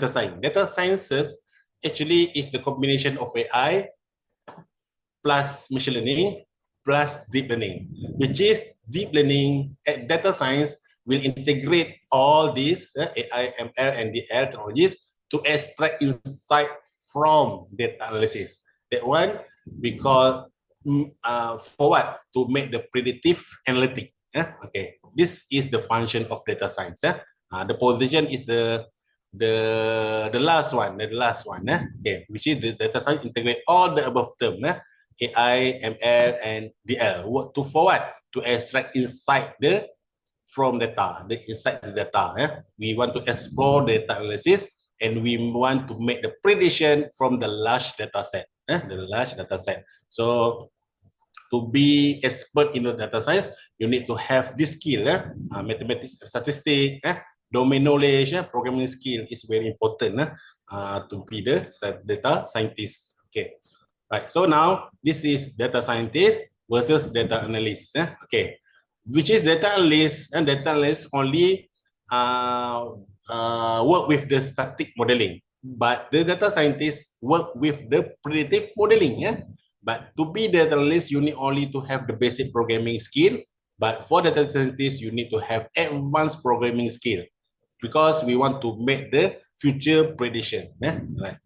science. Data sciences actually is the combination of AI plus machine learning plus deep learning, which is deep learning and data science will integrate all these AI, ML, and DL technologies to extract insight from data analysis. That one we call for what? To make the predictive analytic. Okay, this is the function of data science. The position is the last one, okay, which is the data science integrate all the above term, AI, ML, and DL. What to forward to extract insight from data, the insight the data. We want to explore data analysis, and we want to make the prediction from the large data set. So to be expert in the data science, you need to have this skill, mathematics, statistics, domain knowledge, programming skill is very important to be the data scientist. Okay, right. So now this is data scientist versus data analyst. Okay, which is data analyst, and data analyst only work with the static modeling, but the data scientist work with the predictive modeling. But to be data analyst, you need only to have the basic programming skill. But for data scientist, you need to have advanced programming skill, because we want to make the future prediction. Right.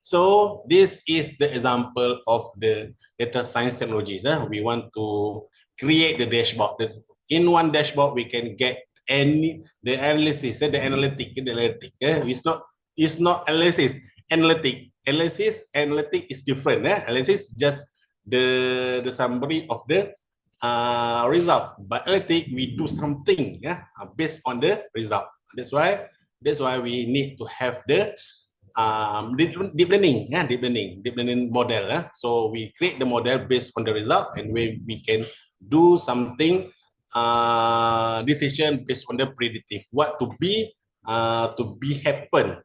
So this is the example of the data science technologies. We want to create the dashboard. In one dashboard, we can get the analysis, the analytic. It's not analysis. Analytic is different. Analysis just the summary of the result. But analytic, we do something based on the result. That's why we need to have the deep learning model. So we create the model based on the result, and we can do something decision based on the predictive, what to be happen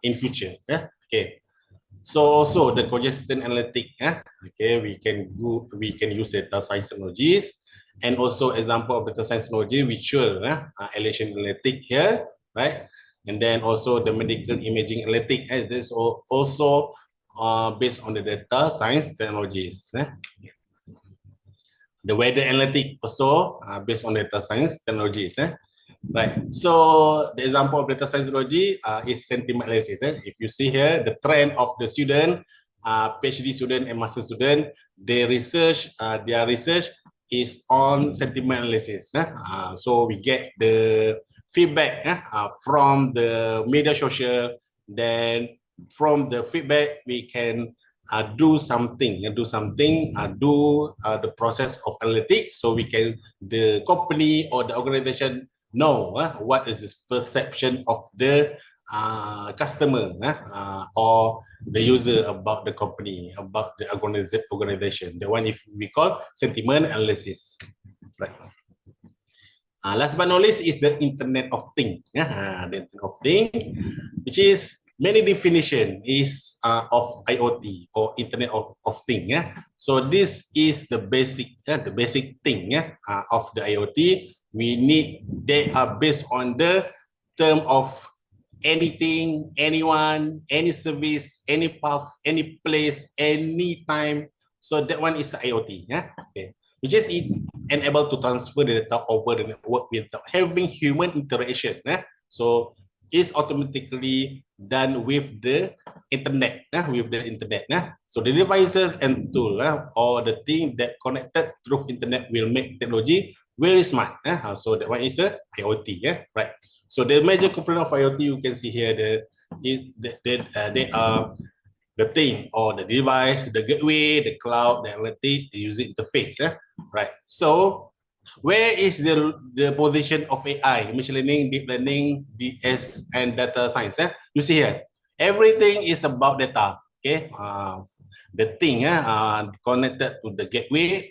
in future. Okay. So also the congestion analytic. Okay, we can use data science technologies, and also example of data science technology, visual elevation analytic here, right? And then also the medical imaging analytic. This also based on the data science technologies. The weather analytic also based on data science technologies. Right. So the example of data science technology is sentiment analysis. If you see here, the trend of the student, PhD student and master student, their research is on sentiment analysis. So we get the feedback from the media social. Then from the feedback, we can do the process of analytics, so we can, the company or the organization know what is this perception of the customer or the user about the company, about the organization. The one if we call sentiment analysis. Right. Last but not least is the Internet of Things. The Internet of Things, which is many definition is of IoT or Internet of Things. So this is the basic thing of the IoT. They are based on the term of anything, anyone, any service, any path, any place, any time. So that one is IoT. Okay. Which is enable to transfer the data over the network without having human interaction. So it's automatically done with the internet. So the devices and tool or the thing that connected through internet will make technology very smart. So that one is a IoT. Right. So the major component of IoT you can see here, they are the thing or the device, the gateway, the cloud, the analytic, the user interface. Right. So where is the position of AI, machine learning, deep learning, DS, and data science? You see here, everything is about data. Okay, the thing connected to the gateway,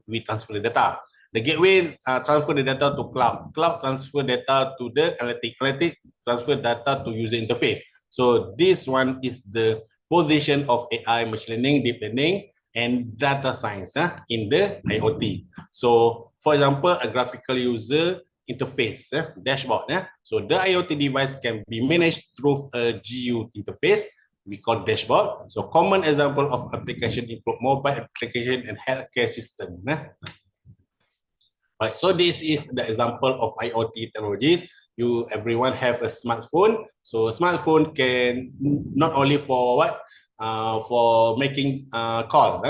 we transfer the data. The gateway transfer the data to cloud. Cloud transfer data to the analytic. Analytic transfer data to user interface. So this one is the position of AI, machine learning, deep learning, and data science in the IoT. So, for example, a graphical user interface, dashboard. So the IoT device can be managed through a GU interface. We call dashboard. So common example of application include mobile application and healthcare system. Right. So this is the example of IoT technologies. Everyone have a smartphone. So a smartphone can not only for what for making call.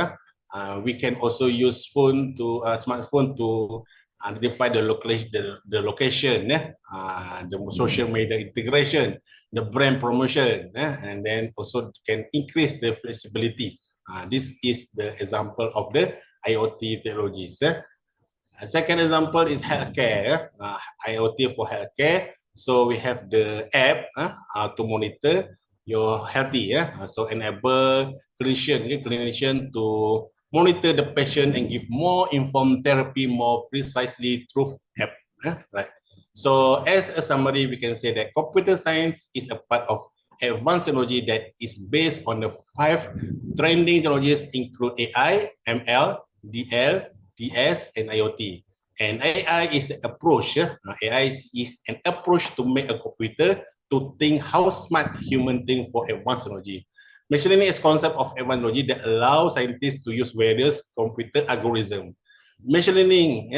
We can also use smartphone to identify the location, the social media integration, the brand promotion, and then also can increase the flexibility. This is the example of the IoT technologies. Second example is healthcare, IoT for healthcare. So we have the app to monitor your healthy. So enable clinician to monitor the patient and give more informed therapy more precisely through app. Right. So as a summary, we can say that computer science is a part of advanced technology that is based on the 5 trending technologies include AI, ML, DL, DS, and IoT. And AI is an approach. AI is an approach to make a computer to think how smart human think for advanced technology. Machine learning is a concept of advanced technology that allows scientists to use various computer algorithms. Machine learning,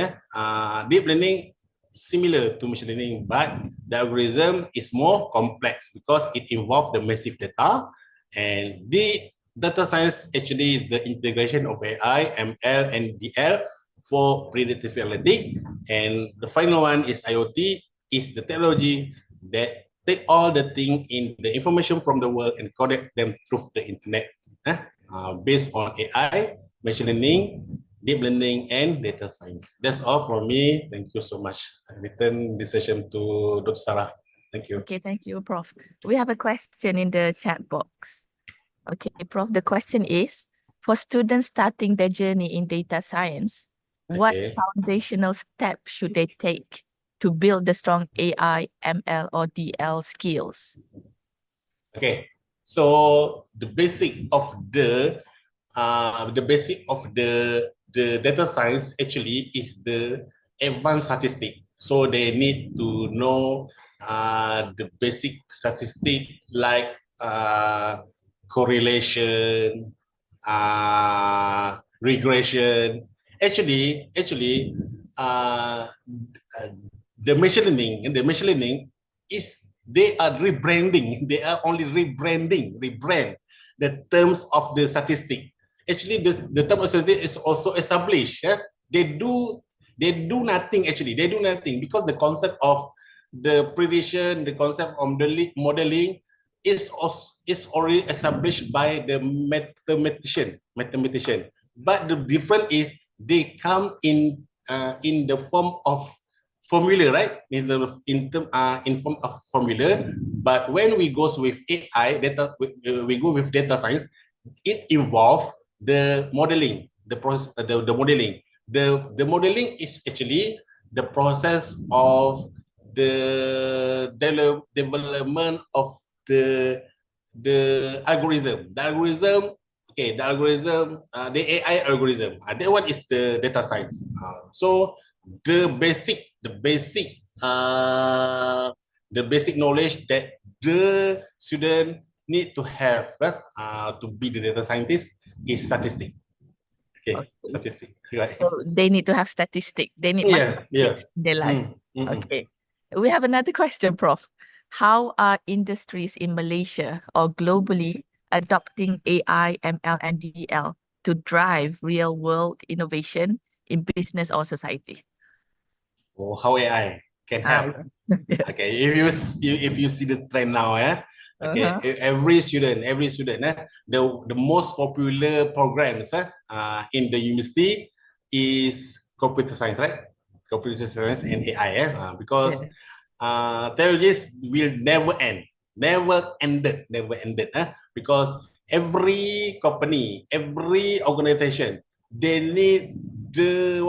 deep learning, similar to machine learning, but the algorithm is more complex because it involves the massive data, and the data science actually the integration of AI, ML, and DL for predictive analytics. And the final one is IoT, is the technology that take all the thing in the information from the world and connect them through the internet, based on AI, machine learning, deep learning, and data science. That's all from me. Thank you so much. I return this session to Dr. Sarah. Thank you. Okay, thank you, Prof. We have a question in the chat box. Okay, Prof, the question is, for students starting their journey in data science, what foundational steps should they take to build the strong AI, ML, or DL skills? Okay, so the basic of the data science actually is the advanced statistic. So they need to know the basic statistic like correlation, regression. Actually, the machine learning is they are rebranding. They are only rebrand the terms of the statistic. Actually, the term of statistic is also established. They do nothing. Actually, they do nothing because the concept of the prediction, the concept of the modeling is already established by the mathematician. But the difference is they come in the form of formula, right? In form of formula. But when we go with AI data, we go with data science. It involves the modeling, the process, the modeling. The modeling is actually the process of the development of the algorithm. The AI algorithm. That one is the data science. So the basic knowledge that the student need to have to be the data scientist is statistics. Okay. Statistics. Right. So they need to have statistics. They need mathematics in their life. Okay. We have another question, Prof. How are industries in Malaysia or globally adopting AI, ML, and DL to drive real-world innovation in business or society? Oh, how AI can help. Okay, if you see the trend now, okay, every student, the most popular programs in the university is computer science, right? Computer science and AI, because technologies will never ended, because every company, every organization, they need the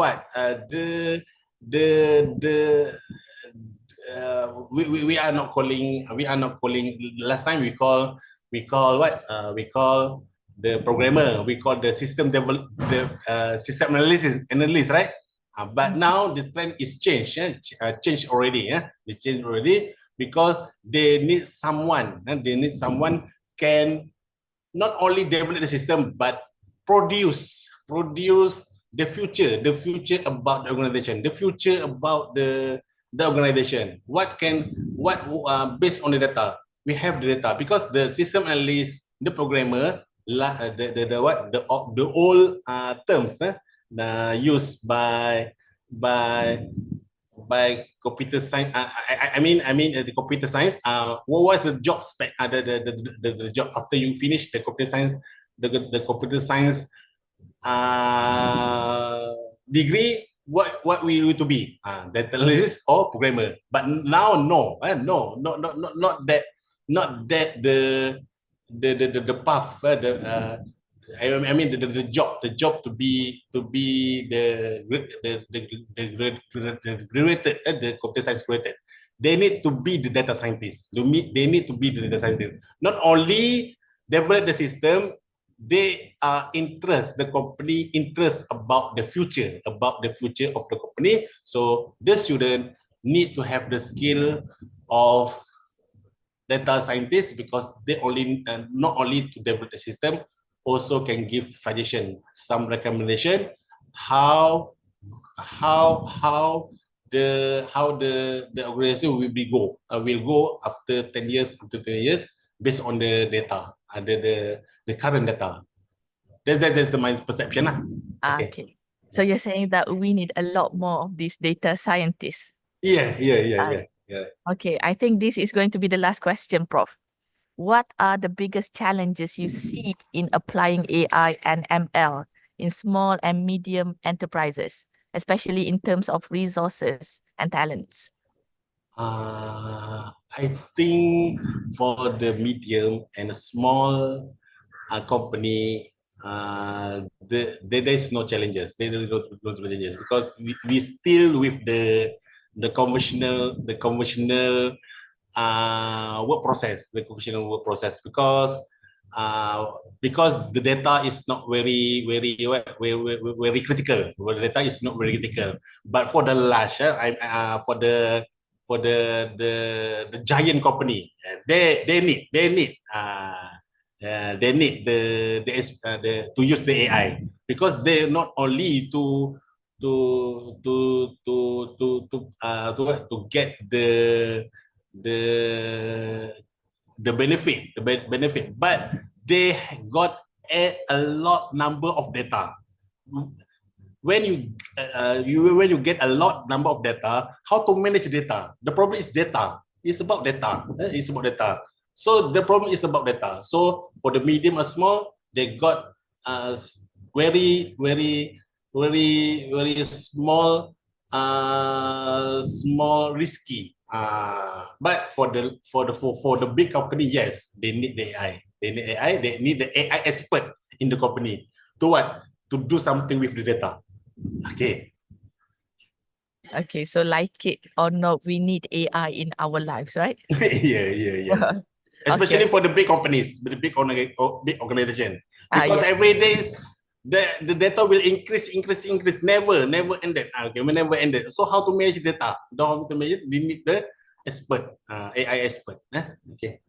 we are not calling last time we call the programmer, we call the system analyst, right? But now the trend is changed, changed already. They changed already because they need someone, and they need someone can not only develop the system but produce the future about the organization, the future about the organization. What based on the data, we have the data because the system analyst, the programmer, the old terms used by computer science. I mean the computer science. What was the job spec? The job after you finish the computer science, the computer science degree. What we need to be? Data analyst or programmer. But now no, not that, the path. I mean the job to be the graduated, the computer science graduated. They need to be the data scientists. They need to be the data scientists. Not only develop the system, they are the company interest about the future of the company. So the student need to have the skill of data scientists because they not only to develop the system, also can give suggestion, some recommendation, how the organization will go after 10 years, based on the data, the current data. That's my perception. Okay. So you're saying that we need a lot more of these data scientists. Yeah. Okay, I think this is going to be the last question, Prof. What are the biggest challenges you see in applying AI and ML in small and medium enterprises, especially in terms of resources and talents? I think for the medium and small company, there's no challenges. There is no challenges because we still with the conventional work process, because the data is not very critical. The data is not very critical. But for the large, for the giant company, they need to use the AI because they not only to get the benefit, but they got a lot number of data. When you get a lot number of data, how to manage data? The problem is data. It's about data. It's about data. So the problem is about data. So for the medium or small, they got very small risky. But for the big company, yes, they need the AI. They need AI. They need the AI expert in the company to what? To do something with the data. Okay. Okay, so like it or not, we need AI in our lives, right? Yeah. Especially for the big companies, the big organization, because every day the data will increase, never ended. Okay, never ended. So how to manage data? How to manage? We need the expert, AI expert. Okay.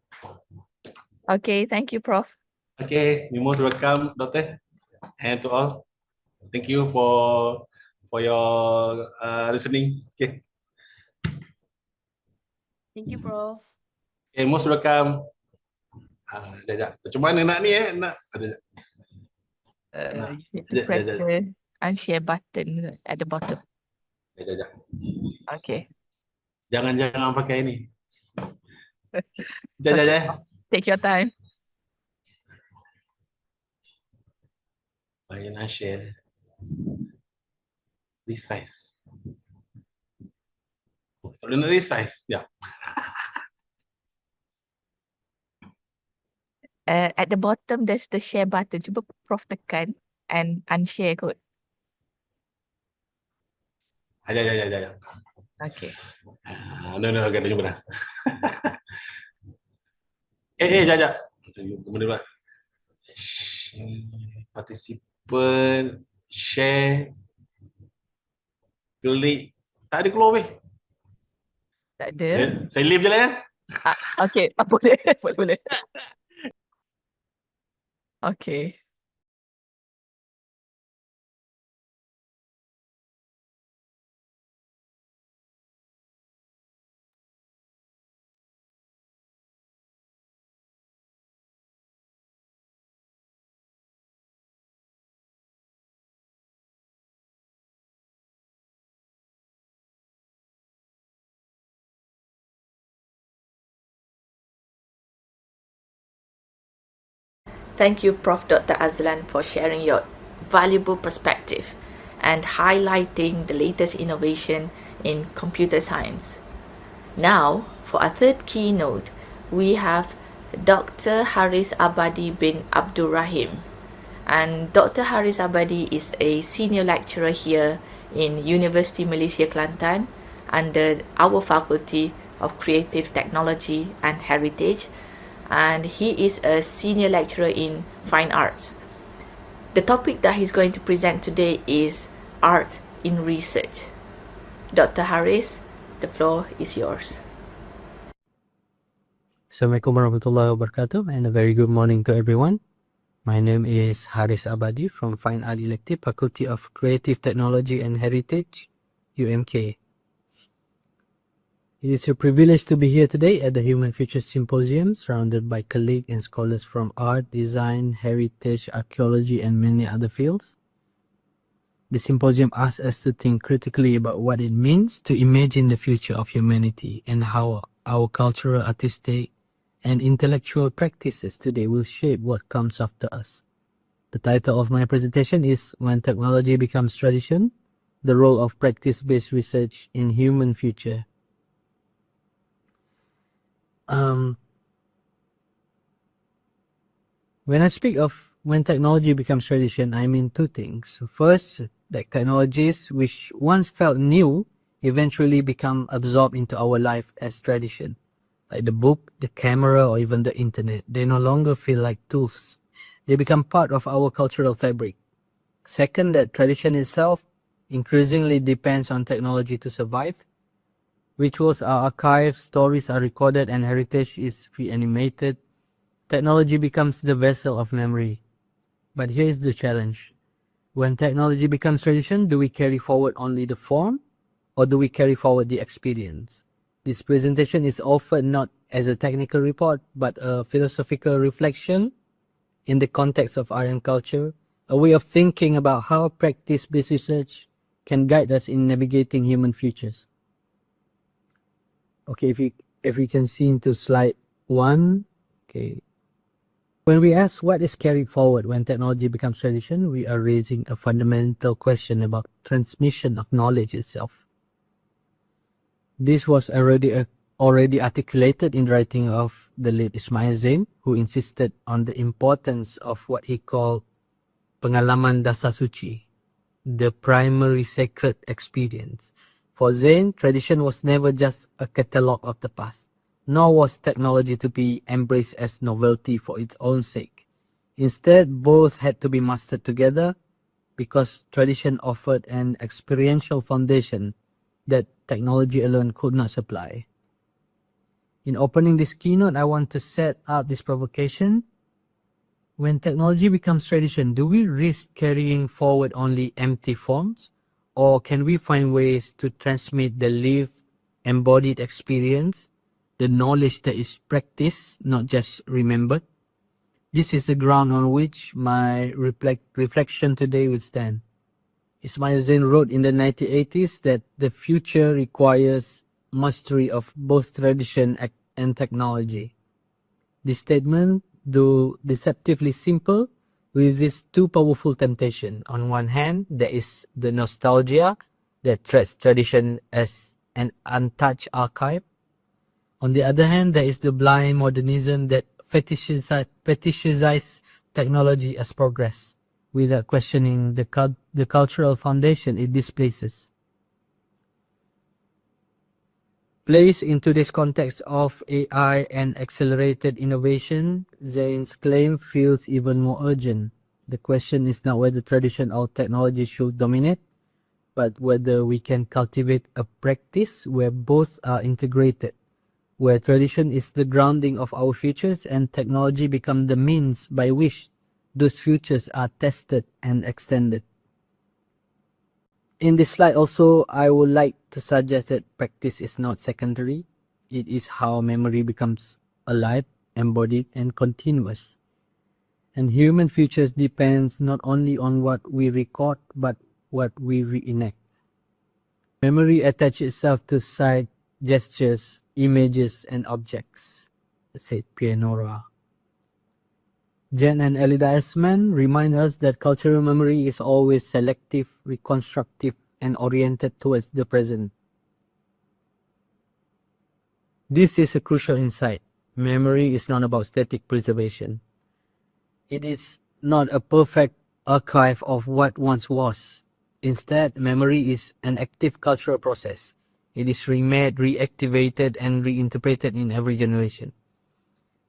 Okay, thank you, Prof. Okay, you're most welcome, Doctor, and to all. Thank you for your listening. Okay. Thank you, Prof. Okay, most welcome. Macam mana nak ni nak you need to press the unshare button at the bottom. Okay. Jangan pakai ni. Take your time. Bayar unshare. Resize. Tak boleh nak resize. Ya. At the bottom, there's the share button. Cuba Prof tekan and unshare kot. Aja. Okay. No, agak dah jumpa dah. Jap. Kemudian pula. Participant, share. Klik. Tak ada keluar weh. Tak ada. Saya leave je lah ya. Okay, boleh. Boleh. Okay. Thank you, Prof. Dr. Azlan, for sharing your valuable perspective and highlighting the latest innovation in computer science. Now, for our third keynote, we have Dr. Haris Abadi bin Abdul Rahim. And Dr. Haris Abadi is a senior lecturer here in University Malaysia Kelantan under our Faculty of Creative Technology and Heritage, and he is a senior lecturer in fine arts. The topic that he's going to present today is art in research. Dr. Haris, the floor is yours. Assalamualaikum warahmatullahi wabarakatuh, and a very good morning to everyone. My name is Haris Abadi from Fine Art Elective, Faculty of Creative Technology and Heritage, UMK. It is a privilege to be here today at the Human Future Symposium, surrounded by colleagues and scholars from art, design, heritage, archaeology, and many other fields. The symposium asks us to think critically about what it means to imagine the future of humanity and how our cultural, artistic, and intellectual practices today will shape what comes after us. The title of my presentation is When Technology Becomes Tradition, the Role of Practice-Based Research in Human Future. When I speak of when technology becomes tradition, I mean two things. First, that technologies which once felt new eventually become absorbed into our life as tradition. Like the book, the camera, or even the internet. They no longer feel like tools. They become part of our cultural fabric. Second, that tradition itself increasingly depends on technology to survive. Rituals are archived, stories are recorded, and heritage is reanimated. Technology becomes the vessel of memory. But here is the challenge. When technology becomes tradition, do we carry forward only the form, or do we carry forward the experience? This presentation is offered not as a technical report, but a philosophical reflection in the context of art and culture, a way of thinking about how practice-based research can guide us in navigating human futures. Okay, if we can see into slide 1. Okay. When we ask what is carried forward when technology becomes tradition, we are raising a fundamental question about transmission of knowledge itself. This was already articulated in writing of the late Ismail Zain, who insisted on the importance of what he called pengalaman dasar suci, the primary sacred experience. For Zain, tradition was never just a catalogue of the past, nor was technology to be embraced as novelty for its own sake. Instead, both had to be mastered together because tradition offered an experiential foundation that technology alone could not supply. In opening this keynote, I want to set out this provocation. When technology becomes tradition, do we risk carrying forward only empty forms? Or can we find ways to transmit the lived, embodied experience, the knowledge that is practiced, not just remembered? This is the ground on which my reflection today will stand. Ismail Zain wrote in the 1980s that the future requires mastery of both tradition and technology. This statement, though deceptively simple, resists two powerful temptations. On one hand, there is the nostalgia that treats tradition as an untouched archive. On the other hand, there is the blind modernism that fetishizes technology as progress, without questioning the cultural foundation it displaces. Placed into this context of AI and accelerated innovation, Zain's claim feels even more urgent. The question is not whether tradition or technology should dominate, but whether we can cultivate a practice where both are integrated, where tradition is the grounding of our futures and technology become the means by which those futures are tested and extended. In this slide also, I would like to suggest that practice is not secondary. It is how memory becomes alive, embodied, and continuous. And human futures depends not only on what we record, but what we reenact. Memory attaches itself to sight, gestures, images, and objects, said Pianora. Jen and Elida Esman remind us that cultural memory is always selective, reconstructive, and oriented towards the present. This is a crucial insight. Memory is not about static preservation. It is not a perfect archive of what once was. Instead, memory is an active cultural process. It is remade, reactivated, and reinterpreted in every generation.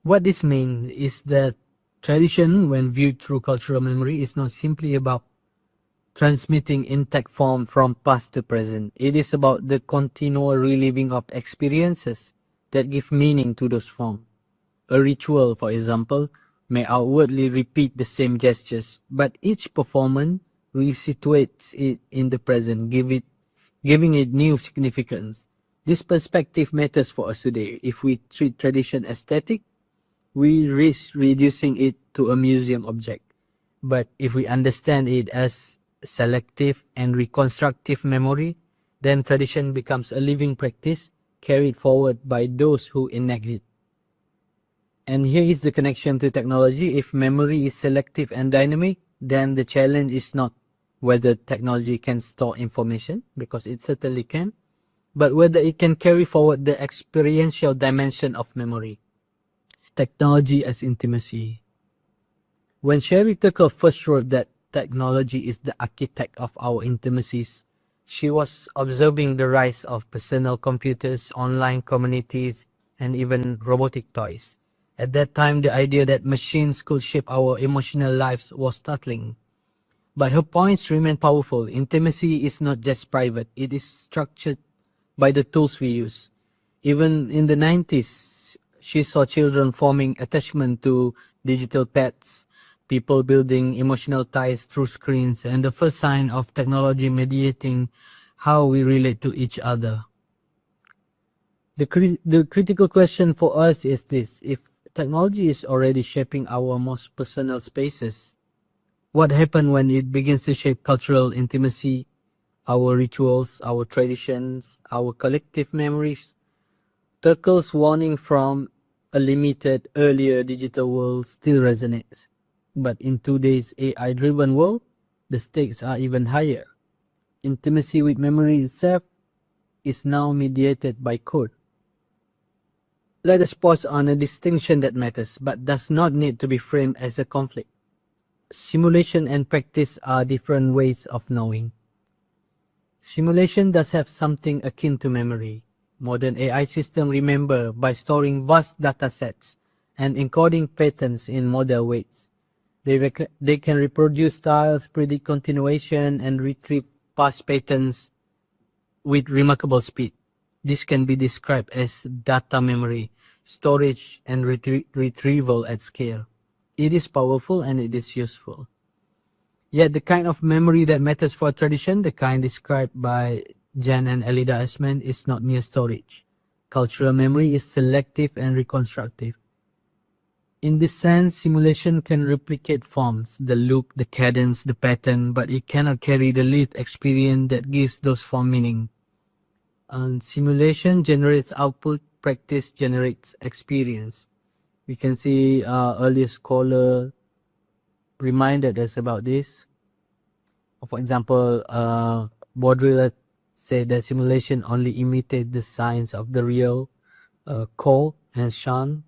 What this means is that tradition, when viewed through cultural memory, is not simply about transmitting intact form from past to present. It is about the continual reliving of experiences that give meaning to those forms. A ritual, for example, may outwardly repeat the same gestures, but each performance resituates it in the present, giving it new significance. This perspective matters for us today. If we treat tradition as static, we risk reducing it to a museum object. But if we understand it as selective and reconstructive memory, then tradition becomes a living practice carried forward by those who enact it. And here is the connection to technology. If memory is selective and dynamic, then the challenge is not whether technology can store information, because it certainly can, but whether it can carry forward the experiential dimension of memory. Technology as intimacy. When Sherry Turkle first wrote that technology is the architect of our intimacies, she was observing the rise of personal computers, online communities, and even robotic toys. At that time, the idea that machines could shape our emotional lives was startling. But her points remain powerful. Intimacy is not just private, it is structured by the tools we use. Even in the 90s, she saw children forming attachment to digital pets, people building emotional ties through screens, and the first sign of technology mediating how we relate to each other. The critical question for us is this: if technology is already shaping our most personal spaces, what happens when it begins to shape cultural intimacy, our rituals, our traditions, our collective memories? Turkle's warning from a limited, earlier digital world still resonates. But in today's AI-driven world, the stakes are even higher. Intimacy with memory itself is now mediated by code. Let us pause on a distinction that matters, but does not need to be framed as a conflict. Simulation and practice are different ways of knowing. Simulation does have something akin to memory. Modern AI systems remember by storing vast data sets and encoding patterns in model weights. They can reproduce styles, predict continuation, and retrieve past patterns with remarkable speed. This can be described as data memory, storage, and retrieval at scale. It is powerful and it is useful. Yet the kind of memory that matters for tradition, the kind described by Jan and Elida Esman, is not mere storage. Cultural memory is selective and reconstructive. In this sense, simulation can replicate forms, the look, the cadence, the pattern, but it cannot carry the lived experience that gives those forms meaning. And simulation generates output, practice generates experience. We can see earlier scholar reminded us about this. For example, Baudrillard said that simulation only imitates the signs of the real. Cole and Sean,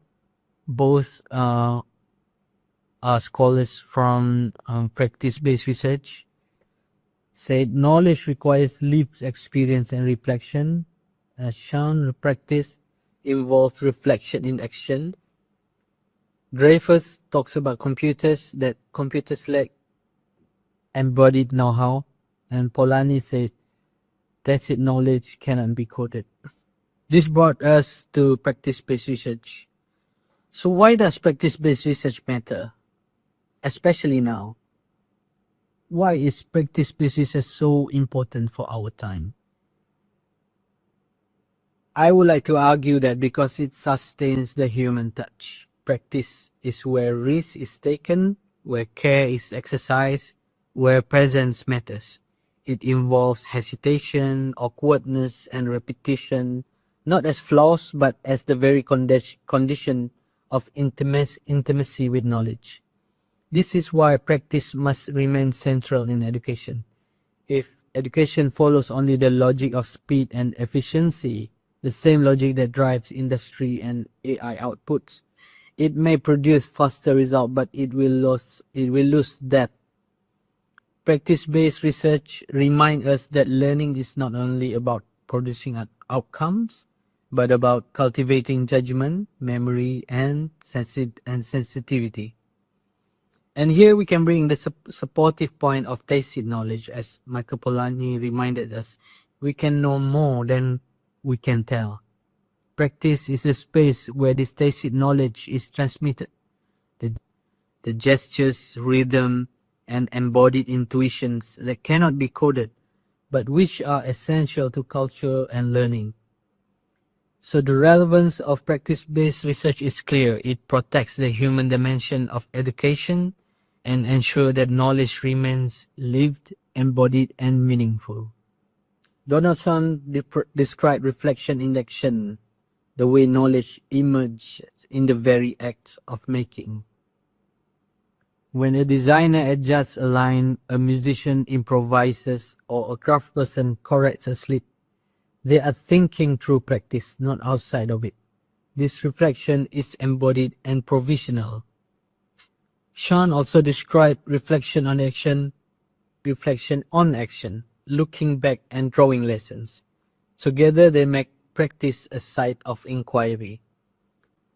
both are scholars from practice-based research, said knowledge requires lived experience and reflection. Sean, practice involves reflection in action. Dreyfus talks about computers, that computers lack embodied know-how. And Polanyi said Tacit knowledge cannot be coded. This brought us to practice-based research. So why does practice-based research matter? Especially now. Why is practice-based research so important for our time? I would like to argue that because it sustains the human touch. Practice is where risk is taken, where care is exercised, where presence matters. It involves hesitation, awkwardness, and repetition, not as flaws, but as the very condition of intimacy with knowledge. This is why practice must remain central in education. If education follows only the logic of speed and efficiency, the same logic that drives industry and AI outputs, it may produce faster results, but it will lose depth. Practice-based research reminds us that learning is not only about producing outcomes, but about cultivating judgment, memory, and sensitivity. And here we can bring the supportive point of tacit knowledge, as Michael Polanyi reminded us. We can know more than we can tell. Practice is a space where this tacit knowledge is transmitted. The gestures, rhythm, and embodied intuitions that cannot be coded, but which are essential to culture and learning. So the relevance of practice-based research is clear. It protects the human dimension of education and ensures that knowledge remains lived, embodied, and meaningful. Donaldson described reflection in action, the way knowledge emerges in the very act of making. When a designer adjusts a line, a musician improvises, or a craftsperson corrects a slip, they are thinking through practice, not outside of it. This reflection is embodied and provisional. Sean also described reflection on action, looking back and drawing lessons. Together they make practice a site of inquiry.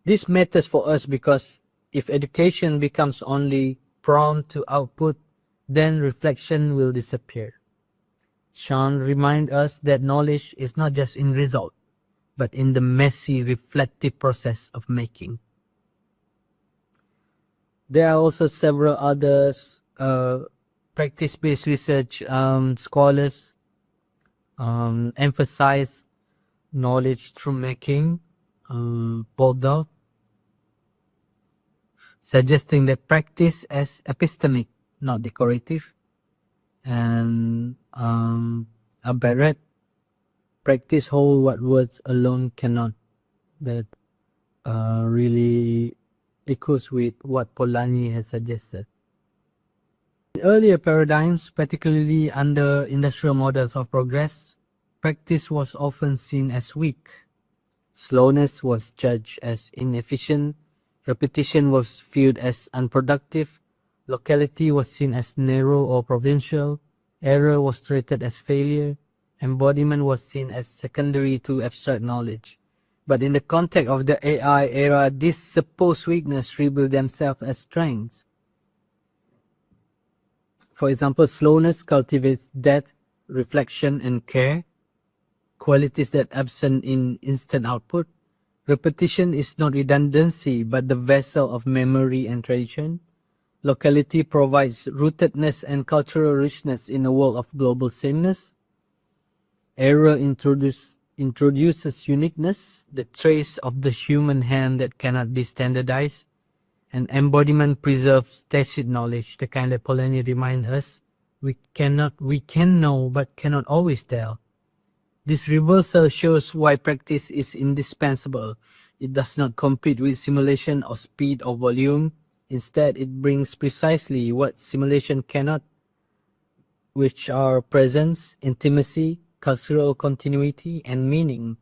This matters for us because if education becomes only prompt to output, then reflection will disappear. Sean reminds us that knowledge is not just in result, but in the messy, reflective process of making. There are also several others practice-based research scholars emphasize knowledge through making, Boldow, suggesting that practice as epistemic, not decorative, and a Barrett, practice hold what words alone cannot. That really echoes with what Polanyi has suggested. In earlier paradigms, particularly under industrial models of progress, practice was often seen as weak. Slowness was judged as inefficient, repetition was viewed as unproductive, locality was seen as narrow or provincial, error was treated as failure, embodiment was seen as secondary to abstract knowledge. But in the context of the AI era, these supposed weaknesses reveal themselves as strengths. For example, slowness cultivates depth, reflection, and care, qualities that absent in instant output. Repetition is not redundancy, but the vessel of memory and tradition. Locality provides rootedness and cultural richness in a world of global sameness. Error introduces uniqueness, the trace of the human hand that cannot be standardized. And embodiment preserves tacit knowledge, the kind that Polanyi reminds us we can know but cannot always tell. This reversal shows why practice is indispensable. It does not compete with simulation or speed or volume. Instead, it brings precisely what simulation cannot, which are presence, intimacy, cultural continuity, and meaning.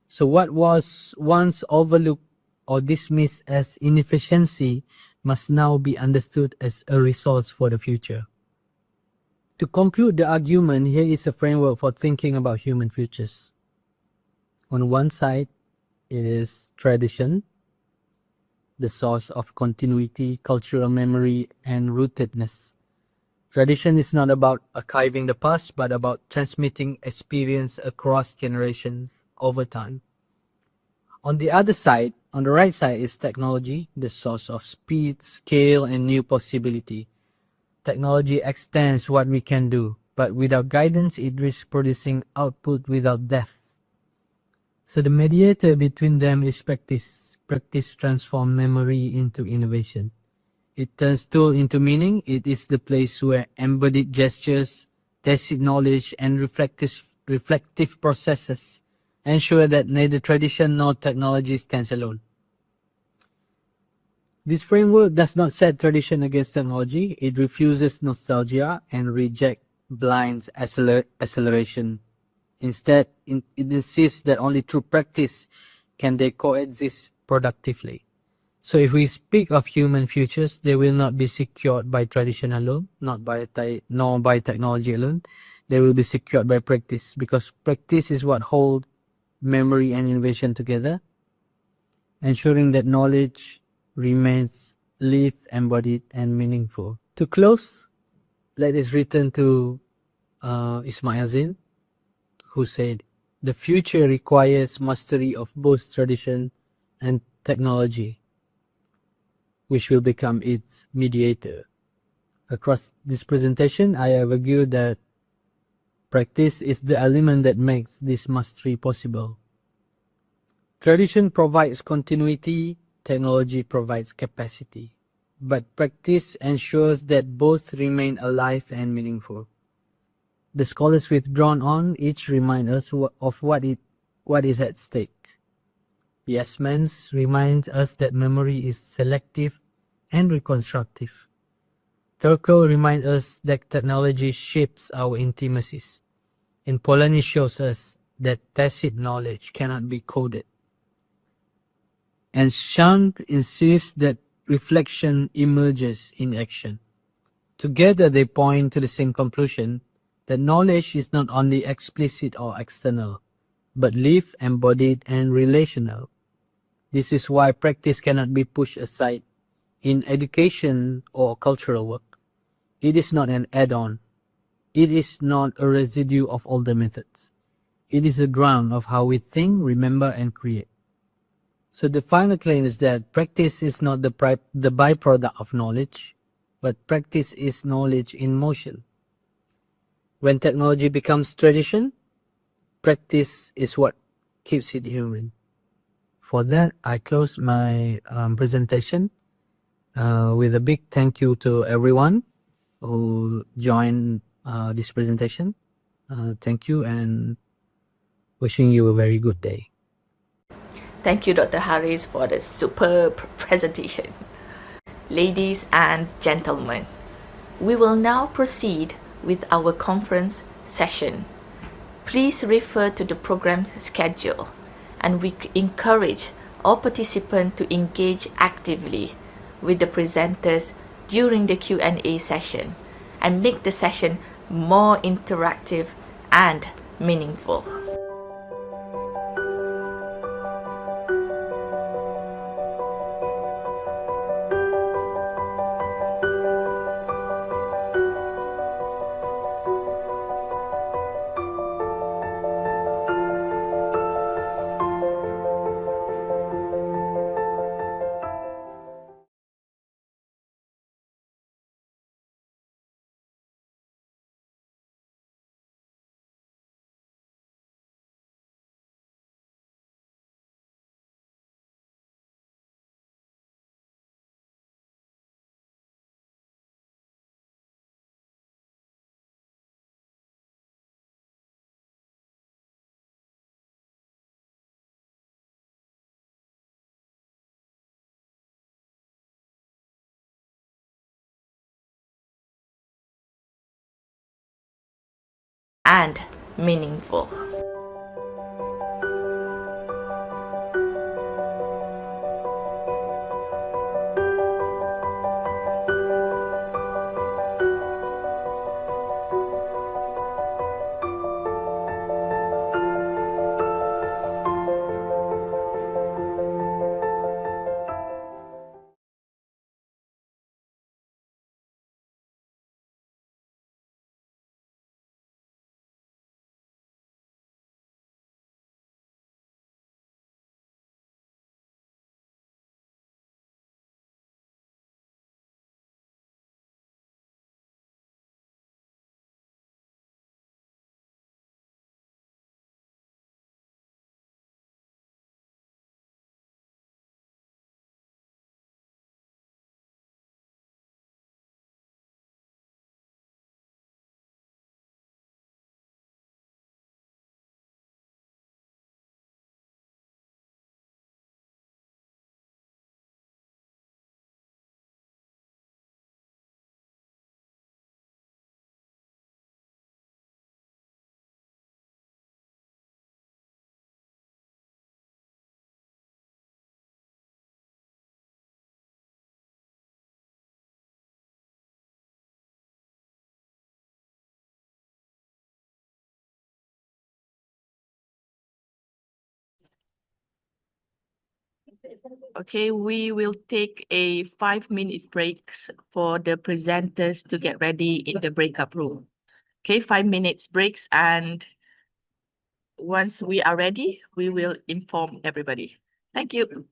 So what was once overlooked or dismissed as inefficiency must now be understood as a resource for the future. To conclude the argument, here is a framework for thinking about human futures. On one side, it is tradition, the source of continuity, cultural memory, and rootedness. Tradition is not about archiving the past, but about transmitting experience across generations over time. On the other side, on the right side, is technology, the source of speed, scale, and new possibility. Technology extends what we can do, but without guidance, it risks producing output without depth. So the mediator between them is practice. Practice transforms memory into innovation. It turns tool into meaning. It is the place where embodied gestures, tacit knowledge, and reflective processes ensure that neither tradition nor technology stands alone. This framework does not set tradition against technology. It refuses nostalgia and rejects blind acceleration. Instead, it insists that only through practice can they coexist productively. So if we speak of human futures, they will not be secured by tradition alone, nor by technology alone. They will be secured by practice, because practice is what holds memory and innovation together, ensuring that knowledge remains lived, embodied, and meaningful. To close, let us return to Ismail Zain, who said, "The future requires mastery of both tradition and technology, which will become its mediator." Across this presentation, I have argued that practice is the element that makes this mastery possible. Tradition provides continuity, technology provides capacity, but practice ensures that both remain alive and meaningful. The scholars we've drawn on each remind us of what is at stake. Yesmans reminds us that memory is selective and reconstructive. Turco reminds us that technology shapes our intimacies. And Polanyi shows us that tacit knowledge cannot be coded. And Shan insists that reflection emerges in action. Together they point to the same conclusion, that knowledge is not only explicit or external, but lived, embodied, and relational. This is why practice cannot be pushed aside in education or cultural work. It is not an add-on. It is not a residue of older methods. It is the ground of how we think, remember, and create. So the final claim is that practice is not the byproduct of knowledge, but practice is knowledge in motion. When technology becomes tradition, practice is what keeps it human. For that, I close my presentation with a big thank you to everyone who joined this presentation. Thank you, and wishing you a very good day. Thank you, Dr. Haris, for the superb presentation. Ladies and gentlemen, we will now proceed with our conference session. Please refer to the program schedule, and we encourage all participants to engage actively with the presenters during the Q&A session and make the session more interactive and meaningful. And meaningful. Okay, we will take a 5-minute break for the presenters to get ready in the breakout room. Okay, 5 minutes breaks, and once we are ready, we will inform everybody. Thank you.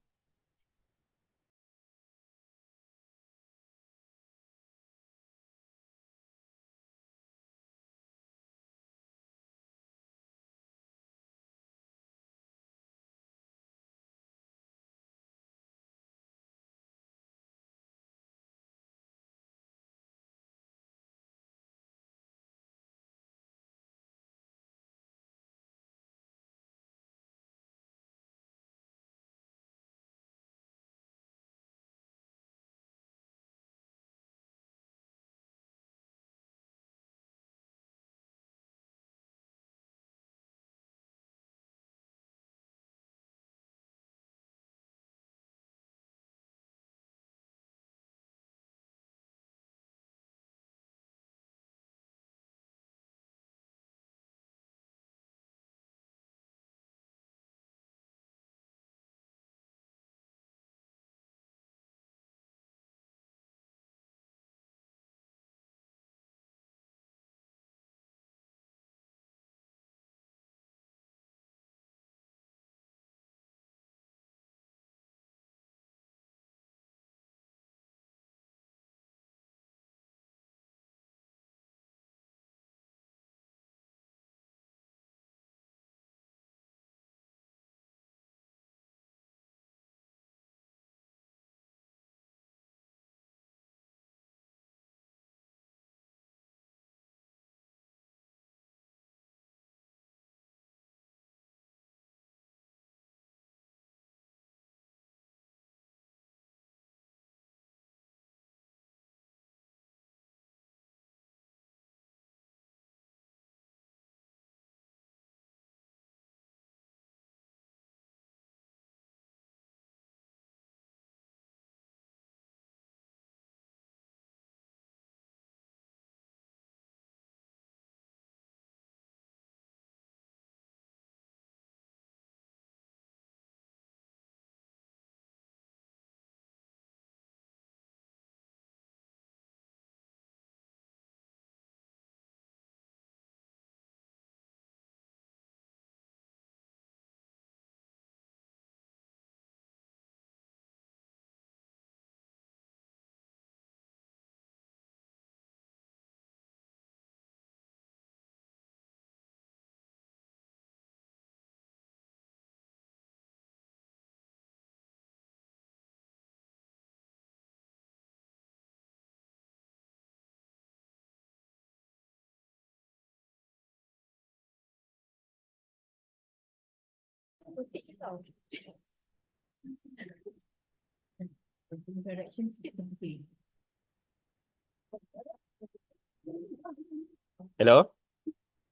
Hello,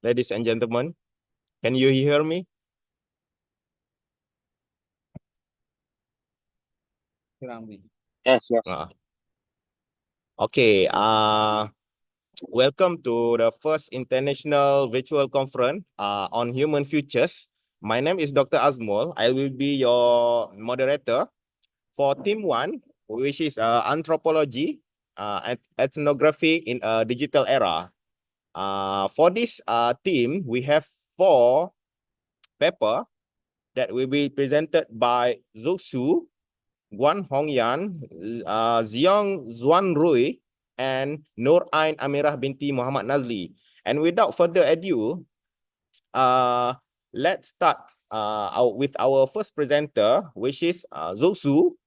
ladies and gentlemen. Can you hear me? Yes, yes. Okay. Welcome to the first international virtual conference on human futures. My name is Dr. Azmol. I will be your moderator for Team 1, which is anthropology and ethnography in a digital era. For this team, we have 4 papers that will be presented by Zhou Su, Guan Hongyan, Ziong Zuan Rui, and Nur Ain Amirah binti Muhammad Nazli. And without further ado, let's start with our first presenter, which is Zhou Su,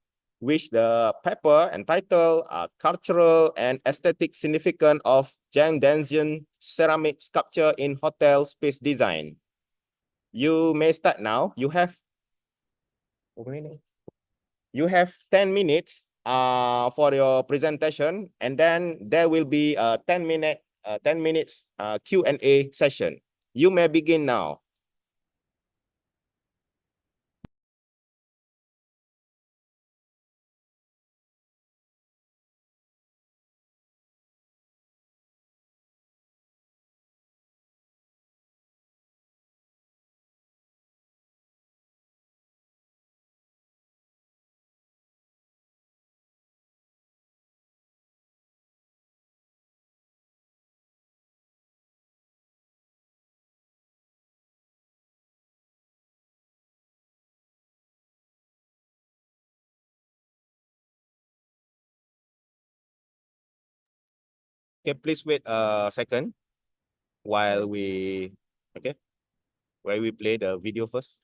which the paper entitled Cultural and Aesthetic Significance of Jiang Danxian Ceramic Sculpture in Hotel Space Design. You may start now. You have 10 minutes for your presentation, and then there will be a 10 minutes Q&A session. You may begin now. Okay, please wait a second while we play the video first.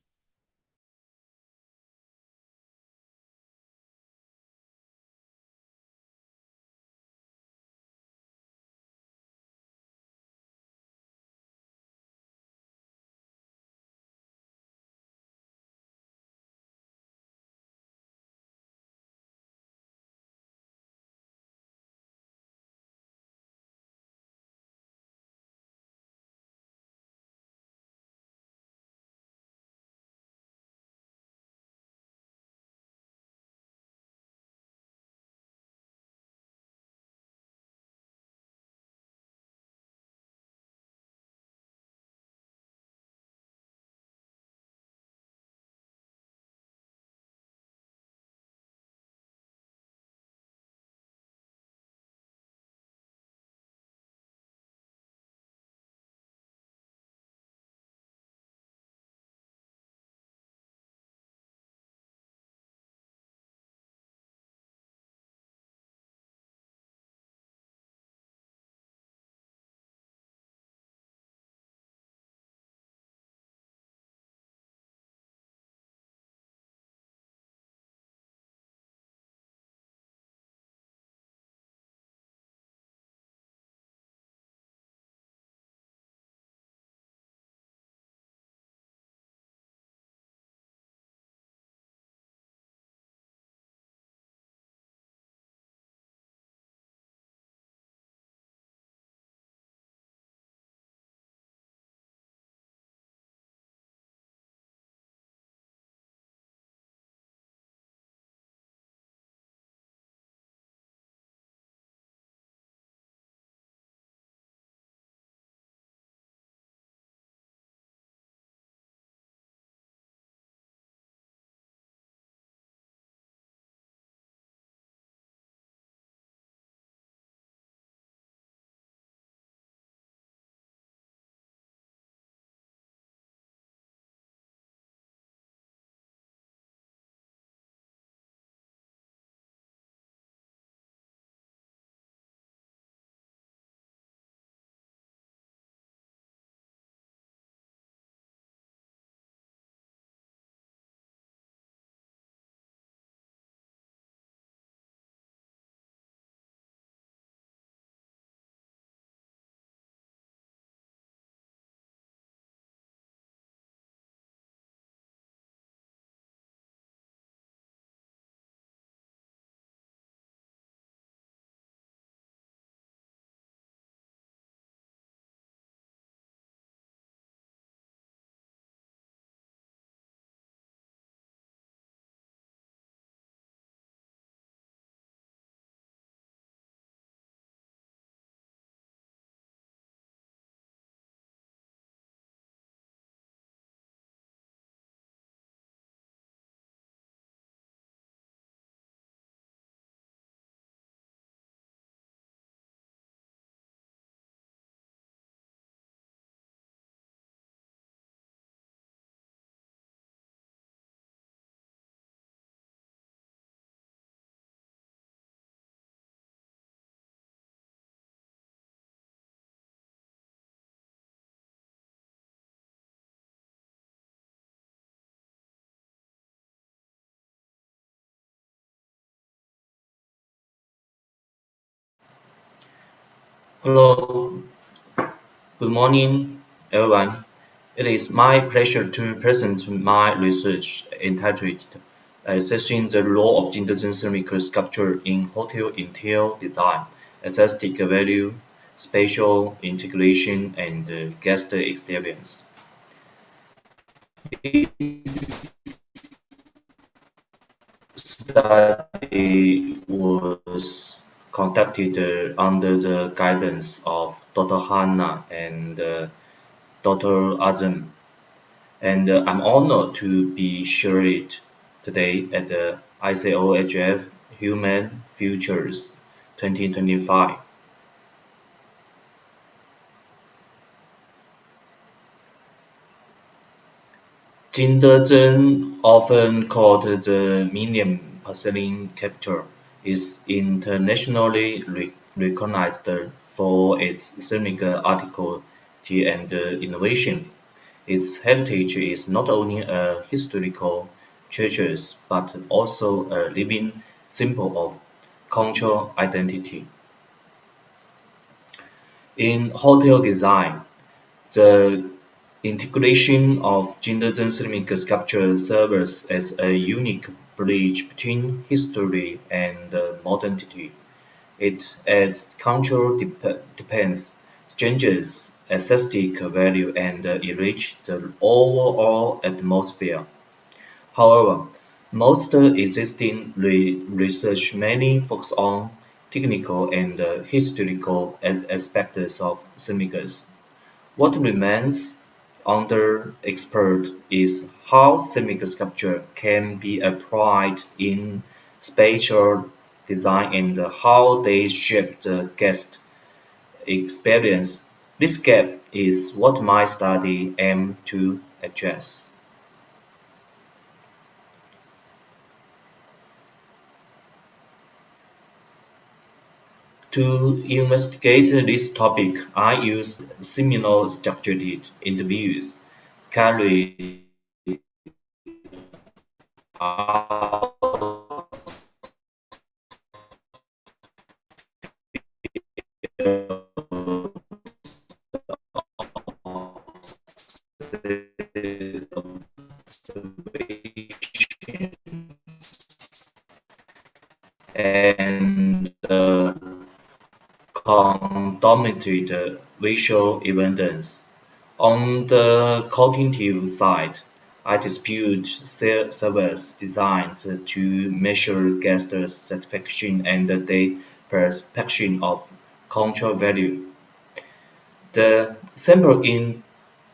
Hello, good morning, everyone. It is my pleasure to present my research entitled Assessing the Role of Gender Sculpture in Hotel Interior Design, Aesthetic Value, Spatial Integration, and Guest Experience. This study was conducted under the guidance of Dr. Hanna and Dr. Azam, and I'm honored to be shared today at the ICOHF Human Futures 2025. Jinderzhen, often called the Million Porcelain Sculpture, is internationally recognized for its ceramic architecture and innovation. Its heritage is not only a historical treasure but also a living symbol of cultural identity. In hotel design, the integration of Jindazen ceramic sculpture serves as a unique bridge between history and modernity. It adds cultural depends, changes aesthetic value and enrich the overall atmosphere. However, most existing research mainly focus on technical and historical aspects of ceramics. What remains underexplored is how ceramic sculpture can be applied in spatial design and how they shape the guest experience. This gap is what my study aims to address. To investigate this topic, I used similar structured interviews carried out and concomitant visual evidence. On the cognitive side, I dispute servers designed to measure guest satisfaction and the perception of control value. The sample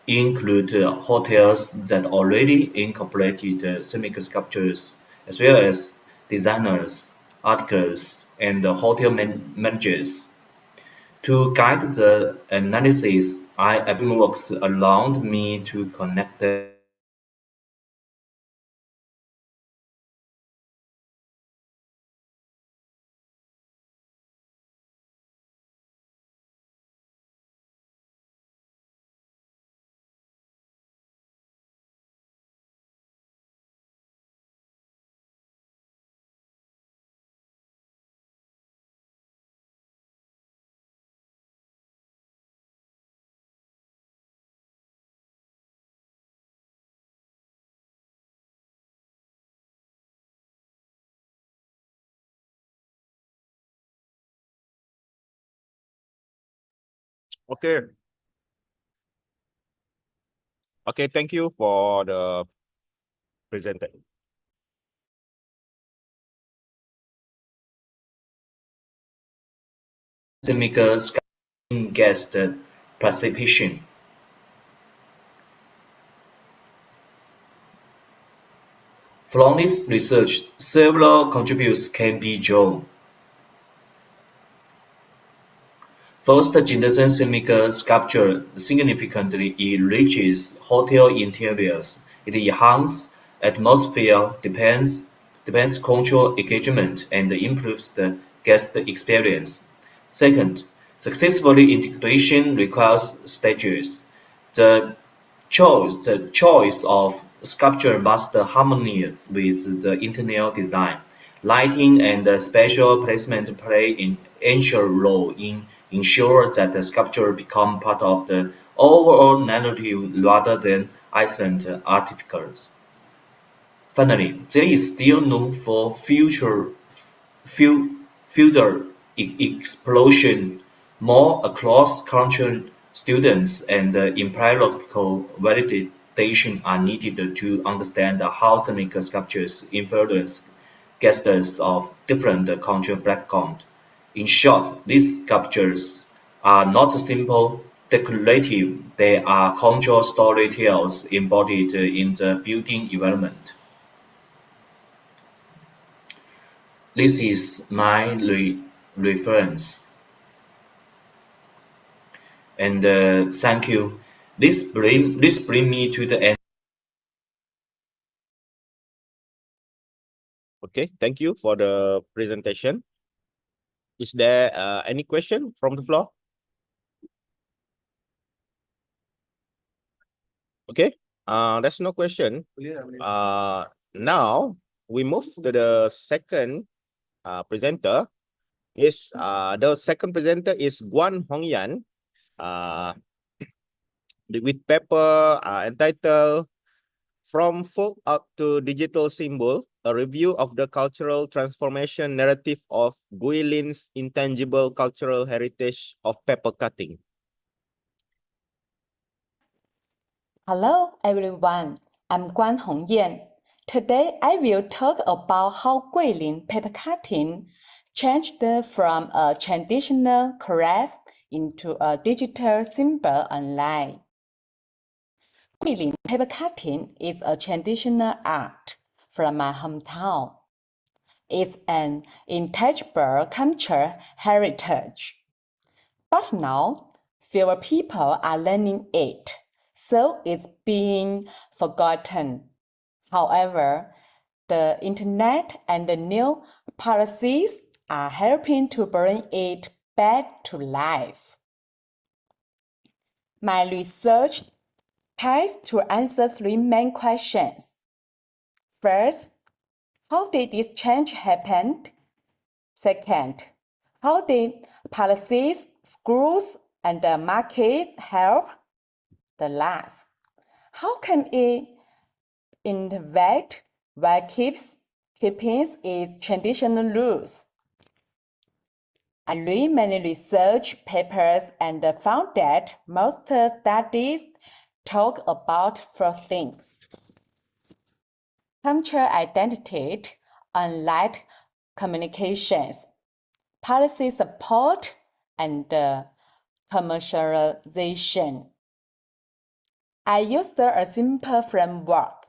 include hotels that already incorporated ceramic sculptures, as well as designers, architects, and hotel managers. To guide the analysis, I frameworks allowed me to connect the Okay. Okay, thank you for the presentation. ceramic sculpture guest perception. From this research, several contributors can be drawn. First, Jindazen ceramic sculpture significantly enriches hotel interiors. It enhances atmosphere, depends cultural engagement, and improves the guest experience. Second, successful integration requires stages. The choice of sculpture must harmonize with the internal design. Lighting and spatial placement play an essential role in ensure that the sculpture become part of the overall narrative rather than isolated artifacts. Finally, there is still room for further exploration. More cross-cultural students and empirical validation are needed to understand how ceramic sculptures influence guests of different cultural backgrounds. In short, these sculptures are not simple decorative, they are cultural storytellers embodied in the building environment. This is my reference, and thank you. This bring me to the end. Okay, thank you for the presentation. Is there any question from the floor? Okay, there's no question. Now we move to the second presenter. The second presenter is Guan Hongyan, with paper entitled "From Folk Art to Digital Symbol: A Review of the Cultural Transformation Narrative of Guilin's Intangible Cultural Heritage of Paper Cutting." Hello everyone, I'm Guan Hongyan. Today I will talk about how Guilin paper cutting changed from a traditional craft into a digital symbol online. Guilin paper cutting is a traditional art from my hometown. It's an intangible cultural heritage. But now, fewer people are learning it, so it's being forgotten. However, the internet and the new policies are helping to bring it back to life. My research tries to answer three main questions. First, how did this change happen? Second, how did policies, schools, and the market help? The last, how can it innovate while keeping its traditional rules? I read many research papers and found that most studies talk about four things: cultural identity, online communications, policy support, and commercialization. I used a simple framework.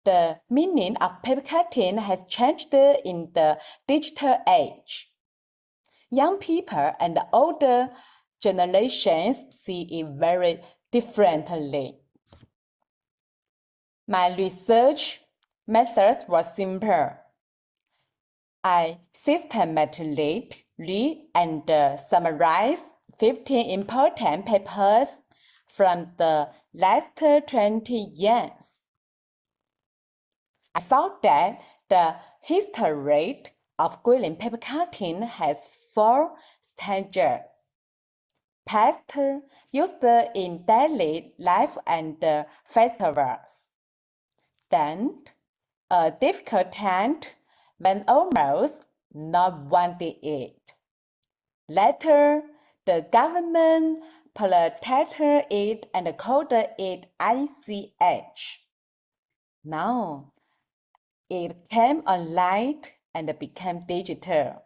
The meaning of paper cutting has changed in the digital age. Young people and older generations see it very differently. My research methods were simple. I systematically read and summarize 15 important papers from the last 20 years. I found that the history of Guilin paper cutting has 4 stages. Past, used in daily life and festivals. Then, a difficult time when almost not wanted it. Later, the government protected it and called it ICH. Now, it came online and became digital.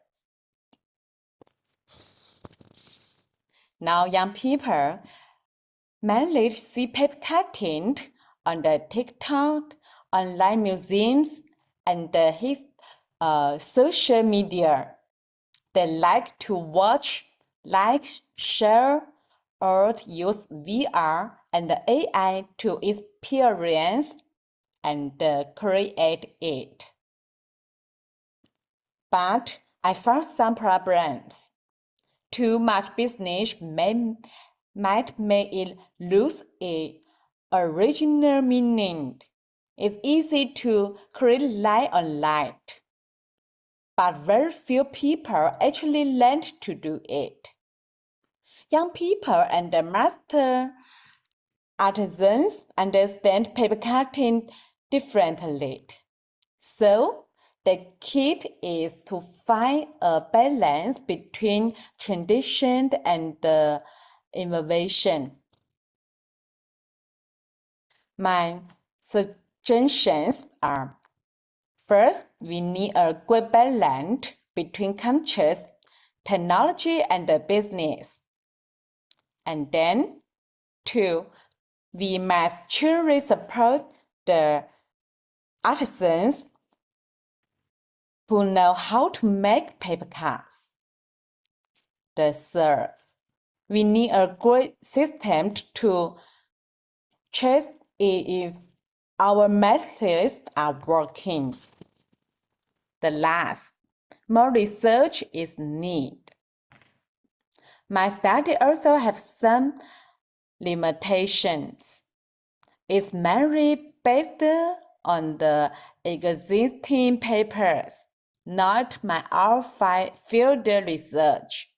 Now, young people mainly see paper cutting on the TikTok, online museums, and social media. They like to watch, like, share, or use VR and AI to experience and create it. But I found some problems. Too much business might make it lose its original meaning. It's easy to create light on light, but very few people actually learn to do it. Young people and the master artisans understand paper cutting differently. So, the key is to find a balance between tradition and innovation. My suggestions are: first, we need a good balance between cultures, technology, and business. And then, 2, we must truly support the artisans who know how to make paper cuts. The third, we need a great system to check if our methods are working. The last, more research is needed. My study also have some limitations. It's mainly based on the existing papers, not my own field research.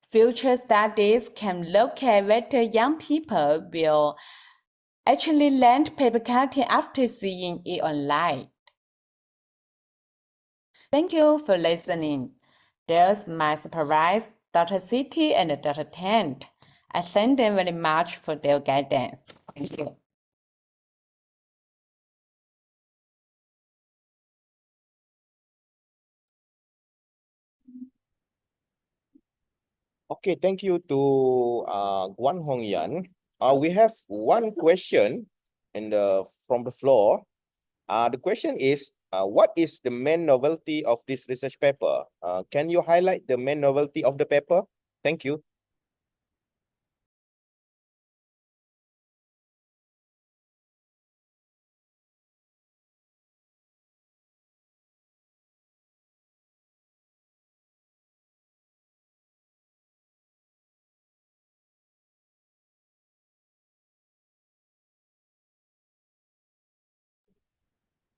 Future studies can look at whether young people will actually learn paper cutting after seeing it online. Thank you for listening. There's my supervisor, Dr. City and Dr. Tent. I thank them very much for their guidance. Thank you. Okay, thank you to Guan Hongyan. We have one question from the floor. The question is, what is the main novelty of this research paper? Can you highlight the main novelty of the paper? Thank you.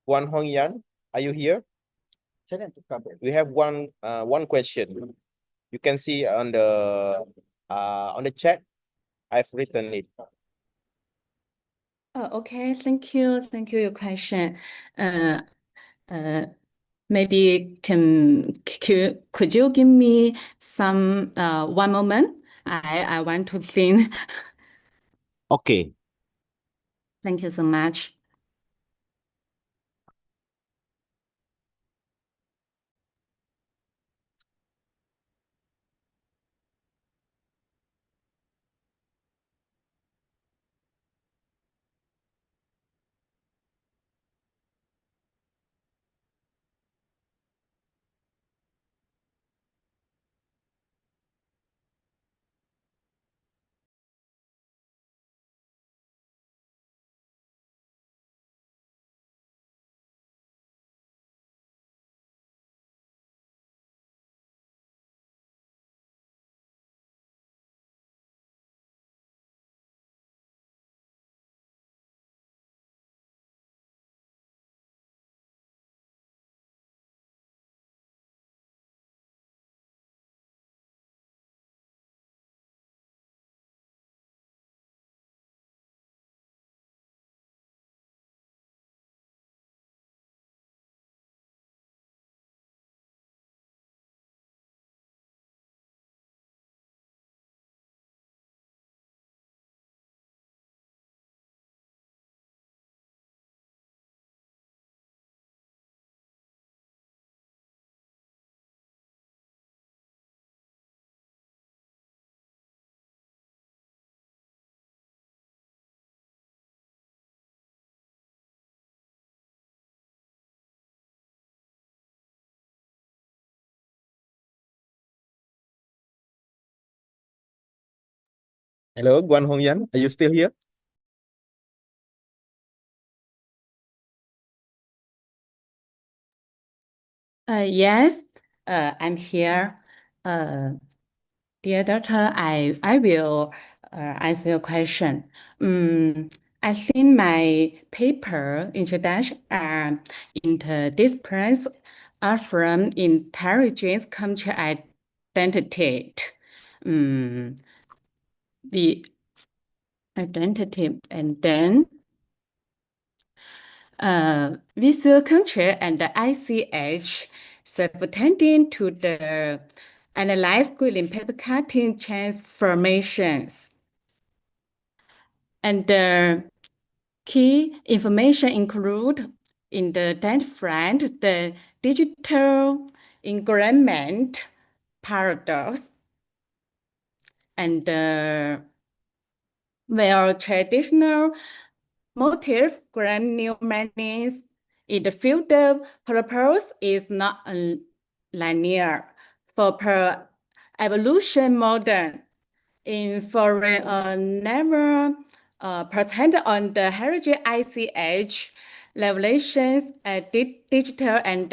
Guan Hongyan, are you here? We have one question. You can see on the chat. I've written it. Okay, thank you. Thank you, your question. Maybe could you give me some one moment? I want to think. Okay. Thank you so much. Hello, Guan Hongyan, are you still here? Yes, I'm here. Dear doctor, I will answer your question. I think my paper introduction and interdisciplines are from intelligence culture identity. The identity and then visual culture and the ICH subtending to the analyze grilling paper cutting transformations. And the key information include in the data front, the digital increment paradox and where traditional motive granularness in the field of purpose is not linear. For per evolution modern, in foreign never pretend on the heritage ICH, regulations, digital and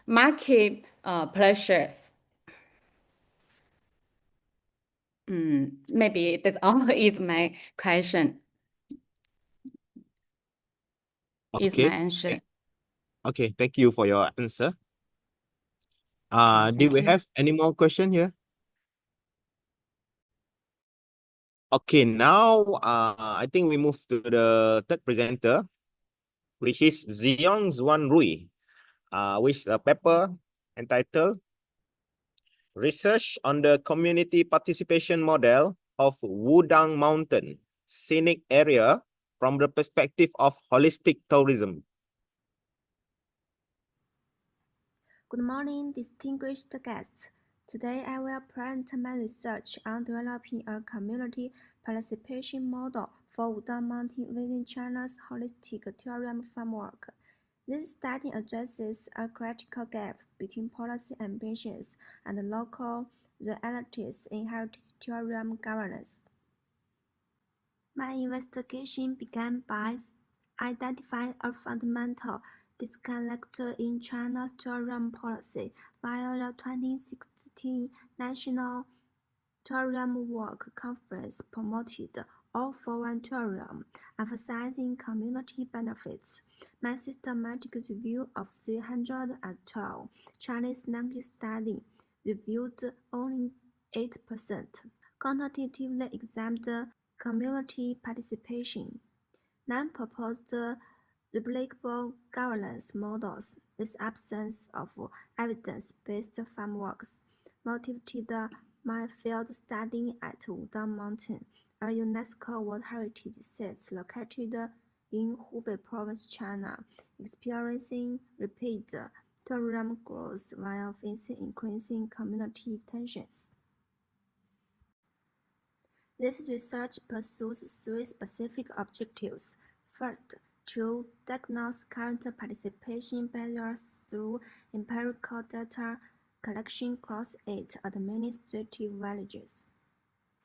market pressures. Maybe that's all is my question. Is my answer. Okay, thank you for your answer. Thank Do we you. have any more question here? Okay, now I think we move to the third presenter, which is Ziong Zuan Rui, with a paper entitled Research on the Community Participation Model of Wudang Mountain Scenic Area from the Perspective of Holistic Tourism. Good morning, distinguished guests. Today I will present my research on developing a community participation model for Wudang Mountain within China's holistic tourism framework. This study addresses a critical gap between policy ambitions and local realities in heritage tourism governance. My investigation began by identifying a fundamental disconnect in China's tourism policy via the 2016 National Tourism Work Conference promoted all-for-one tourism, emphasizing community benefits. My systematic review of 312 Chinese language studies reviewed only 8%. Quantitatively examined community participation. None proposed replicable governance models. This absence of evidence-based frameworks motivated my field study at Wudang Mountain, a UNESCO World Heritage Site located in Hubei Province, China, experiencing rapid tourism growth while facing increasing community tensions. This research pursues three specific objectives. First, to diagnose current participation barriers through empirical data collection across 8 administrative villages.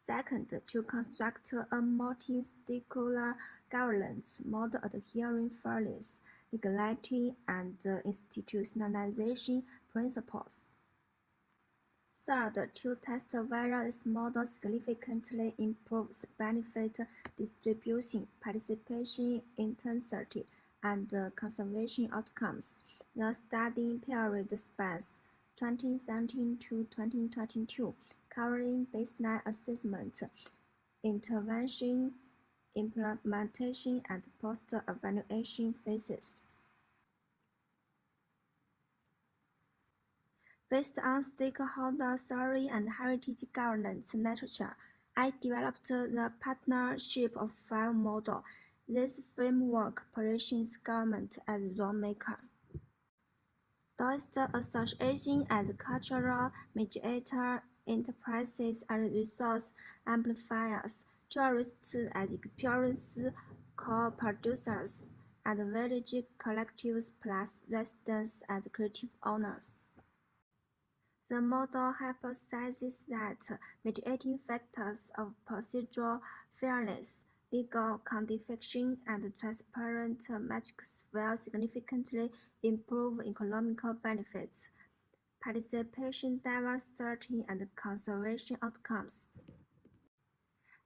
Second, to construct a multi-stakeholder governance model adhering fairness, legality, and institutionalization principles. Third, to test whether this model significantly improves benefit distribution, participation intensity, and conservation outcomes. The study period spans 2017 to 2022, covering baseline assessment, intervention, implementation, and post-evaluation phases. Based on stakeholder theory and heritage governance literature, I developed the partnership of 5 model. This framework positions government as lawmaker, tourist association as cultural mediator, enterprises as resource amplifiers, tourists as experience co-producers, and village collectives plus residents as creative owners. The model hypothesizes that mediating factors of procedural fairness, legal codification, and transparent metrics will significantly improve economic benefits, participation, diversity, and conservation outcomes.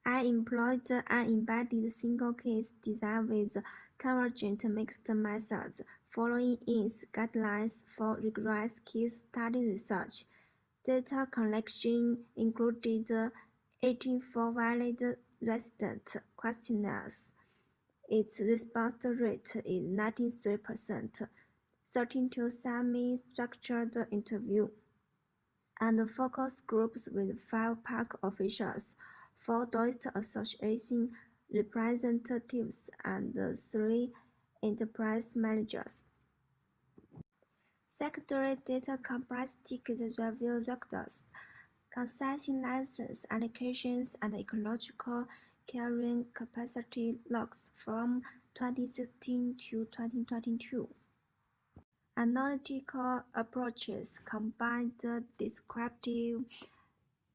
I employed an embedded single-case design with convergent mixed methods, following IN's guidelines for rigorous case study research. Data collection included 84 valid resident questionnaires. Its response rate is 93%, 32 semi-structured interviews, and focus groups with 5 park officials, 4 tourist association representatives, and 3 enterprise managers. Secondary data comprised ticket review records, concession license allocations, and ecological carrying capacity logs from 2016 to 2022. Analytical approaches combined descriptive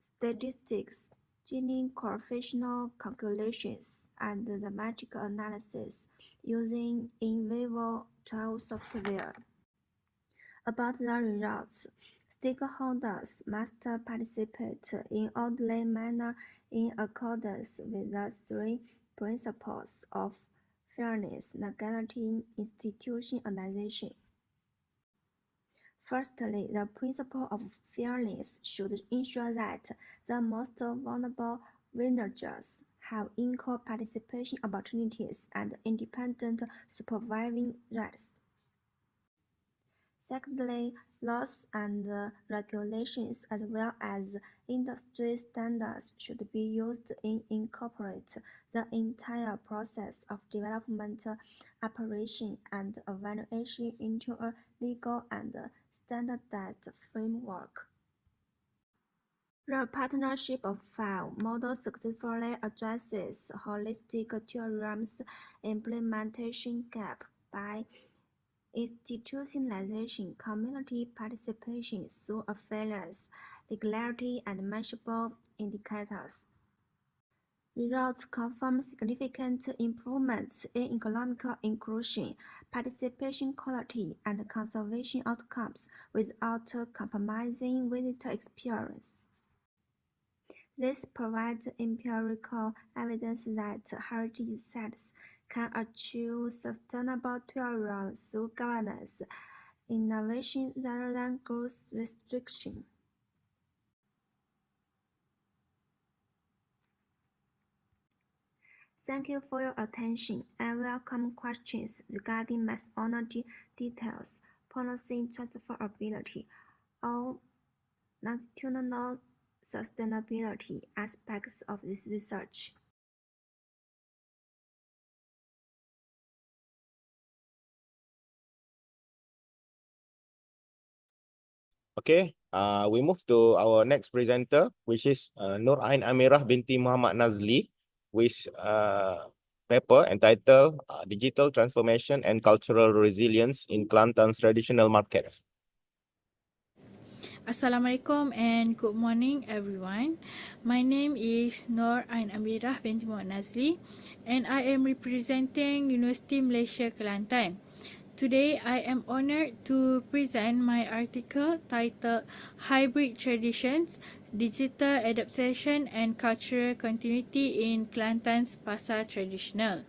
statistics, Gini coefficient calculations, and semantic analysis, using in Vivo 12 software. About the results, stakeholders must participate in orderly manner in accordance with the three principles of fairness, legality, institutionalization. Firstly, the principle of fairness should ensure that the most vulnerable villagers have equal participation opportunities and independent supervising rights. Secondly, laws and regulations as well as industry standards should be used to incorporate the entire process of development, operation, and evaluation into a legal and standardized framework. The partnership of five model successfully addresses holistic theorem's implementation gap by institutionalization, community participation through affiliates, legality, and measurable indicators. Results confirm significant improvements in economic inclusion, participation quality, and conservation outcomes without compromising visitor experience. This provides empirical evidence that heritage sites can achieve sustainable tourism through governance, innovation rather than growth restriction. Thank you for your attention. I welcome questions regarding methodology details, policy transferability, or longitudinal sustainability aspects of this research. Okay, we move to our next presenter, which is Nur Ain Amirah binti Muhammad Nazli, with paper entitled Digital Transformation and Cultural Resilience in Kelantan's Traditional Markets. Assalamualaikum and good morning everyone. My name is Nur Ain Amirah binti Muhammad Nazli and I am representing University Malaysia Kelantan. Today I am honored to present my article titled Hybrid Traditions, Digital Adaptation and Cultural Continuity in Kelantan's Pasar Traditional.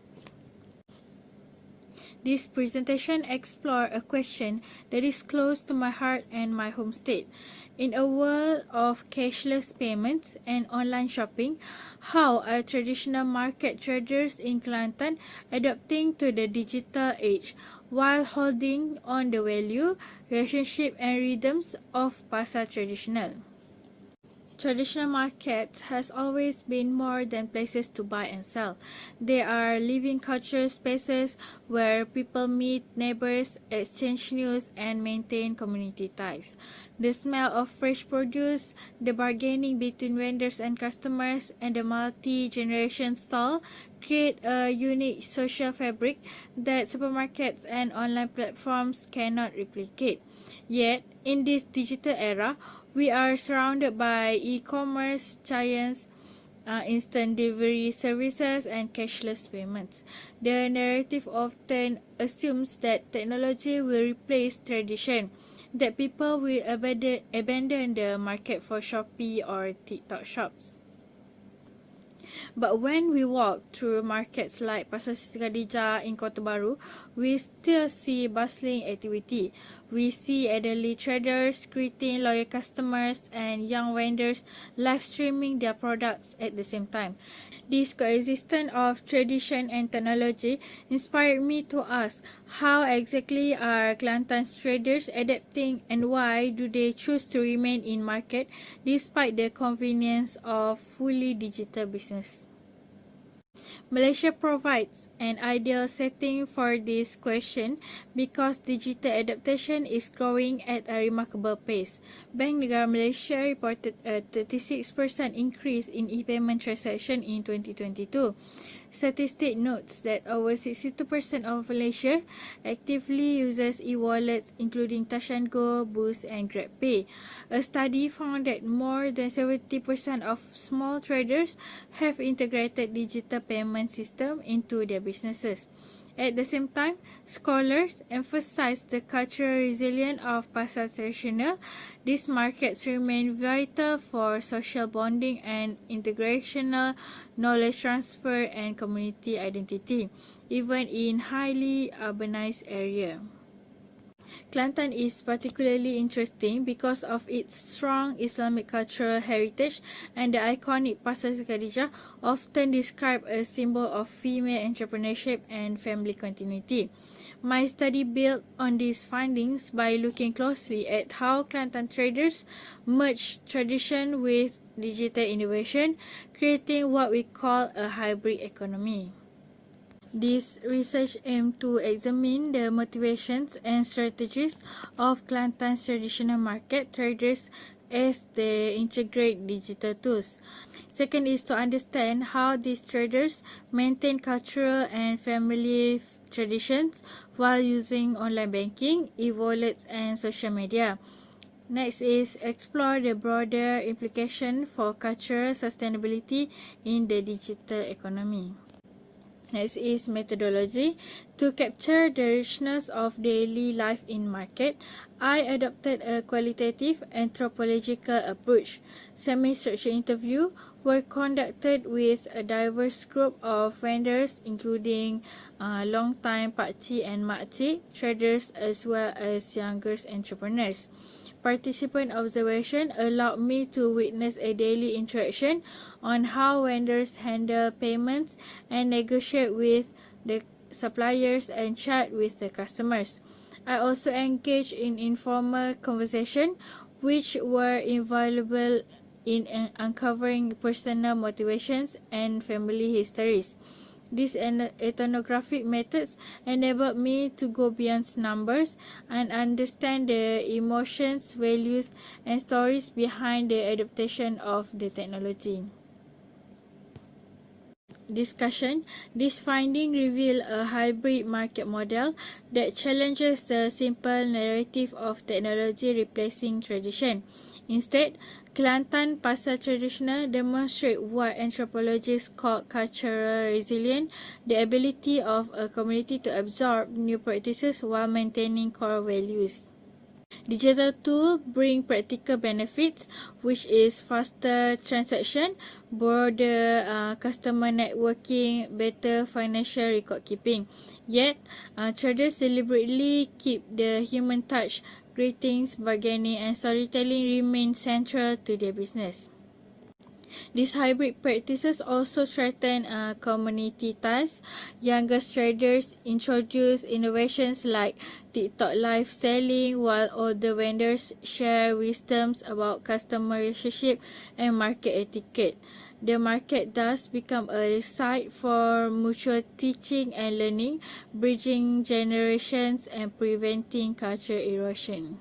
This presentation explores a question that is close to my heart and my home state. In a world of cashless payments and online shopping, how are traditional market traders in Kelantan adapting to the digital age while holding on the value, relationship and rhythms of Pasar Traditional? Traditional markets has always been more than places to buy and sell. They are living cultural spaces where people meet neighbors, exchange news, and maintain community ties. The smell of fresh produce, the bargaining between vendors and customers, and the multi-generation stall create a unique social fabric that supermarkets and online platforms cannot replicate. Yet, in this digital era, we are surrounded by e-commerce giants, instant delivery services, and cashless payments. The narrative often assumes that technology will replace tradition, that people will abandon the market for Shopee or TikTok shops. But when we walk through markets like Pasar Siti Khadijah in Kota Baru, we still see bustling activity. We see elderly traders greeting loyal customers and young vendors live streaming their products at the same time. This coexistence of tradition and technology inspired me to ask, how exactly are Kelantan's traders adapting and why do they choose to remain in market despite the convenience of fully digital business? Malaysia provides an ideal setting for this question because digital adaptation is growing at a remarkable pace. Bank Negara Malaysia reported a 36% increase in e-payment transaction in 2022. Statistic notes that over 62% of Malaysia actively uses e-wallets including Touch 'n Go, Boost and GrabPay. A study found that more than 70% of small traders have integrated digital payment system into their businesses. At the same time, scholars emphasize the cultural resilience of pasar traditional. These markets remain vital for social bonding and integrational knowledge transfer and community identity, even in highly urbanized areas. Kelantan is particularly interesting because of its strong Islamic cultural heritage, and the iconic Pasar Khadijah, often described as a symbol of female entrepreneurship and family continuity. My study built on these findings by looking closely at how Kelantan traders merge tradition with digital innovation, creating what we call a hybrid economy. This research aimed to examine the motivations and strategies of Kelantan's traditional market traders as they integrate digital tools. Second is to understand how these traders maintain cultural and family traditions while using online banking, e-wallets, and social media. Next is explore the broader implication for cultural sustainability in the digital economy. Next is methodology. To capture the richness of daily life in market, I adopted a qualitative anthropological approach. Semi-structured interviews were conducted with a diverse group of vendors, including long-time pakcik and makcik traders as well as younger entrepreneurs. Participant observation allowed me to witness a daily interaction on how vendors handle payments and negotiate with the suppliers and chat with the customers. I also engaged in informal conversation, which were invaluable in uncovering personal motivations and family histories. These ethnographic methods enabled me to go beyond numbers and understand the emotions, values, and stories behind the adaptation of the technology. Discussion. This finding reveal a hybrid market model that challenges the simple narrative of technology replacing tradition. Instead, Kelantan Pasar Traditional demonstrate what anthropologists call cultural resilience, the ability of a community to absorb new practices while maintaining core values. Digital tools bring practical benefits, which is faster transaction, broader customer networking, better financial record keeping. Yet, traders deliberately keep the human touch. Greetings, bargaining, and storytelling remain central to their business. These hybrid practices also strengthen community ties. Younger traders introduce innovations like TikTok live selling, while older vendors share wisdoms about customer relationship and market etiquette. The market thus become a site for mutual teaching and learning, bridging generations and preventing culture erosion.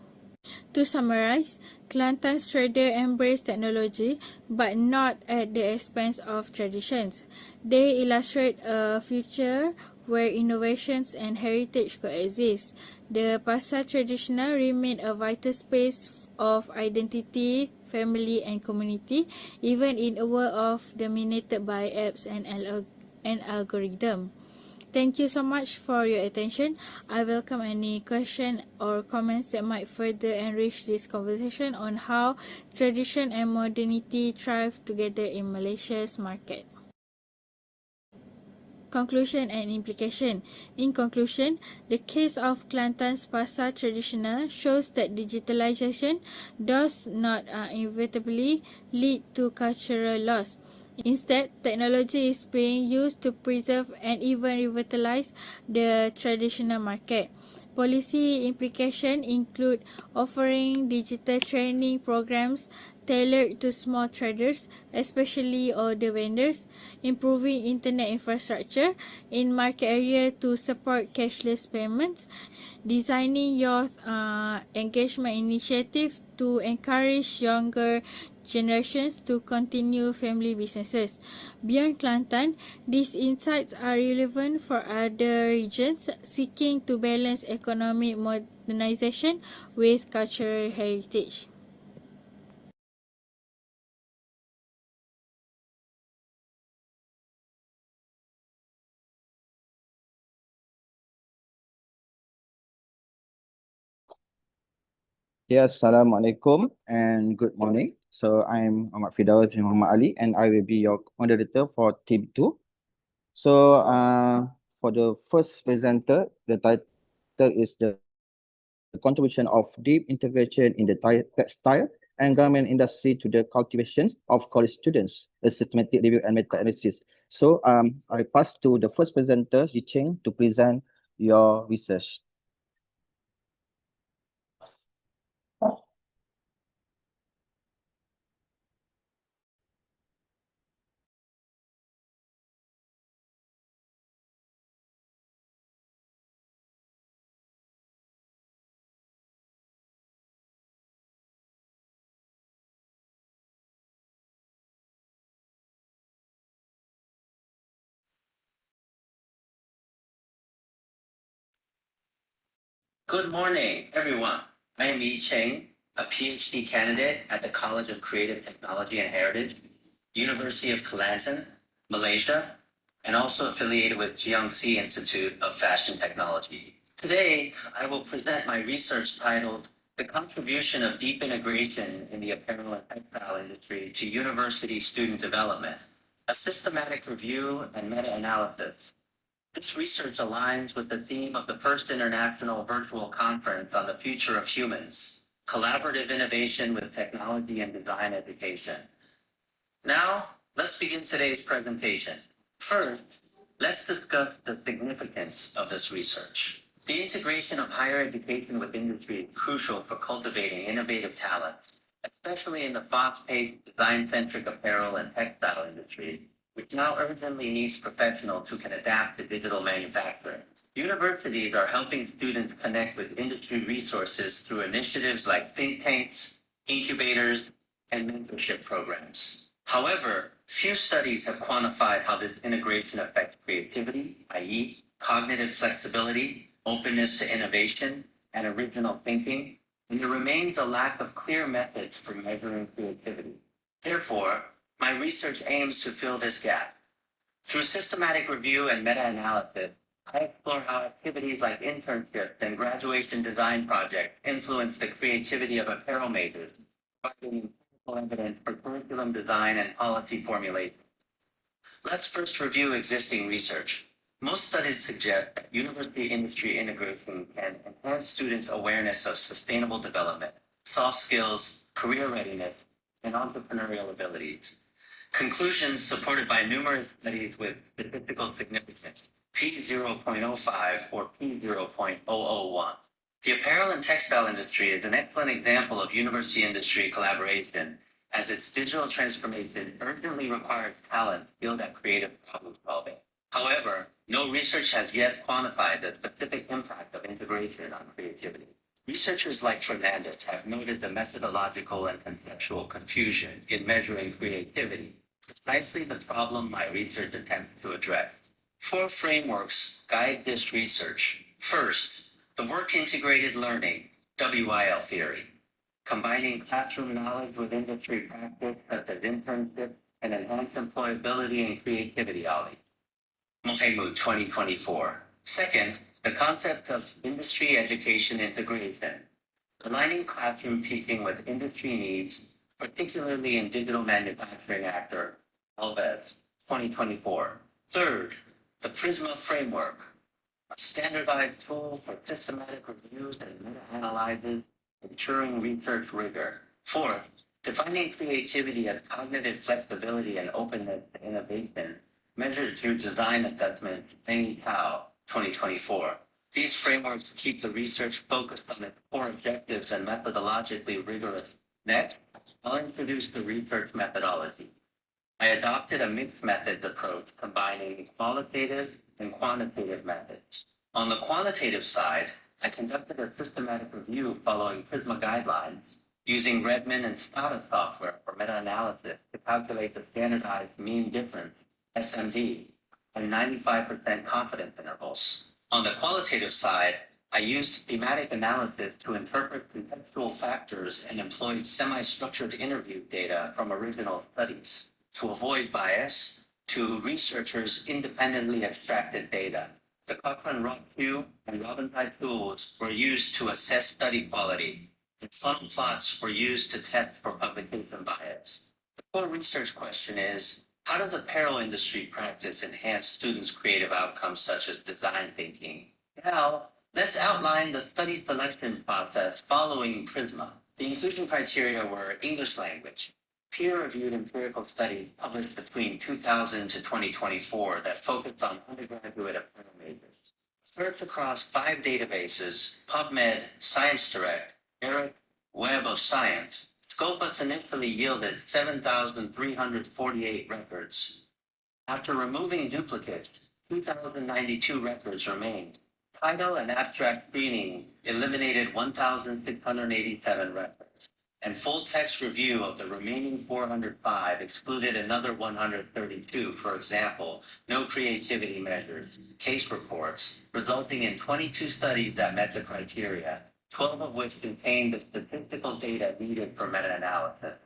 To summarize, Kelantan's trader embrace technology, but not at the expense of traditions. They illustrate a future where innovations and heritage coexist. The pasar traditional remain a vital space of identity, family, and community, even in a world of dominated by apps and algorithm. Thank you so much for your attention. I welcome any question or comments that might further enrich this conversation on how tradition and modernity thrive together in Malaysia's market. Conclusion and implication. In conclusion, the case of Kelantan's Pasar Traditional shows that digitalization does not inevitably lead to cultural loss. Instead, technology is being used to preserve and even revitalize the traditional market. Policy implications include offering digital training programs tailored to small traders, especially older vendors, improving internet infrastructure in market area to support cashless payments, designing youth engagement initiative to encourage younger generations to continue family businesses. Beyond Kelantan, these insights are relevant for other regions seeking to balance economic modernization with cultural heritage. Yes, Assalamualaikum and good morning. So I'm Ahmad Firdaus bin Muhammad Ali and I will be your moderator for team 2. So for the first presenter, the title is the contribution of deep integration in the textile and garment industry to the cultivation of college students, a systematic review and meta-analysis. So I pass to the first presenter, Yi Cheng, to present your research. Good morning, everyone. I am Yi Cheng, a PhD candidate at the College of Creative Technology and Heritage, University of Kelantan, Malaysia, and also affiliated with Jiangxi Institute of Fashion Technology. Today, I will present my research titled The Contribution of Deep Integration in the Apparel and Textile Industry to University Student Development, a systematic review and meta-analysis. This research aligns with the theme of the first international virtual conference on the future of humans, collaborative innovation with technology and design education. Now, let's begin today's presentation. First, let's discuss the significance of this research. The integration of higher education with industry is crucial for cultivating innovative talent, especially in the fast-paced, design-centric apparel and textile industry, which now urgently needs professionals who can adapt to digital manufacturing. Universities are helping students connect with industry resources through initiatives like think tanks, incubators, and mentorship programs. However, few studies have quantified how this integration affects creativity, i.e., cognitive flexibility, openness to innovation, and original thinking, and there remains a lack of clear methods for measuring creativity. Therefore, my research aims to fill this gap. Through systematic review and meta-analysis, I explore how activities like internships and graduation design projects influence the creativity of apparel makers, providing empirical evidence for curriculum design and policy formulation. Let's first review existing research. Most studies suggest that university-industry integration can enhance students' awareness of sustainable development, soft skills, career readiness, and entrepreneurial abilities. Conclusions supported by numerous studies with statistical significance, P0.05 or P0.001. The apparel and textile industry is an excellent example of university-industry collaboration, as its digital transformation urgently requires talent skilled at creative problem solving. However, no research has yet quantified the specific impact of integration on creativity. Researchers like Fernandez have noted the methodological and conceptual confusion in measuring creativity, precisely the problem my research attempts to address. 4 frameworks guide this research. First, the work-integrated learning, WIL theory, combining classroom knowledge with industry practice such as internships and enhanced employability and creativity, Ali. Mohemud 2024. Second, the concept of industry education integration, aligning classroom teaching with industry needs, particularly in digital manufacturing actor, Alves 2024. Third, the Prisma framework, a standardized tool for systematic reviews and meta-analyses, ensuring research rigor. Fourth, defining creativity as cognitive flexibility and openness to innovation, measured through design assessment, Feng Tao, 2024. These frameworks keep the research focused on its core objectives and methodologically rigorous. Next, I'll introduce the research methodology. I adopted a mixed methods approach combining qualitative and quantitative methods. On the quantitative side, I conducted a systematic review following Prisma guidelines, using Redmond and Stata software for meta-analysis to calculate the standardized mean difference, SMD, and 95% confidence intervals. On the qualitative side, I used thematic analysis to interpret contextual factors and employed semi-structured interview data from original studies. To avoid bias, 2 researchers independently extracted data. The Cochrane ROC-Q and Robinson tools were used to assess study quality. and funnel plots were used to test for publication bias. The core research question is, how does the apparel industry practice enhance students' creative outcomes such as design thinking? Now, let's outline the study selection process following Prisma. The inclusion criteria were English language, peer-reviewed empirical studies published between 2000 to 2024 that focused on undergraduate apparel majors. Search across 5 databases, PubMed, ScienceDirect, ERIC, Web of Science. Scopus initially yielded 7,348 records. After removing duplicates, 2,092 records remained. Title and abstract screening eliminated 1,687 records, and full text review of the remaining 405 excluded another 132, for example, no creativity measures, case reports, resulting in 22 studies that met the criteria, 12 of which contained the statistical data needed for meta-analysis.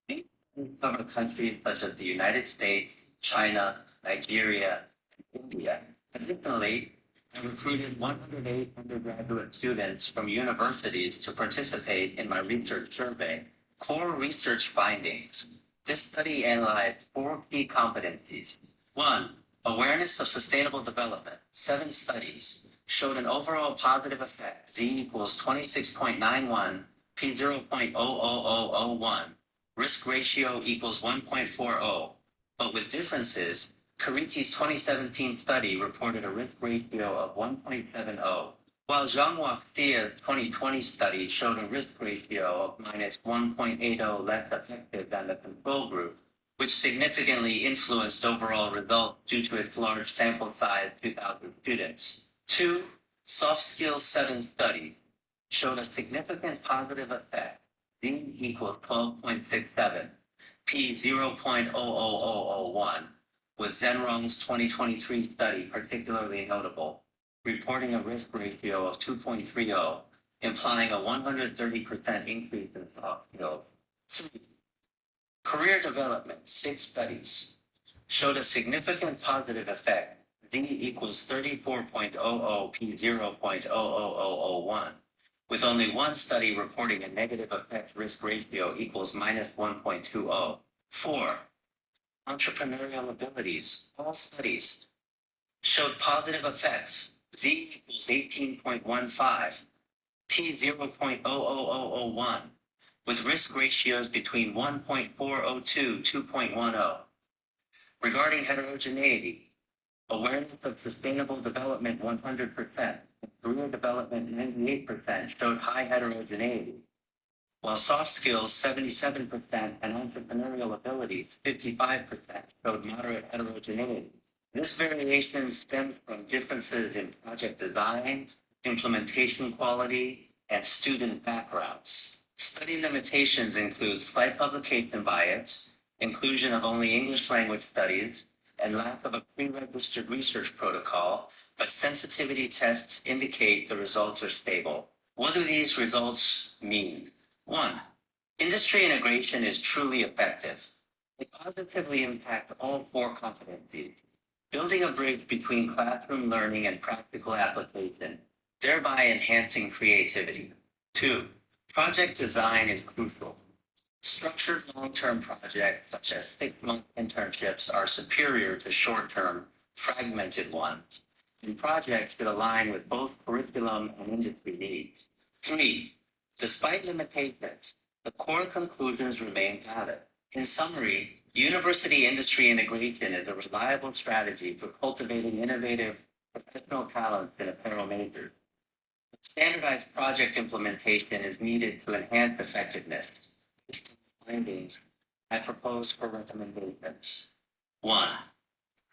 These studies cover countries such as the United States, China, Nigeria, and India. Additionally, I recruited 108 undergraduate students from universities to participate in my research survey. Core research findings. This study analyzed 4 key competencies. 1. Awareness of sustainable development. 7 studies showed an overall positive effect. Z equals 26.91, P 0.00001. Risk ratio equals 1.40. But with differences, Cariti's 2017 study reported a risk ratio of 1.70, while Zhanghua Fia's 2020 study showed a risk ratio of minus 1.80 less effective than the control group, which significantly influenced overall results due to its large sample size, 2,000 students. 2. Soft Skills 7 study showed a significant positive effect. Z equals 12.67, P 0.00001. With Zenrong's 2023 study particularly notable, reporting a risk ratio of 2.30, implying a 130% increase in soft skills. 3. Career development, 6 studies, showed a significant positive effect. Z equals 34.00, P 0.00001, with only 1 study reporting a negative effect risk ratio equals minus 1.20. 4. Entrepreneurial abilities, all studies showed positive effects. Z equals 18.15, P 0.00001, with risk ratios between 1.402 2.10. Regarding heterogeneity, awareness of sustainable development 100%, and career development 98% showed high heterogeneity, while soft skills 77% and entrepreneurial abilities 55% showed moderate heterogeneity. This variation stems from differences in project design, implementation quality, and student backgrounds. Study limitations include slight publication bias, inclusion of only English language studies, and lack of a pre-registered research protocol, but sensitivity tests indicate the results are stable. What do these results mean? 1. Industry integration is truly effective. They positively impact all 4 competencies, building a bridge between classroom learning and practical application, thereby enhancing creativity. 2. Project design is crucial. Structured long-term projects such as 6-month internships are superior to short-term, fragmented ones, and projects should align with both curriculum and industry needs. 3. Despite limitations, the core conclusions remain valid. In summary, university-industry integration is a reliable strategy for cultivating innovative professional talents in apparel majors. Standardized project implementation is needed to enhance effectiveness. Based on the findings, I propose for recommendations. 1.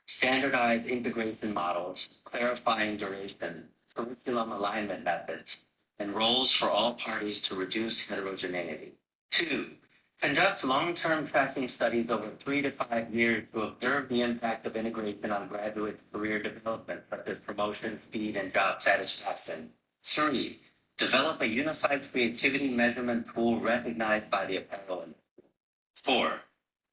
Standardized integration models, clarifying duration, curriculum alignment methods, and roles for all parties to reduce heterogeneity. 2. Conduct long-term tracking studies over 3 to 5 years to observe the impact of integration on graduate career development, such as promotion, speed, and job satisfaction. 3. Develop a unified creativity measurement tool recognized by the apparel industry. 4.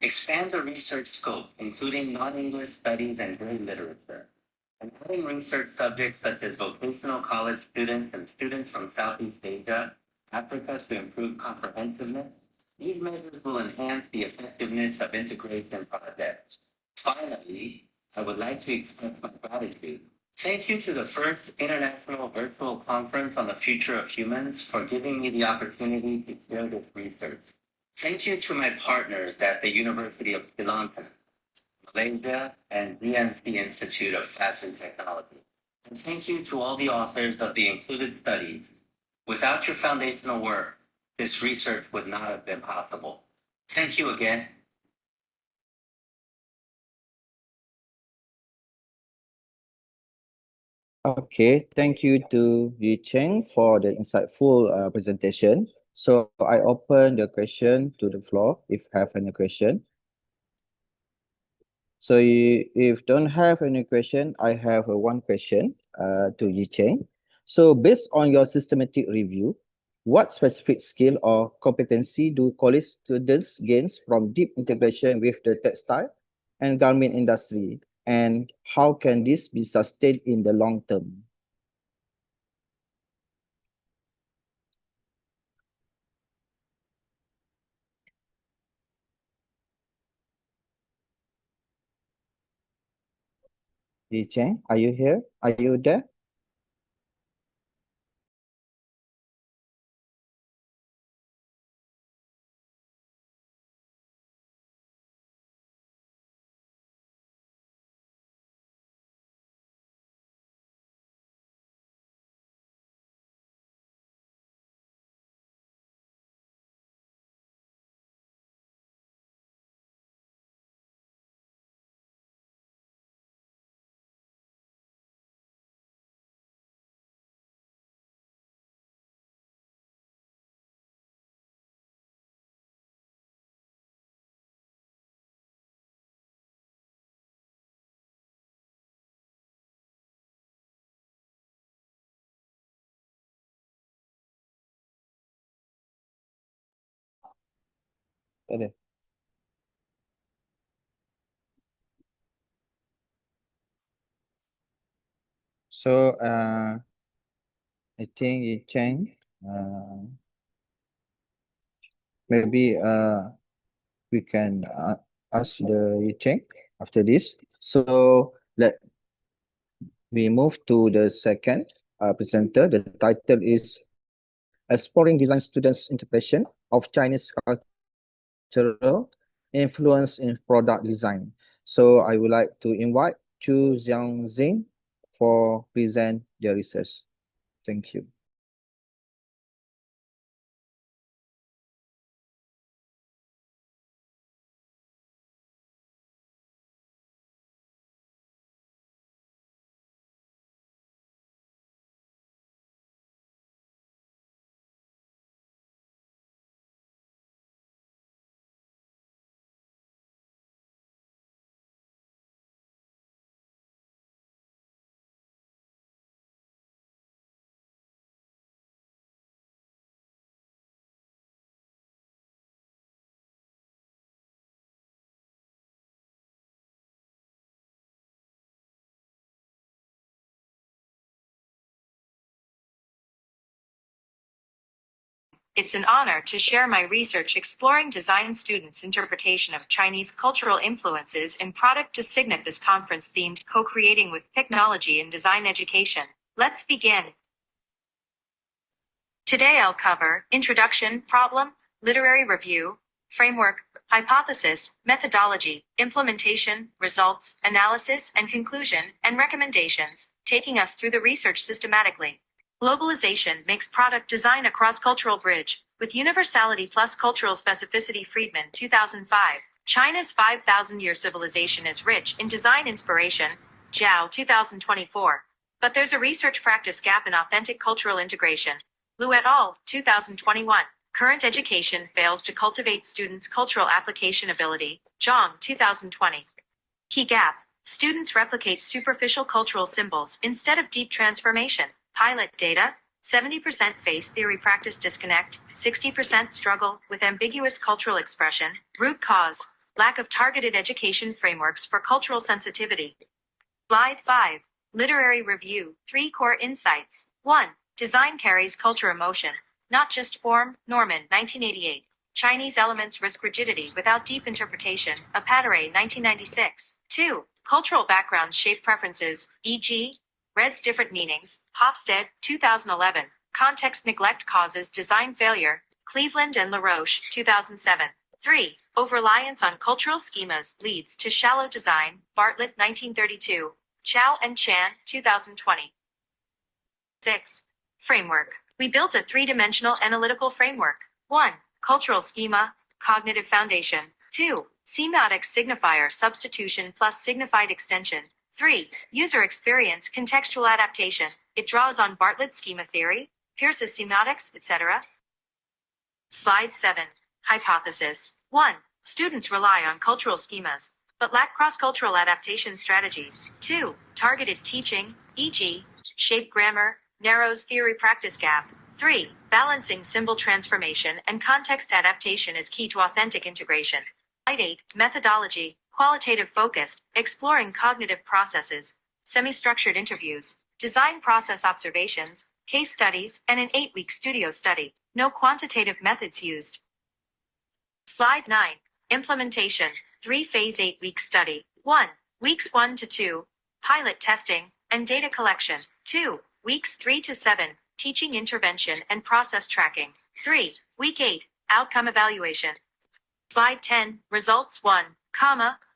Expand the research scope, including non-English studies and grade literature, and adding research subjects such as vocational college students and students from Southeast Asia Africa to improve comprehensiveness. These measures will enhance the effectiveness of integration projects. Finally, I would like to express my gratitude. Thank you to the first International Virtual Conference on the Future of Humans for giving me the opportunity to share this research. Thank you to my partners at the University of Kelantan, Malaysia, and DNC Institute of Fashion Technology. And thank you to all the authors of the included studies. Without your foundational work, this research would not have been possible. Thank you again. Okay, thank you to Yu Cheng for the insightful presentation. So I open the question to the floor if you have any question. So if don't have any question, I have one question to Yu Cheng. So based on your systematic review, what specific skill or competency do college students gain from deep integration with the textile and garment industry? And how can this be sustained in the long term? Yu Cheng, are you here? Are you there? Tak ada. So I think Yu Cheng, maybe we can ask the Yu Cheng after this. So let we move to the second presenter. The title is Exploring Design Students' Interpretation of Chinese Cultural Influence in Product Design. So I would like to invite Chu Xiangxing for present their research. Thank you. It's an honor to share my research exploring design students' interpretation of Chinese cultural influences in product design at this conference themed Co-Creating with Technology in Design Education. Let's begin. Today I'll cover Introduction, Problem, Literary Review, Framework, Hypothesis, Methodology, Implementation, Results, Analysis, and Conclusion, and Recommendations, taking us through the research systematically. Globalization makes product design a cross-cultural bridge, with universality plus cultural specificity. Friedman, 2005. China's 5,000-year civilization is rich in design inspiration. Zhao, 2024. But there's a research practice gap in authentic cultural integration. Liu et al., 2021. Current education fails to cultivate students' cultural application ability. Zhang, 2020. Key gap. Students replicate superficial cultural symbols instead of deep transformation. Pilot data, 70% face theory practice disconnect, 60% struggle with ambiguous cultural expression. Root cause, lack of targeted education frameworks for cultural sensitivity. Slide 5. Literary review, 3 core insights. 1. Design carries culture emotion. not just form, Norman, 1988. Chinese elements risk rigidity without deep interpretation, Apatare, 1996. 2. Cultural backgrounds shape preferences, e.g., red's different meanings, Hofstede, 2011. Context neglect causes design failure, Cleveland and LaRoche, 2007. 3. Over-reliance on cultural schemas leads to shallow design, Bartlett, 1932. Chow and Chan, 2020. 6. Framework. We built a three-dimensional analytical framework. 1. Cultural schema, cognitive foundation. 2. Semiotic signifier substitution plus signified extension. 3. User experience contextual adaptation. It draws on Bartlett's schema theory, Peirce's semiotics, etc. Slide 7. Hypothesis. 1. Students rely on cultural schemas, but lack cross-cultural adaptation strategies. 2. Targeted teaching, e.g., shape grammar, narrows theory-practice gap. 3. Balancing symbol transformation and context adaptation is key to authentic integration. Slide 8. Methodology, qualitative focused, exploring cognitive processes, semi-structured interviews, design process observations, case studies, and an 8-week studio study. No quantitative methods used. Slide 9. Implementation, 3-phase 8-week study. 1. Weeks 1 to 2, pilot testing and data collection. 2. Weeks 3 to 7, teaching intervention and process tracking. 3. Week 8, outcome evaluation. Slide 10, results 1,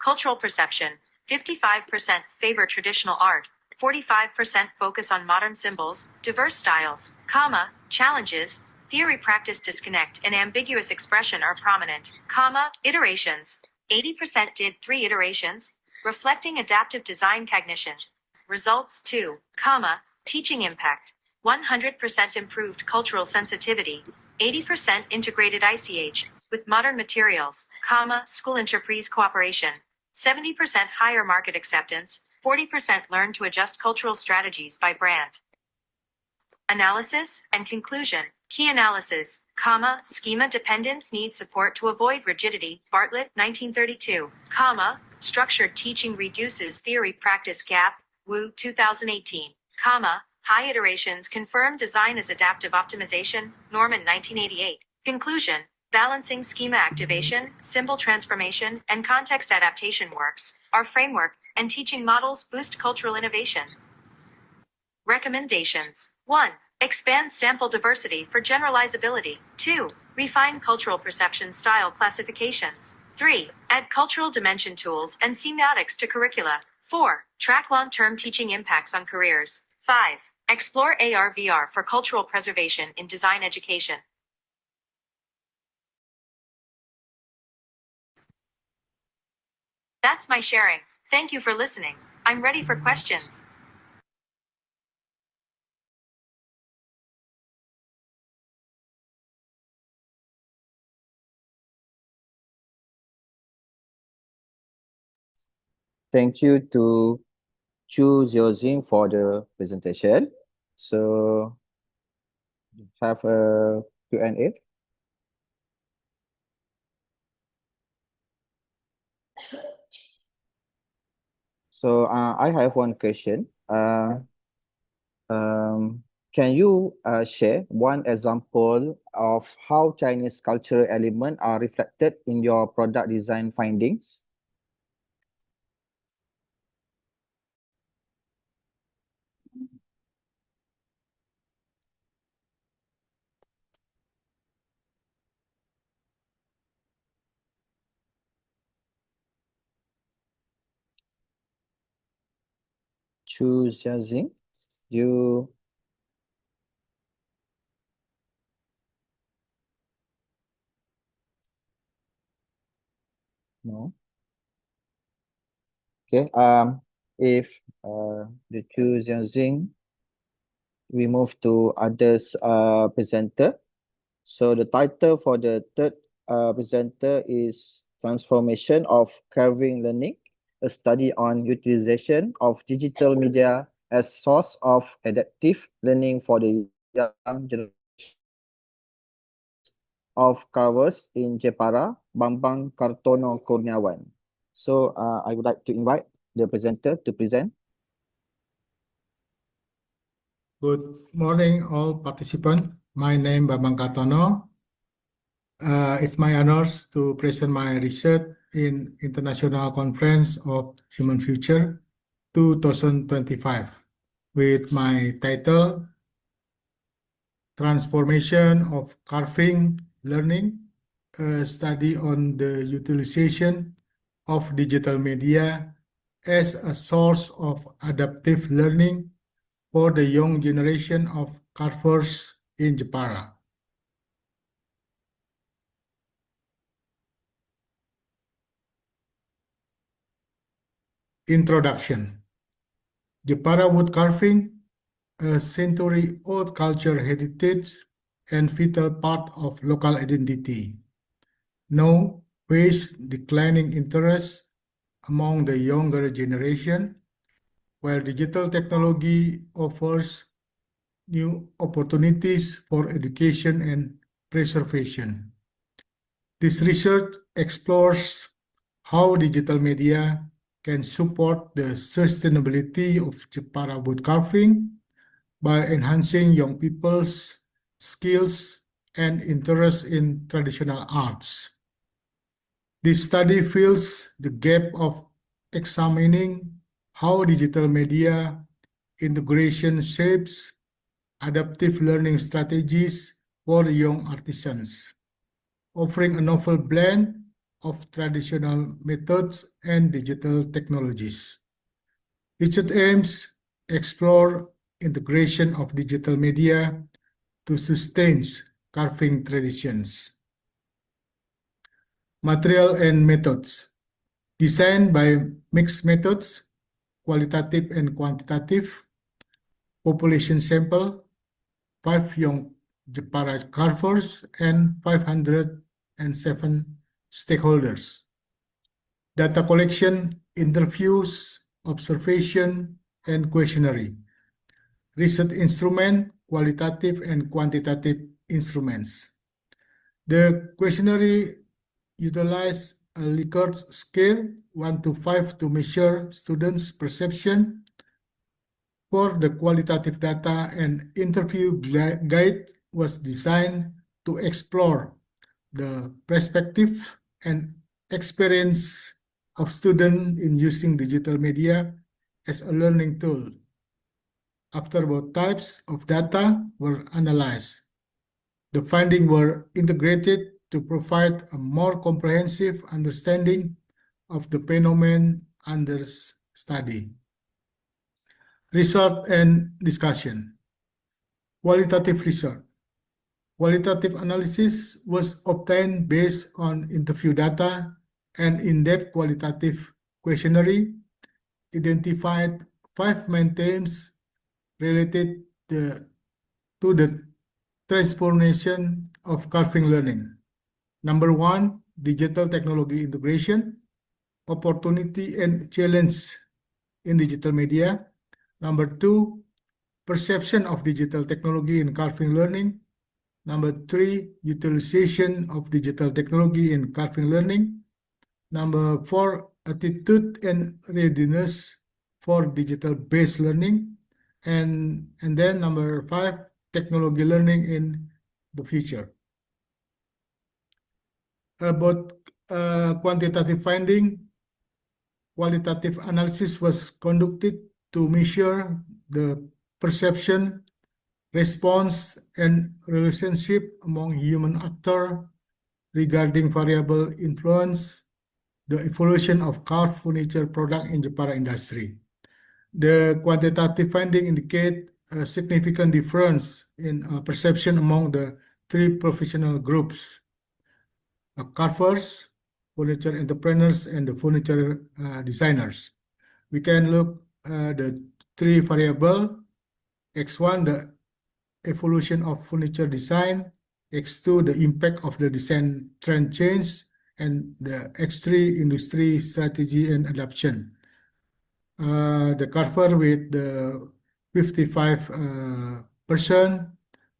cultural perception, 55% favor traditional art, 45% focus on modern symbols, diverse styles, challenges, theory practice disconnect and ambiguous expression are prominent, iterations, 80% did 3 iterations, reflecting adaptive design cognition. Results 2, teaching impact, 100% improved cultural sensitivity, 80% integrated ICH, with modern materials, school-enterprise cooperation, 70% higher market acceptance, 40% learn to adjust cultural strategies by brand. Analysis and conclusion. Key analysis, schema dependence needs support to avoid rigidity, Bartlett, 1932, structured teaching reduces theory-practice gap, Wu, 2018, high iterations confirm design as adaptive optimization, Norman, 1988. Conclusion, balancing schema activation, symbol transformation, and context adaptation works, our framework, and teaching models boost cultural innovation. Recommendations. 1. Expand sample diversity for generalizability. 2. Refine cultural perception style classifications. 3. Add cultural dimension tools and semiotics to curricula. 4. Track long-term teaching impacts on careers. 5. Explore AR/VR for cultural preservation in design education. That's my sharing. Thank you for listening. I'm ready for questions. Thank you to Chu Xiaojing for the presentation. So have a Q&A. So I have one question. Can you share one example of how Chinese cultural elements are reflected in your product design findings? Chu Xiaojing, you no. Okay. If the Chu Xiaojing, we move to others presenter. So the title for the third presenter is Transformation of Carving Learning, a study on utilization of digital media as source of adaptive learning for the young generation of carvers in Jepara, Bambang Kartono Kurniawan. So I would like to invite the presenter to present. Good morning, all participants. My name Bambang Kartono. It's my honors to present my research in International Conference of Human Future 2025 with my title Transformation of Carving Learning, a study on the utilization of digital media as a source of adaptive learning for the young generation of carvers in Jepara. Introduction. Jepara wood carving, a century-old culture heritage and vital part of local identity, now face declining interest among the younger generation, while digital technology offers new opportunities for education and preservation. This research explores how digital media can support the sustainability of Jepara wood carving by enhancing young people's skills and interest in traditional arts. This study fills the gap of examining how digital media integration shapes adaptive learning strategies for young artisans, offering a novel blend of traditional methods and digital technologies. Research aims explore integration of digital media to sustain carving traditions. Material and methods. Designed by mixed methods, qualitative and quantitative, population sample, 5 young Jepara carvers, and 507 stakeholders. Data collection, interviews, observation, and questionnaire. Research instrument, qualitative and quantitative instruments. The questionnaire utilize a Likert scale 1 to 5 to measure students' perception. For the qualitative data, an interview guide was designed to explore the perspective and experience of students in using digital media as a learning tool. After both types of data were analyzed, the findings were integrated to provide a more comprehensive understanding of the phenomenon under study. Research and discussion. Qualitative research. Qualitative analysis was obtained based on interview data and in-depth qualitative questionnaire, identified 5 main themes related to the transformation of carving learning. Number 1, digital technology integration, opportunity and challenge in digital media. Number 2, perception of digital technology in carving learning. Number 3, utilization of digital technology in carving learning. Number 4, attitude and readiness for digital-based learning. And then number 5, technology learning in the future. About quantitative finding, qualitative analysis was conducted to measure the perception, response, and relationship among human actors regarding variable influence, the evolution of carved furniture product in Jepara industry. The quantitative finding indicate a significant difference in perception among the 3 professional groups: carvers, furniture entrepreneurs, and the furniture designers. We can look the 3 variables: X1, the evolution of furniture design; X2, the impact of the design trend change; and the X3, industry strategy and adoption. The carver with the 55%,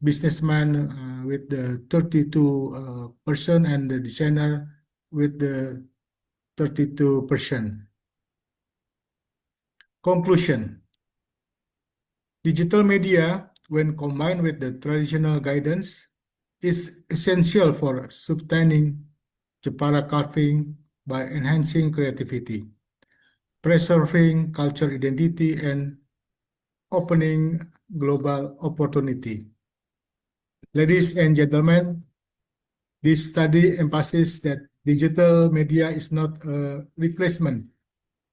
businessman with the 32%, and the designer with the 32%. Conclusion. Digital media when combined with the traditional guidance, is essential for sustaining Jepara carving by enhancing creativity, preserving cultural identity, and opening global opportunity. Ladies and gentlemen, this study emphasizes that digital media is not a replacement,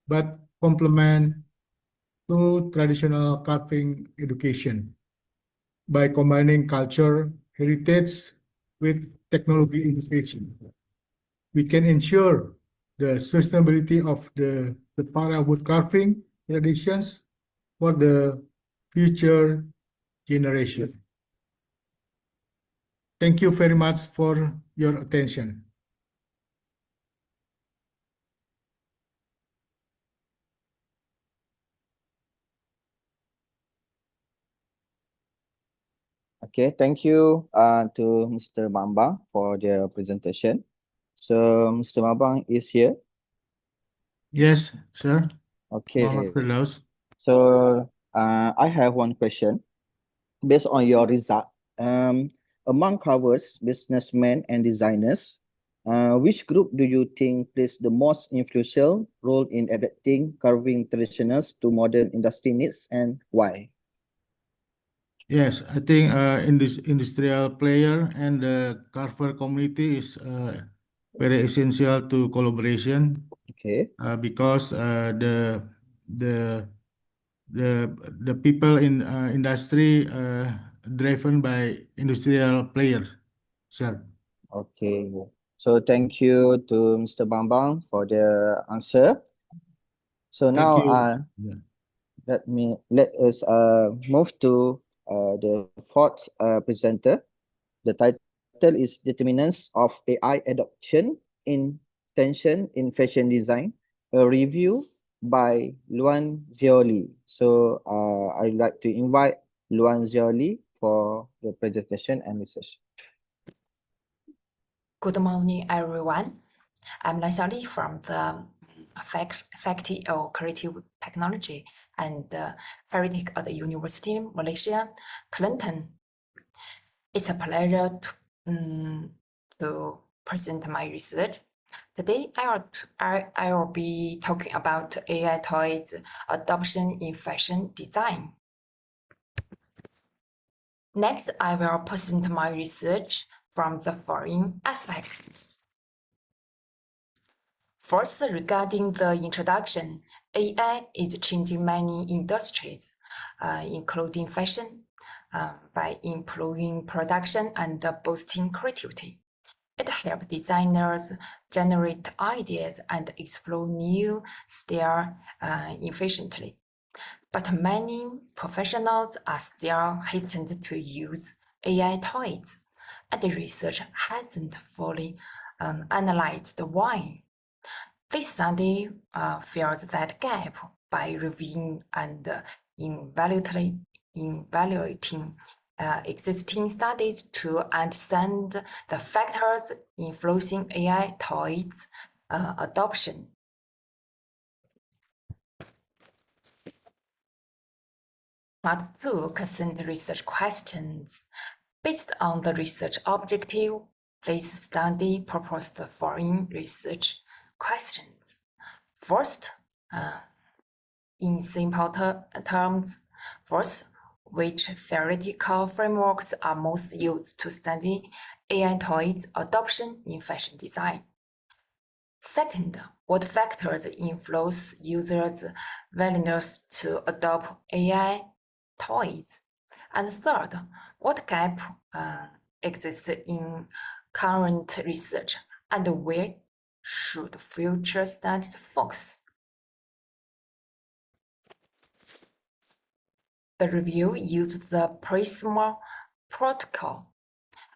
but complement to traditional carving education. By combining culture, heritage with technology innovation, we can ensure the sustainability of the para wood carving traditions for the future generation. Thank you very much for your attention. Okay, thank you to Mr. Bambang for the presentation. So Mr. Bambang is here. Yes, sir. Okay. Firdaus. So I have one question. Based on your result, among carvers, businessmen, and designers, which group do you think plays the most influential role in adapting carving traditions to modern industry needs, and why? Yes, I think in this industrial player and the carver community is very essential to collaboration. Okay. Because the people in industry driven by industrial player, sir. Okay. So thank you to Mr. Bambang for the answer. So Thank now you. let us move to the fourth presenter. The title is Determinants of AI Adoption in Tension in Fashion Design, a review by Luan Zioli. So I'd like to invite Luan Zioli for the presentation and research. Good morning, everyone. I'm Laxiaoli from the Faculty of Creative Technology and Heritage at the University of Malaysia, Kelantan. It's a pleasure to present my research. Today, I will be talking about AI toys adoption in fashion design. Next, I will present my research from the following aspects. First, regarding the introduction, AI is changing many industries, including fashion, by improving production and boosting creativity. It helps designers generate ideas and explore new styles efficiently. But many professionals are still hesitant to use AI toys, and the research hasn't fully analyzed why. This study fills that gap by reviewing and evaluating existing studies to understand the factors influencing AI toys adoption. Part 2 concerns research questions. Based on the research objective, this study proposed the following research questions. First, in simple terms, first, which theoretical frameworks are most used to study AI toys adoption in fashion design? Second, what factors influence users' willingness to adopt AI toys? And third, what gap exists in current research, and where should future studies focus? The review used the PRISM protocol,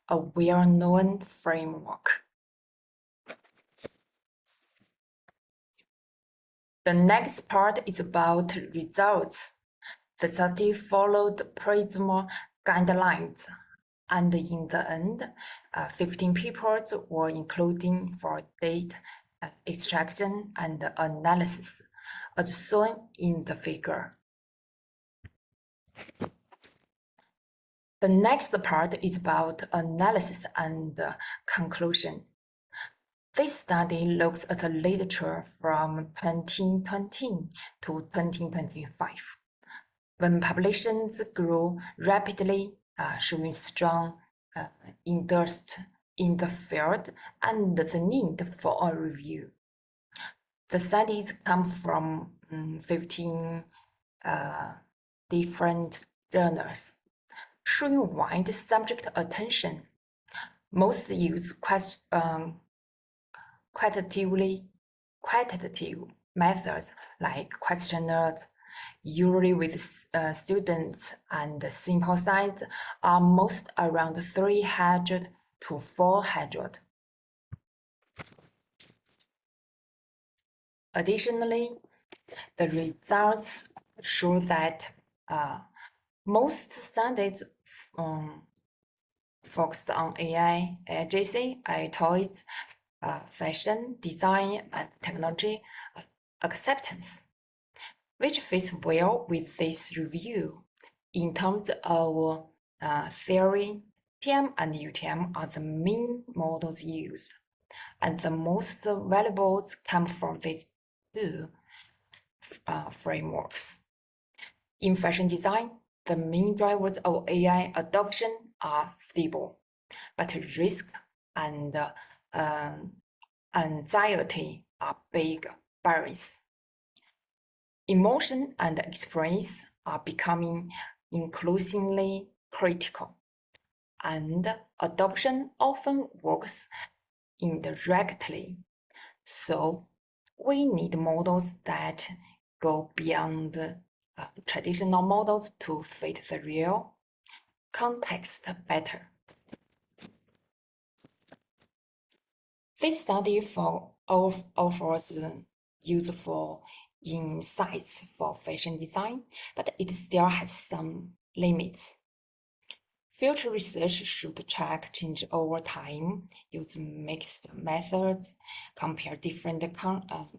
a well-known framework. The next part is about results. The study followed PRISM guidelines, and in the end, 15 people were included for data extraction and analysis, as shown in the figure. The next part is about analysis and conclusion. This study looks at the literature from 2020 to 2025. When populations grow rapidly, showing strong interest in the field and the need for a review. The studies come from 15 different journals, showing wide subject attention. Most use quantitative methods like questionnaires, usually with students, and sample size are most around 300 to 400. Additionally, the results show that most studies focused on AI, AGC, toys, fashion, design, and technology acceptance, which fits well with this review. In terms of theory, TM and UTM are the main models used, and the most valuable come from these two frameworks. In fashion design, the main drivers of AI adoption are stable, but risk and anxiety are big barriers. Emotion and experience are becoming increasingly critical, and adoption often works indirectly. So we need models that go beyond traditional models to fit the real context better. This study offers useful insights for fashion design, but it still has some limits. Future research should track change over time, use mixed methods, compare different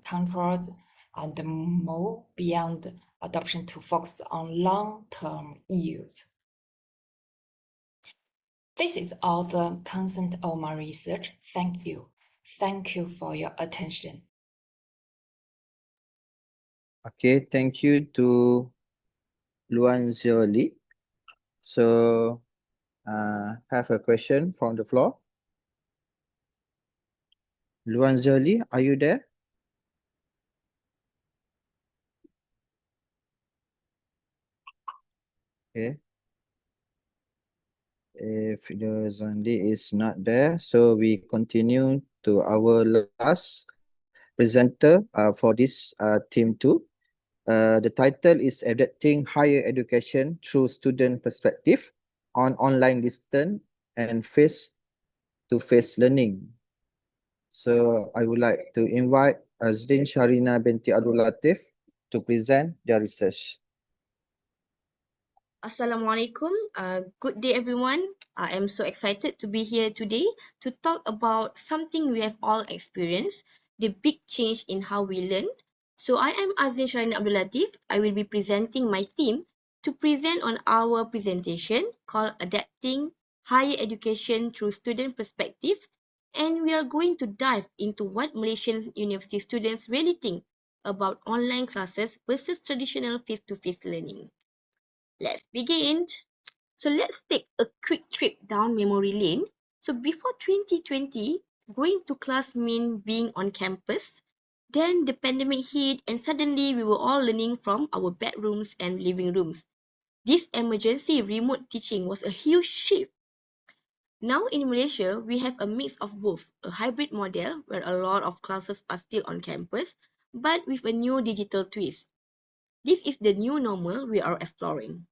controls, and move beyond adoption to focus on long-term use. This is all the content of my research. Thank you. Thank you for your attention. Okay, thank you to Luan Zioli. So, have a question from the floor. Luan Zioli, are you there? Okay. If the Zandi is not there, so we continue to our last presenter for this team 2. The title is Adapting Higher Education Through Student Perspective on Online Distance and Face-to-Face Learning. So I would like to invite Azrin Sharina binti Abdul Latif to present their research. Assalamualaikum. Good day, everyone. I am so excited to be here today to talk about something we have all experienced, the big change in how we learn. So I am Azrin Sharina Abdul Latif. I will be presenting my team to present on our presentation called Adapting Higher Education Through Student Perspective. And we are going to dive into what Malaysian university students really think about online classes versus traditional face-to-face learning. Let's begin. So let's take a quick trip down memory lane. So before 2020, going to class meant being on campus. Then the pandemic hit and suddenly we were all learning from our bedrooms and living rooms. This emergency remote teaching was a huge shift. Now in Malaysia, we have a mix of both, a hybrid model where a lot of classes are still on campus, but with a new digital twist. This is the new normal we are exploring.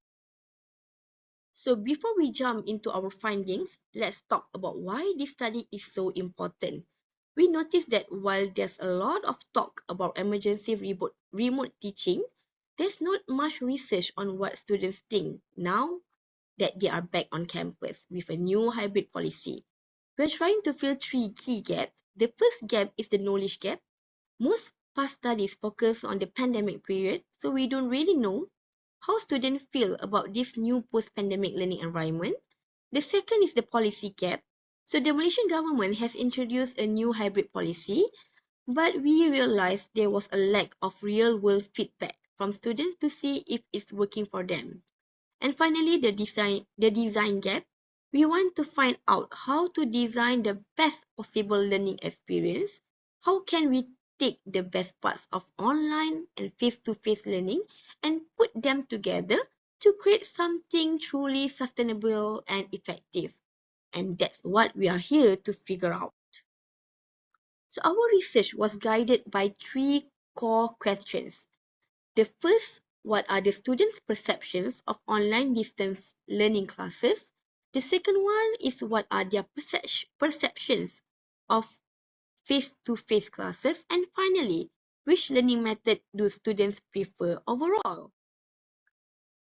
So before we jump into our findings, let's talk about why this study is so important. We noticed that while there's a lot of talk about emergency remote teaching, there's not much research on what students think now that they are back on campus with a new hybrid policy. We're trying to fill 3 key gaps. The first gap is the knowledge gap. Most past studies focus on the pandemic period, so we don't really know how students feel about this new post-pandemic learning environment. The second is the policy gap. So the Malaysian government has introduced a new hybrid policy, but we realized there was a lack of real-world feedback from students to see if it's working for them. And finally, the design gap. We want to find out how to design the best possible learning experience. How can we take the best parts of online and face-to-face learning and put them together to create something truly sustainable and effective? And that's what we are here to figure out. So our research was guided by three core questions. The first, what are the students' perceptions of online distance learning classes? The second one is what are their perceptions of face-to-face classes? And finally, which learning method do students prefer overall?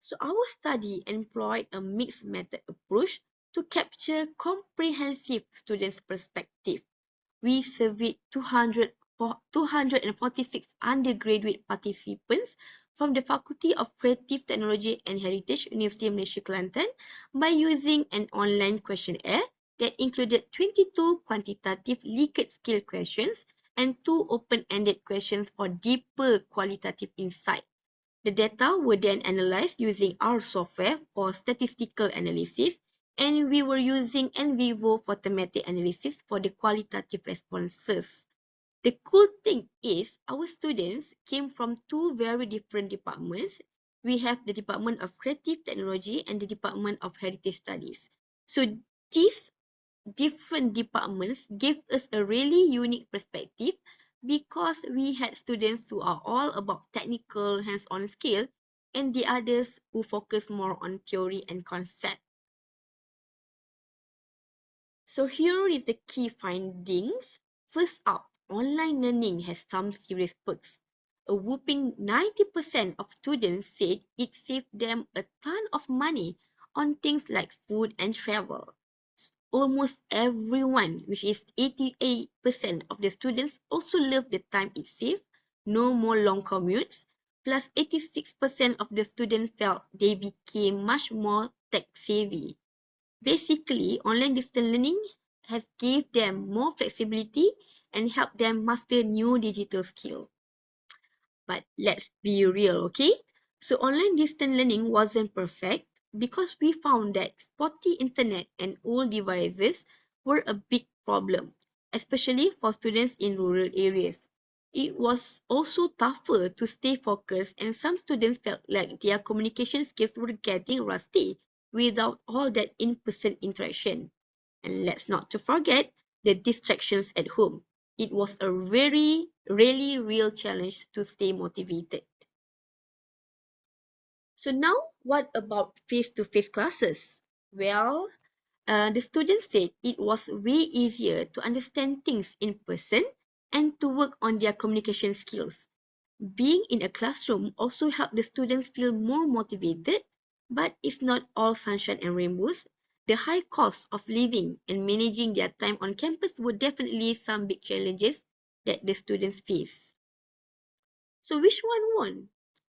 So our study employed a mixed method approach to capture comprehensive students' perspective. We surveyed 246 undergraduate participants from the Faculty of Creative Technology and Heritage, University of Malaysia, Kelantan, by using an online questionnaire that included 22 quantitative Likert skill questions and 2 open-ended questions for deeper qualitative insight. The data were then analyzed using R software for statistical analysis, and we were using NVivo for thematic analysis for the qualitative responses. The cool thing is our students came from two very different departments. We have the Department of Creative Technology and the Department of Heritage Studies. So these different departments gave us a really unique perspective because we had students who are all about technical hands-on skill and the others who focus more on theory and concept. So here is the key findings. First up, online learning has some serious perks. A whopping 90% of students said it saved them a ton of money on things like food and travel. Almost everyone, which is 88% of the students, also loved the time it saved, no more long commutes, plus 86% of the students felt they became much more tech-savvy. Basically, online distance learning has gave them more flexibility and helped them master new digital skills. But let's be real, okay? So online distance learning wasn't perfect because we found that spotty internet and old devices were a big problem, especially for students in rural areas. It was also tougher to stay focused, and some students felt like their communication skills were getting rusty without all that in-person interaction. And let's not to forget the distractions at home. It was a really real challenge to stay motivated. So now, what about face-to-face classes? Well, the students said it was way easier to understand things in person and to work on their communication skills. Being in a classroom also helped the students feel more motivated, but it's not all sunshine and rainbows. The high cost of living and managing their time on campus were definitely some big challenges that the students face. So which one won?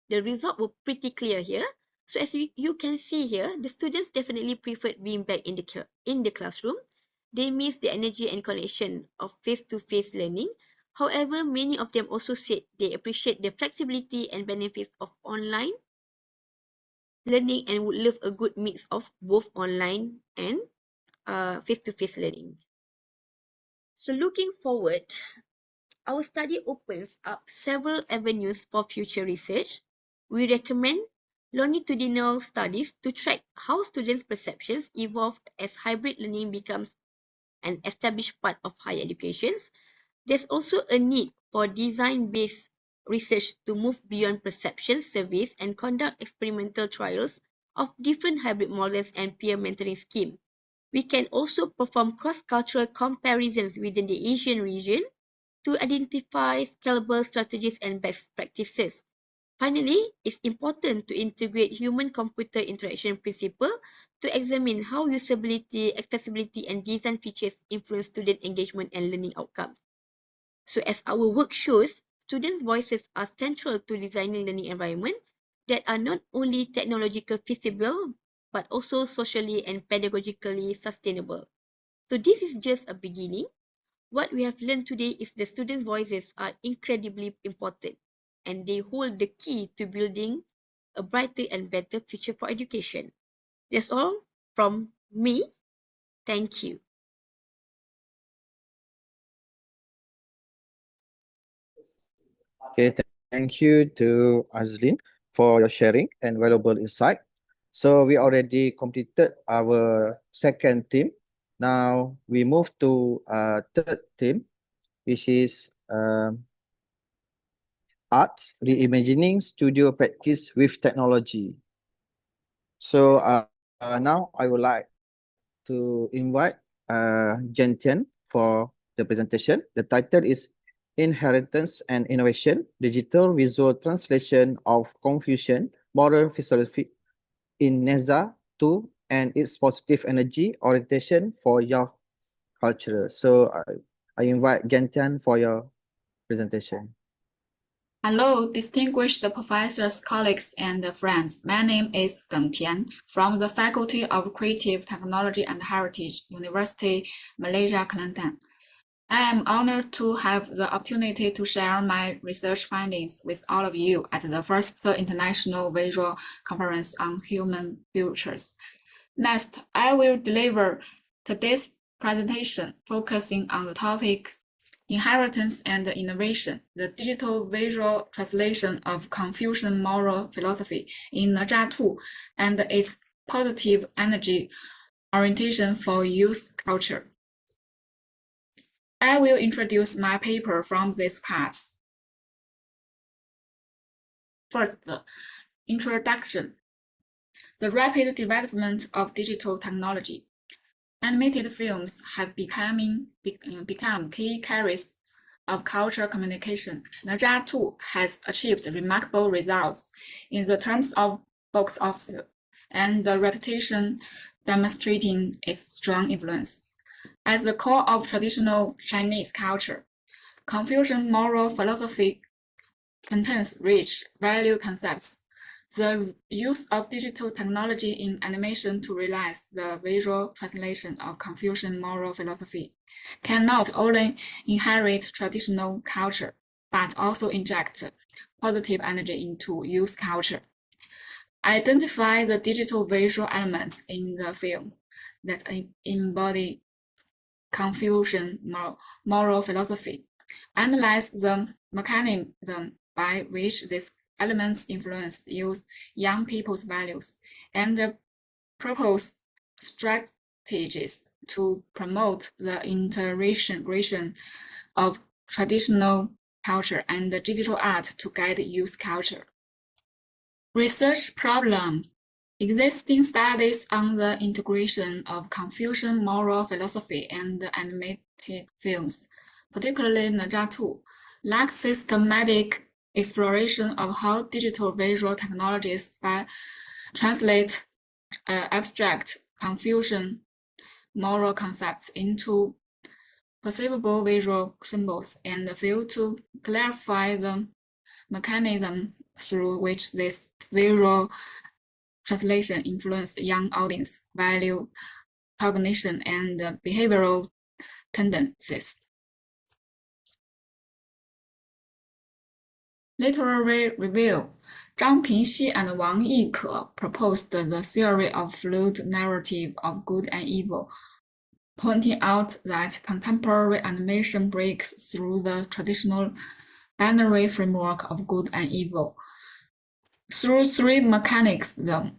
The result were pretty clear here. So as you can see here, the students definitely preferred being back in the classroom. They miss the energy and connection of face-to-face learning. However, many of them also said they appreciate the flexibility and benefits of online learning and would love a good mix of both online and face-to-face learning. So looking forward, our study opens up several avenues for future research. We recommend longitudinal studies to track how students' perceptions evolve as hybrid learning becomes an established part of higher education. There's also a need for design-based research to move beyond perception surveys and conduct experimental trials of different hybrid models and peer mentoring schemes. We can also perform cross-cultural comparisons within the Asian region to identify scalable strategies and best practices. Finally, it's important to integrate human-computer interaction principle to examine how usability, accessibility, and design features influence student engagement and learning outcomes. So as our work shows, students' voices are central to designing learning environment. that are not only technologically feasible, but also socially and pedagogically sustainable. So this is just a beginning. What we have learned today is the student voices are incredibly important, and they hold the key to building a brighter and better future for education. That's all from me. Thank you. Okay, thank you to Azlin for your sharing and valuable insight. So we already completed our second team. Now we move to third team, which is arts, reimagining studio practice with technology. So now I would like to invite Jen Tian for the presentation. The title is Inheritance and Innovation, Digital Visual Translation of Confucian Moral Philosophy in NESA 2 and its Positive Energy Orientation for Your Culture. So I invite Jen Tian for your presentation. Hello, distinguished professors, colleagues, and friends. My name is Geng Tian from the Faculty of Creative Technology and Heritage, University, Malaysia, Kelantan. I am honored to have the opportunity to share my research findings with all of you at the first International Visual Conference on Human Futures. Next, I will deliver today's presentation focusing on the topic Inheritance and Innovation, the digital visual translation of Confucian moral philosophy in NESA 2 and its positive energy orientation for youth culture. I will introduce my paper from these parts. First, introduction. The rapid development of digital technology. Animated films have become key carriers of cultural communication. NESA 2 has achieved remarkable results in the terms of box office and the reputation demonstrating its strong influence. As the core of traditional Chinese culture, Confucian moral philosophy contains rich value concepts. The use of digital technology in animation to realize the visual translation of Confucian moral philosophy can not only inherit traditional culture, but also inject positive energy into youth culture. Identify the digital visual elements in the film that embody Confucian moral philosophy. Analyze the mechanism by which these elements influence young people's values, and propose strategies to promote the integration of traditional culture and digital art to guide youth culture. Research problem. Existing studies on the integration of Confucian moral philosophy and animated films, particularly NESA 2, lack systematic exploration of how digital visual technologies translate abstract Confucian moral concepts into perceivable visual symbols, and fail to clarify the mechanism through which this visual translation influence young audience value, cognition, and behavioral tendencies. Literary review. Zhang Pingxi and Wang Yike proposed the theory of fluid narrative of good and evil, pointing out that contemporary animation breaks through the traditional binary framework of good and evil. Through three mechanisms,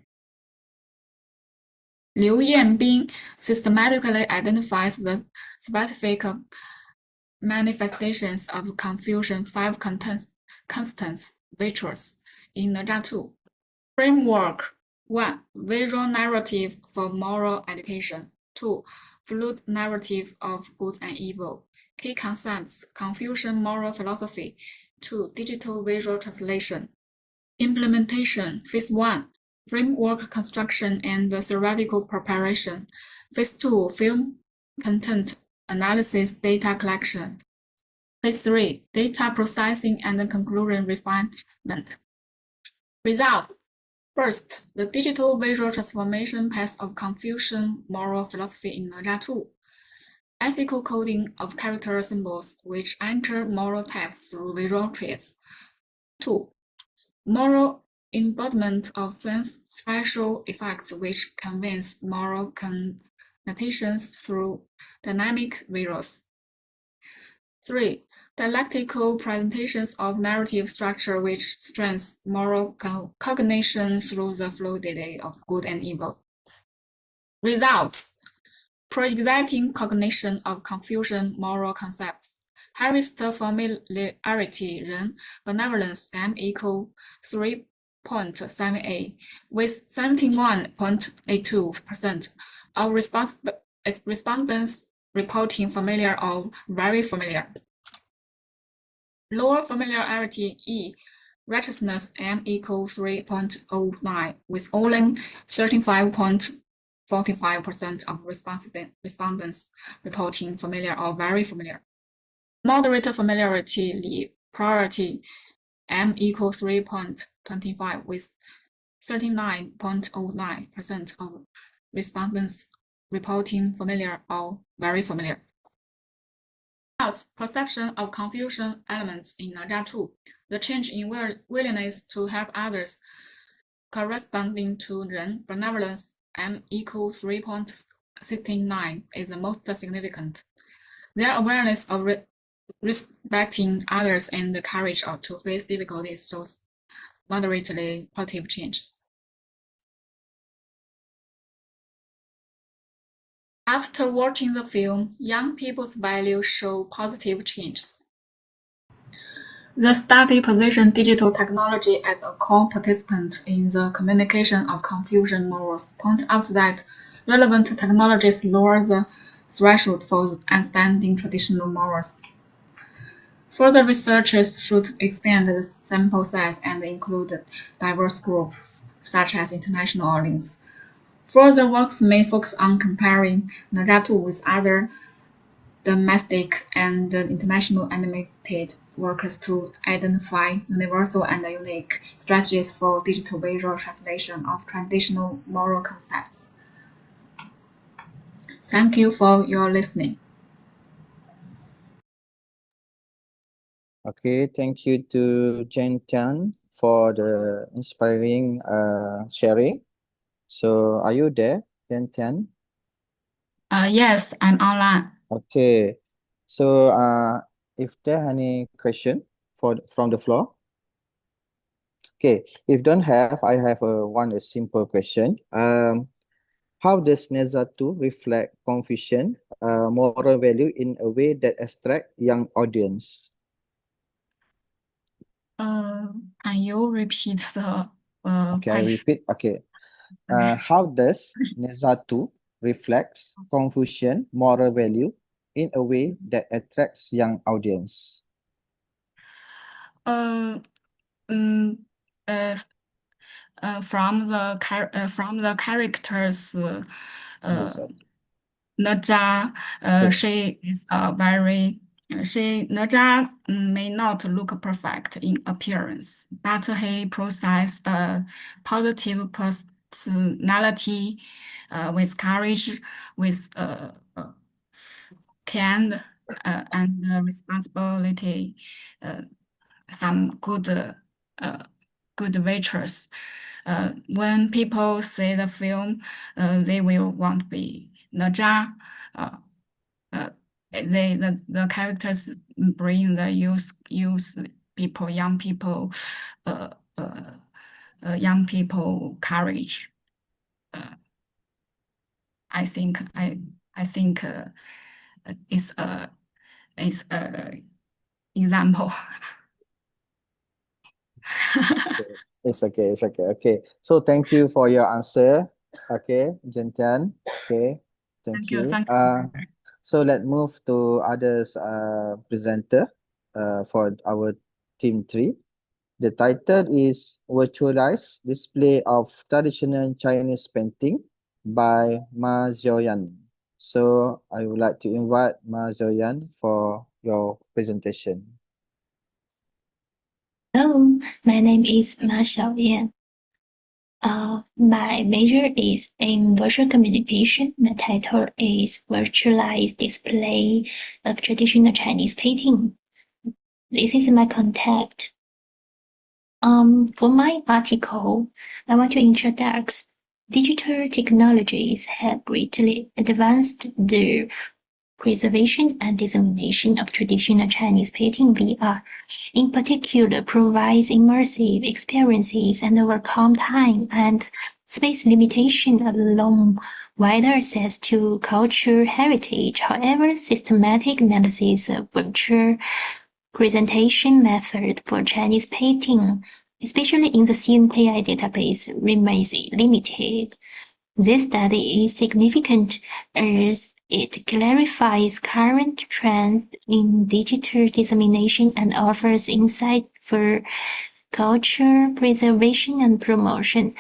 Liu Yanbing systematically identifies the specific manifestations of Confucian five constant virtues in NESA 2. Framework 1. Visual narrative for moral education. 2. Fluid narrative of good and evil. Key concepts: Confucian moral philosophy. 2. Digital visual translation. Implementation. Phase 1. Framework construction and theoretical preparation. Phase 2. Film content analysis, data collection. Phase 3. Data processing and conclusion refinement. Results. First, the digital visual transformation path of Confucian moral philosophy in Naja 2. Ethical coding of character symbols which anchor moral text through visual traits. 2. Moral embodiment of sense special effects which conveys moral connotations through dynamic visuals. 3. Dialectical presentations of narrative structure which strengthens moral cognition through the fluidity of good and evil. Results. Projecting cognition of Confucian moral concepts. Highest familiarity 人 benevolence M equal 3.78 with 71.82% of respondents reporting familiar or very familiar. Lower familiarity E righteousness M equal 3.09 with only 35.45% of respondents reporting familiar or very familiar. Moderate familiarity Li priority M equal 3.25 with 39.09% of respondents reporting familiar or very familiar. Perception of Confucian elements in Naja 2. The change in willingness to help others corresponding to 人 benevolence M equal 3.69 is the most significant. Their awareness of respecting others and the courage to face difficulties shows moderately positive changes. After watching the film, young people's values show positive changes. The study positioned digital technology as a core participant in the communication of Confucian morals, point out that relevant technologies lower the threshold for understanding traditional morals. Further researchers should expand the sample size and include diverse groups, such as international audience. Further works may focus on comparing Naja 2 with other domestic and international animated works to identify universal and unique strategies for digital visual translation of traditional moral concepts. Thank you for your listening. Okay, thank you to Jen Tian for the inspiring sharing. So are you there, Jen Tian? Yes, I'm online. Okay, so if there are any question from the floor? Okay, if don't have, I have a simple question. How does NEZA 2 reflect Confucian moral value in a way that attract young audience? Can you repeat the Okay, I question? repeat. Okay. How does NEZA 2 reflects Confucian moral value in a way that attracts young audience? From the characters, Naja, she is Naja may not look perfect in appearance, but he possesses a positive personality, with courage, with care and responsibility, some good virtues. When people see the film, they will want to be Naja. The characters bring the youth people, young people courage. I think it's a example. It's okay. Okay. So thank you for your answer. Okay, Jentian. Okay. Thank you. So let's move to others presenter for our team 3. The title is Virtualized Display of Traditional Chinese Painting by Ma Xiaoyan. So I would like to invite Ma Xiaoyan for your presentation. Hello, my name is Ma Xiaoyan. My major is in virtual communication. The title is Virtualized Display of Traditional Chinese Painting. This is my contact. For my article, I want to introduce digital technologies have greatly advanced the preservation and dissemination of traditional Chinese painting VR. In particular, provides immersive experiences and overcome time and space limitation, along wider access to cultural heritage. However, systematic analysis of virtual presentation method for Chinese painting, especially in the CNKI database, remains limited. This study is significant as it clarifies current trends in digital dissemination and offers insight for culture preservation and promotion.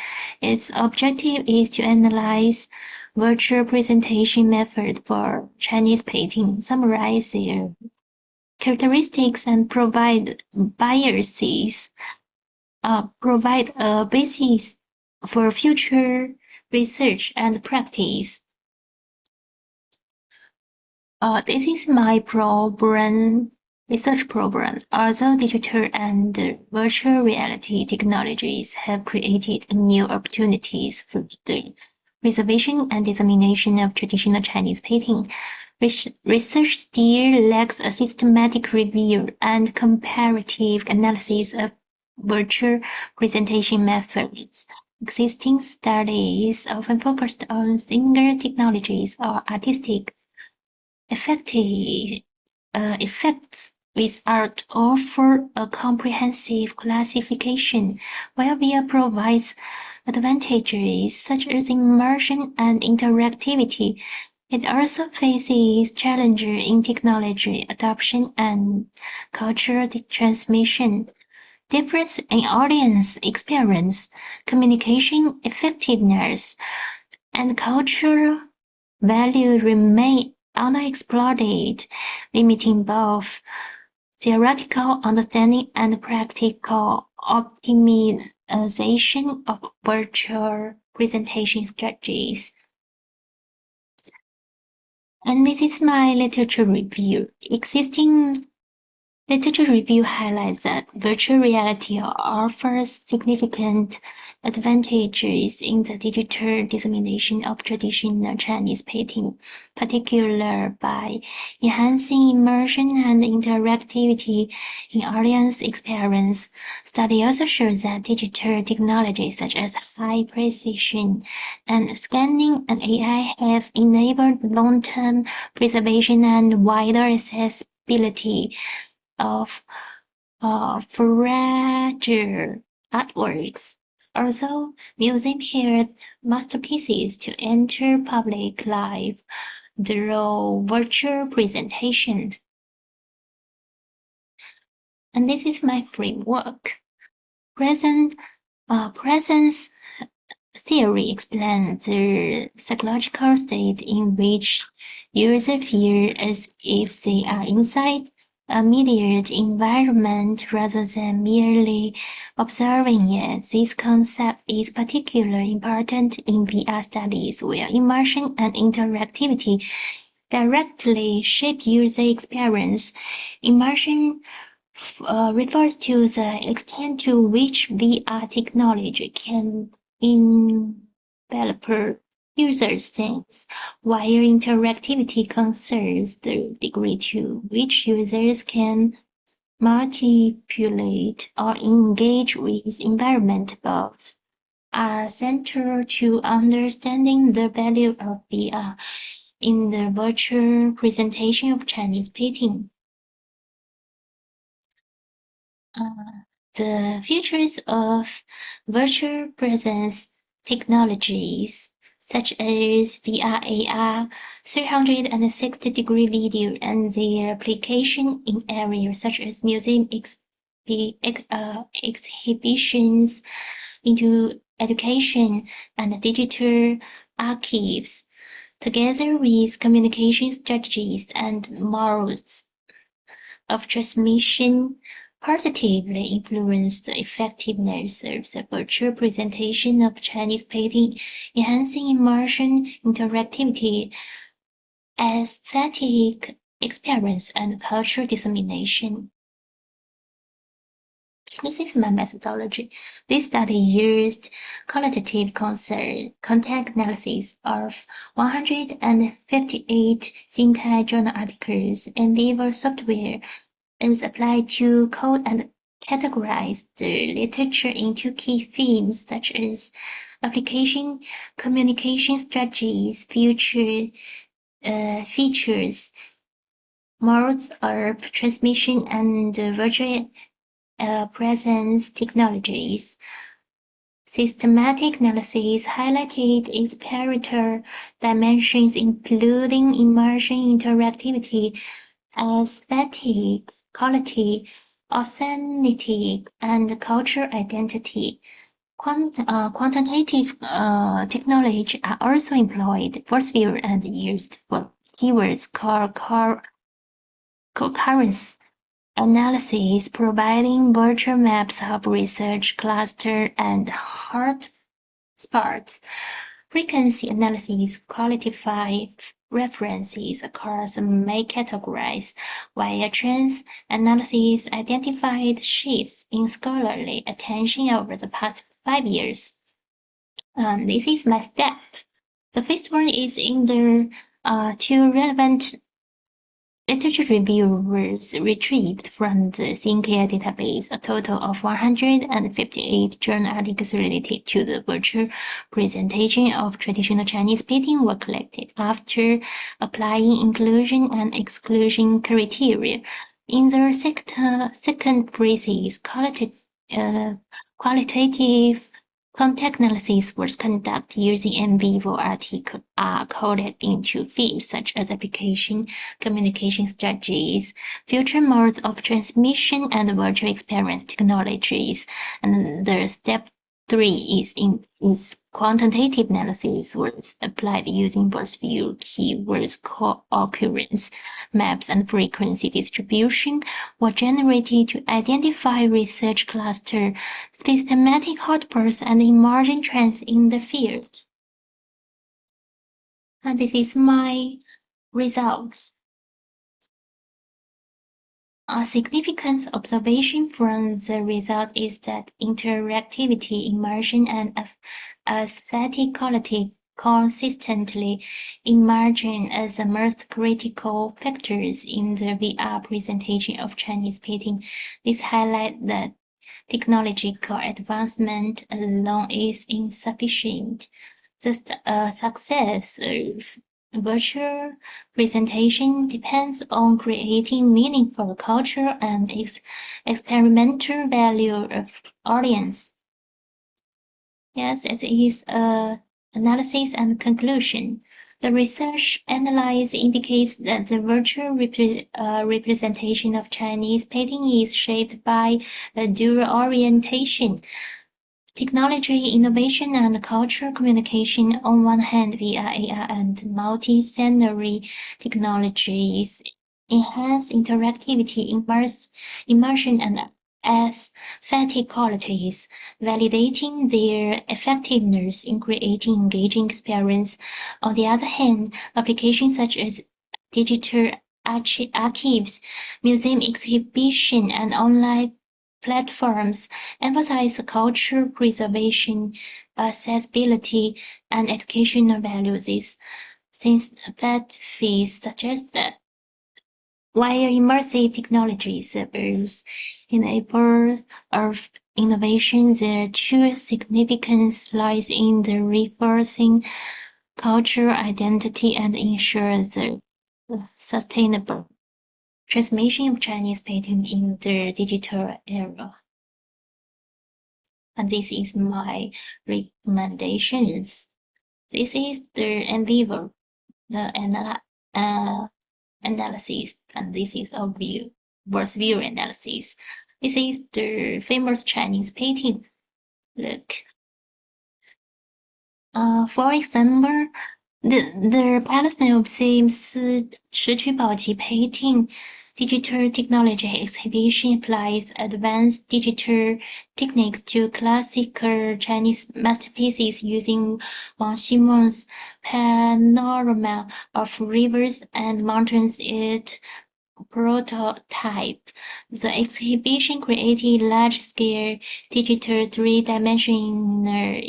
Its objective is to analyze virtual presentation method for Chinese painting, summarize their characteristics, and provide a basis for future research and practice. This is my research program. Although digital and virtual reality technologies have created new opportunities for the preservation and dissemination of traditional Chinese painting, research still lacks a systematic review and comparative analysis of virtual presentation methods. Existing studies often focused on single technologies or artistic effects without offer a comprehensive classification, while VR provides advantages such as immersion and interactivity. It also faces challenges in technology adoption and cultural transmission. Difference in audience experience, communication effectiveness, and cultural value remain underexplored, limiting both theoretical understanding and practical optimization of virtual presentation strategies. And this is my literature review. Existing literature review highlights that virtual reality offers significant advantages in the digital dissemination of traditional Chinese painting, particularly by enhancing immersion and interactivity in audience experience. Study also shows that digital technologies such as high precision and scanning and AI have enabled long-term preservation and wider accessibility of fragile artworks. Although museums held masterpieces to enter public life through virtual presentations. And this is my framework. Presence theory explains the psychological state in which users feel as if they are inside a immediate environment rather than merely observing it. This concept is particularly important in VR studies where immersion and interactivity directly shape user experience. Immersion refers to the extent to which VR technology can envelop users' sense, while interactivity concerns the degree to which users can manipulate or engage with environment. Both are central to understanding the value of VR in the virtual presentation of Chinese painting. The futures of virtual presence technologies such as VR, AR, 360-degree video, and their application in areas such as museum exhibitions, into education and digital archives, together with communication strategies and modes of transmission, positively influence the effectiveness of the virtual presentation of Chinese painting, enhancing immersion, interactivity, aesthetic experience, and cultural dissemination. This is my methodology. This study used qualitative content analysis of 158 Xinkai journal articles and Vivo software is applied to code and categorize the literature into key themes such as application, communication strategies, features, modes of transmission, and virtual presence technologies. Systematic analysis highlighted experiential dimensions including immersion, interactivity, aesthetic, quality, authenticity, and cultural identity. Quantitative technology are also employed for view and used for keywords concurrence analysis, providing virtual maps of research cluster and hotspots. Frequency analysis qualifies references across many categories, while trends analysis identified shifts in scholarly attention over the past 5 years. This is my step. The first one is in the two relevant literature reviewers retrieved from the Xinkai database. A total of 158 journal articles related to the virtual presentation of traditional Chinese painting were collected after applying inclusion and exclusion criteria. In the second phase, qualitative content analysis was conducted using NVivo articles coded into themes such as application, communication strategies, future modes of transmission, and virtual experience technologies. And the step 3 is quantitative analysis was applied using verse view, keywords, co-occurrence, maps, and frequency distribution were generated to identify research cluster, systematic hotspots, and emerging trends in the field. And this is my results. A significant observation from the result is that interactivity, immersion, and aesthetic quality consistently emerging as the most critical factors in the VR presentation of Chinese painting. This highlights that technological advancement alone is insufficient. The success of virtual presentation depends on creating meaningful cultural and experimental value of audience. Yes, it is analysis and conclusion. The research analysis indicates that the virtual representation of Chinese painting is shaped by a dual orientation. Technology, innovation, and cultural communication on one hand via AR and multi-scenery technologies enhance interactivity, immersion, and aesthetic qualities, validating their effectiveness in creating engaging experience. On the other hand, applications such as digital archives, museum exhibition, and online platforms emphasize cultural preservation, accessibility, and educational values. Since that phase suggests that while immersive technology serves enablers of innovation, their true significance lies in the reinforcing cultural identity and ensure the sustainable transmission of Chinese painting in the digital era. And this is my recommendations. This is the NVivo, the analysis, and this is a verse view analysis. This is the famous Chinese painting. Look. For example, the Palace Museum's 石渠宝笈painting digital technology exhibition applies advanced digital techniques to classical Chinese masterpieces using Wang Ximon's panorama of rivers and mountains it prototype. The exhibition created large-scale digital three-dimensional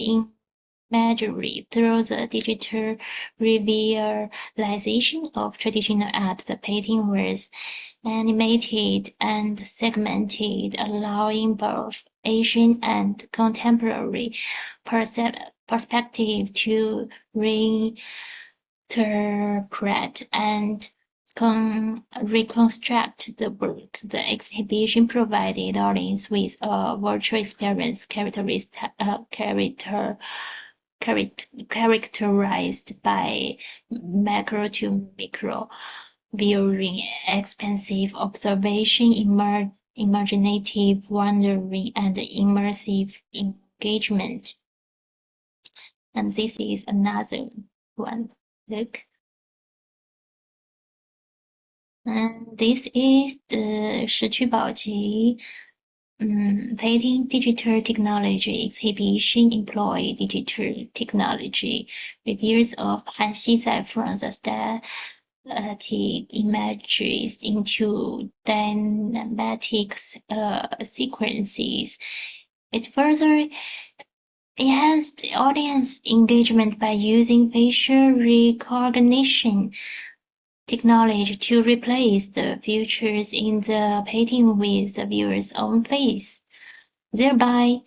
imagery through the digital revisualization of traditional art. The painting was animated and segmented, allowing both Asian and contemporary perspective to reinterpret and reconstruct the work. The exhibition provided audience with a virtual experience characterized by macro to micro viewing, expansive observation, imaginative wondering, and immersive engagement. And this is another one. Look. And this is the 石渠宝笈 painting digital technology exhibition employ digital technology. Reviews of Han Xizai from the static images into dynamic sequences. It further enhanced audience engagement by using facial recognition technology to replace the features in the painting with the viewer's own face, thereby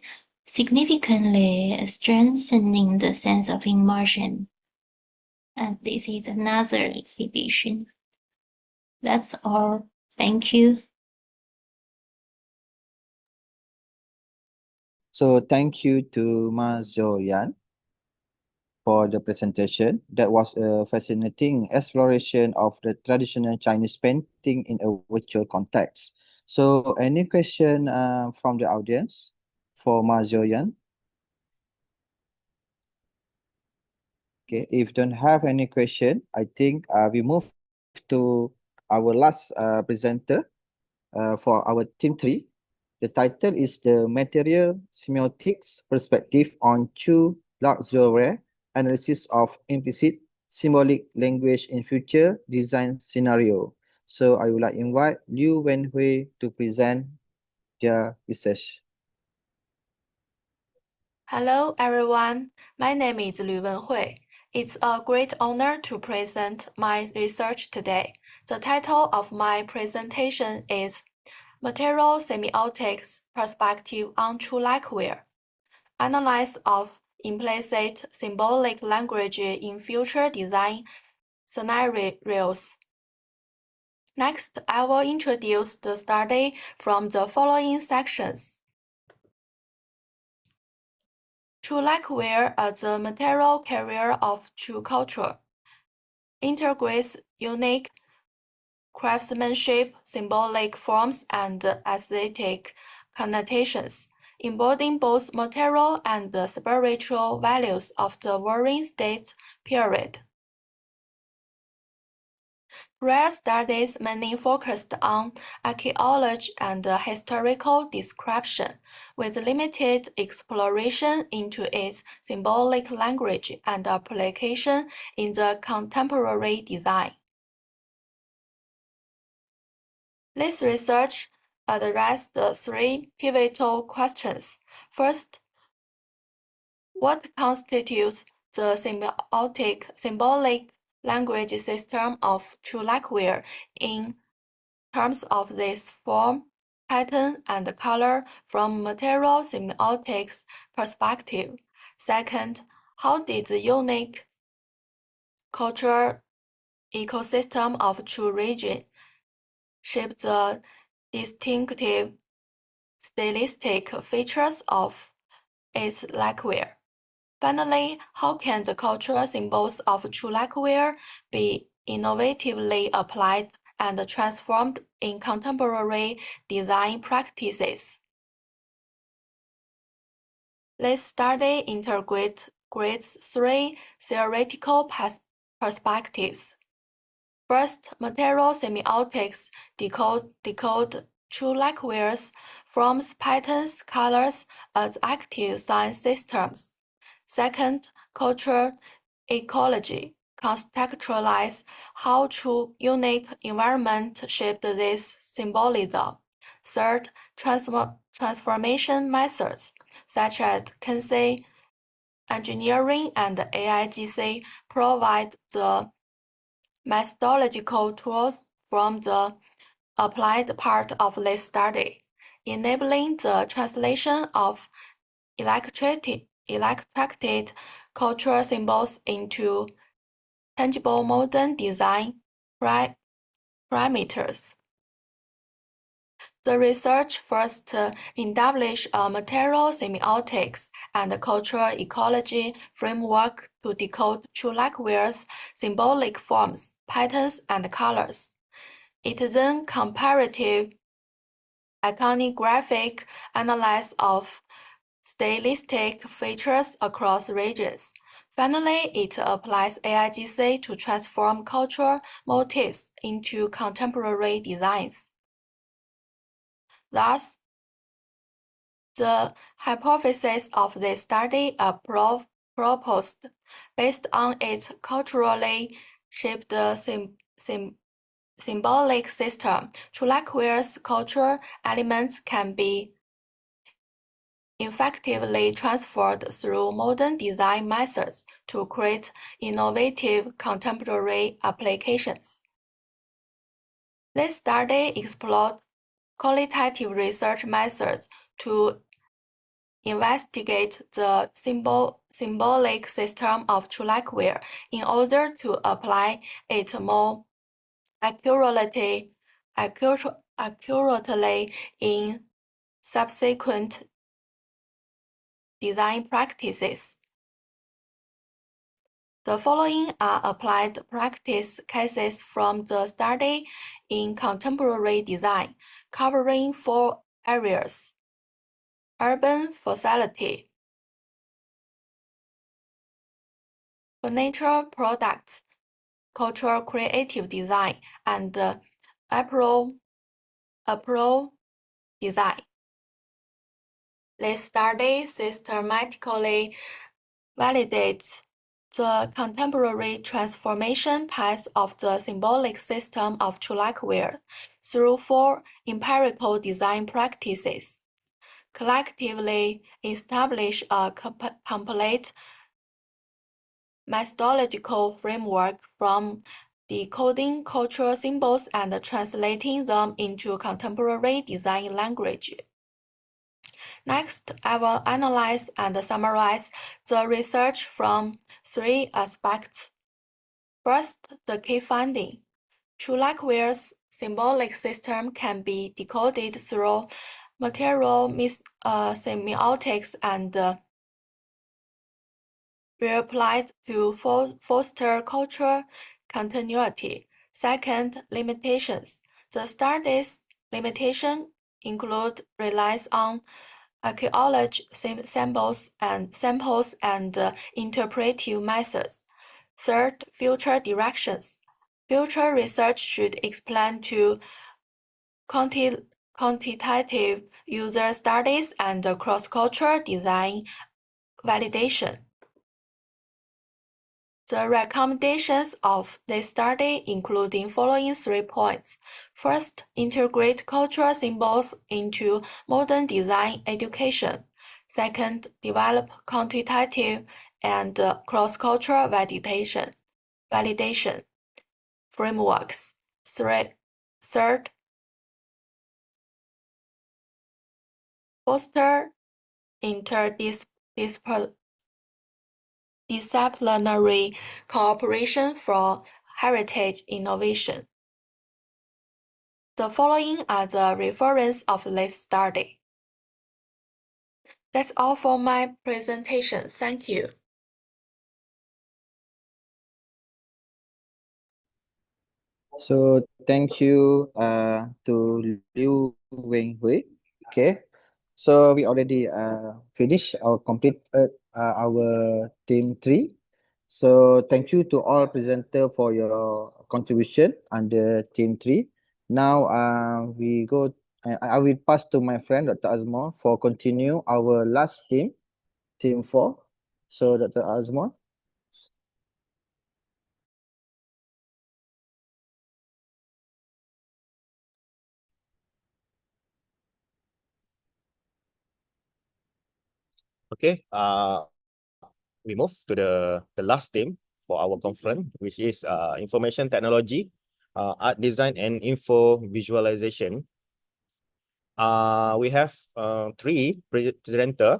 significantly strengthening the sense of immersion. And this is another exhibition. That's all. Thank you. So thank you to Ma Zoyan for the presentation. That was a fascinating exploration of the traditional Chinese painting in a virtual context. So any question from the audience for Ma Zoyan? Okay, if you don't have any question, I think we move to our last presenter for our team 3. The title is The Material Semiotics Perspective on True Luxury Analysis of Implicit Symbolic Language in Future Design Scenario. So I would like to invite Liu Wenhui to present their research. Hello everyone, my name is Liu Wenhui. It's a great honor to present my research today. The title of my presentation is Material Semiotics Perspective on True Lacquerware. Analysis of Implicit Symbolic Language in Future Design Scenarios. Next, I will introduce the study from the following sections. True lacquerware as a material carrier of true culture. Integrates unique craftsmanship, symbolic forms, and aesthetic connotations, embodying both material and the spiritual values of the Warring States period. Prior studies mainly focused on archaeology and historical description, with limited exploration into its symbolic language and application in the contemporary design. This research addressed the 3 pivotal questions. First, what constitutes the symbolic language system of true lacquerware in terms of this form, pattern, and color from material semiotics perspective? Second, how did the unique cultural ecosystem of true region shape the distinctive stylistic features of its lacquerware? Finally, how can the cultural symbols of true lacquerware be innovatively applied and transformed in contemporary design practices? This study integrates 3 theoretical perspectives. First, material semiotics decode true likewise forms, patterns, colors as active sign systems. Second, cultural ecology contextualize how true unique environment shaped this symbolism. Third, transformation methods such as Kinsey engineering and AIGC provide the methodological tools from the applied part of this study, enabling the translation of electrated cultural symbols into tangible modern design parameters. The research first established a material semiotics and cultural ecology framework to decode true likewise symbolic forms, patterns, and colors. It then comparative iconographic analysis of stylistic features across regions. Finally, it applies AIGC to transform cultural motifs into contemporary designs. Thus, the hypotheses of this study are proposed based on its culturally shaped symbolic system. True likewise cultural elements can be effectively transferred through modern design methods to create innovative contemporary applications. This study explored qualitative research methods to investigate the symbolic system of true likewise in order to apply it more accurately in subsequent design practices. The following are applied practice cases from the study in contemporary design, covering 4 areas: urban facility, furniture products, cultural creative design, and apparel design. This study systematically validates the contemporary transformation path of the symbolic system of true likewise through 4 empirical design practices, collectively establish a complete methodological framework from decoding cultural symbols and translating them into contemporary design language. Next, I will analyze and summarize the research from 3 aspects. First, the key finding. True likewise symbolic system can be decoded through material semiotics and reapplied to foster cultural continuity. Second, limitations. The study's limitations include reliance on archaeology samples and interpretive methods. Third, future directions. Future research should expand to quantitative user studies and cross-cultural design validation. The recommendations of this study include the following 3 points. First, integrate cultural symbols into modern design education. Second, develop quantitative and cross-cultural validation frameworks. Third, foster interdisciplinary cooperation for heritage innovation. The following are the references of this study. That's all for my presentation. Thank you. So thank you to Liu Wenhui. Okay. So we already finished our our team 3. So thank you to all presenter for your contribution under Team 3. Now I will pass to my friend Dr. Azmor for continue our last team, Team 4. So Dr. Azmor. Okay, we move to the last team for our conference, which is information technology, art design, and info visualization. We have 3 presenter,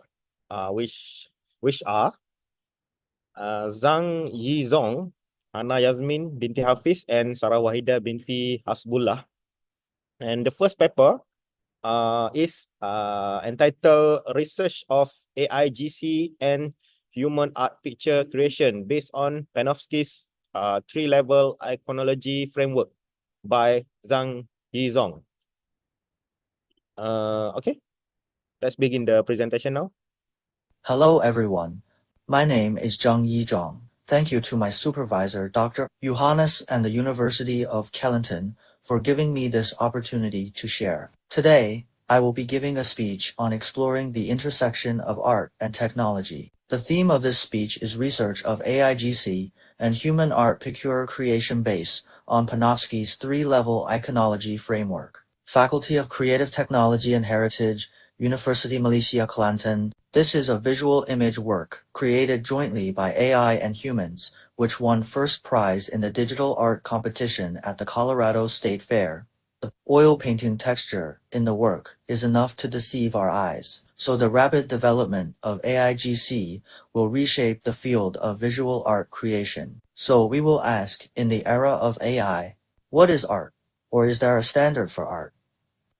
which are Zhang Yizong, Hana Yasmin binti Hafiz, and Sarah Wahida binti Hasbullah. And the first paper is entitled Research of AIGC and Human Art Picture Creation based on Panofsky's 3-level iconology framework by Zhang Yizong. Okay, let's begin the presentation now. Hello everyone. My name is Zhang Yizhong. Thank you to my supervisor, Dr. Johannes, and the University of Kalimantan for giving me this opportunity to share. Today, I will be giving a speech on exploring the intersection of art and technology. The theme of this speech is research of AIGC and human art picture creation based on Panofsky's 3-level iconology framework. Faculty of Creative Technology and Heritage, University Malaysia Kelantan. This is a visual image work created jointly by AI and humans, which won first prize in the digital art competition at the Colorado State Fair. The oil painting texture in the work is enough to deceive our eyes, so the rapid development of AIGC will reshape the field of visual art creation. So we will ask, in the era of AI, what is art? Or is there a standard for art?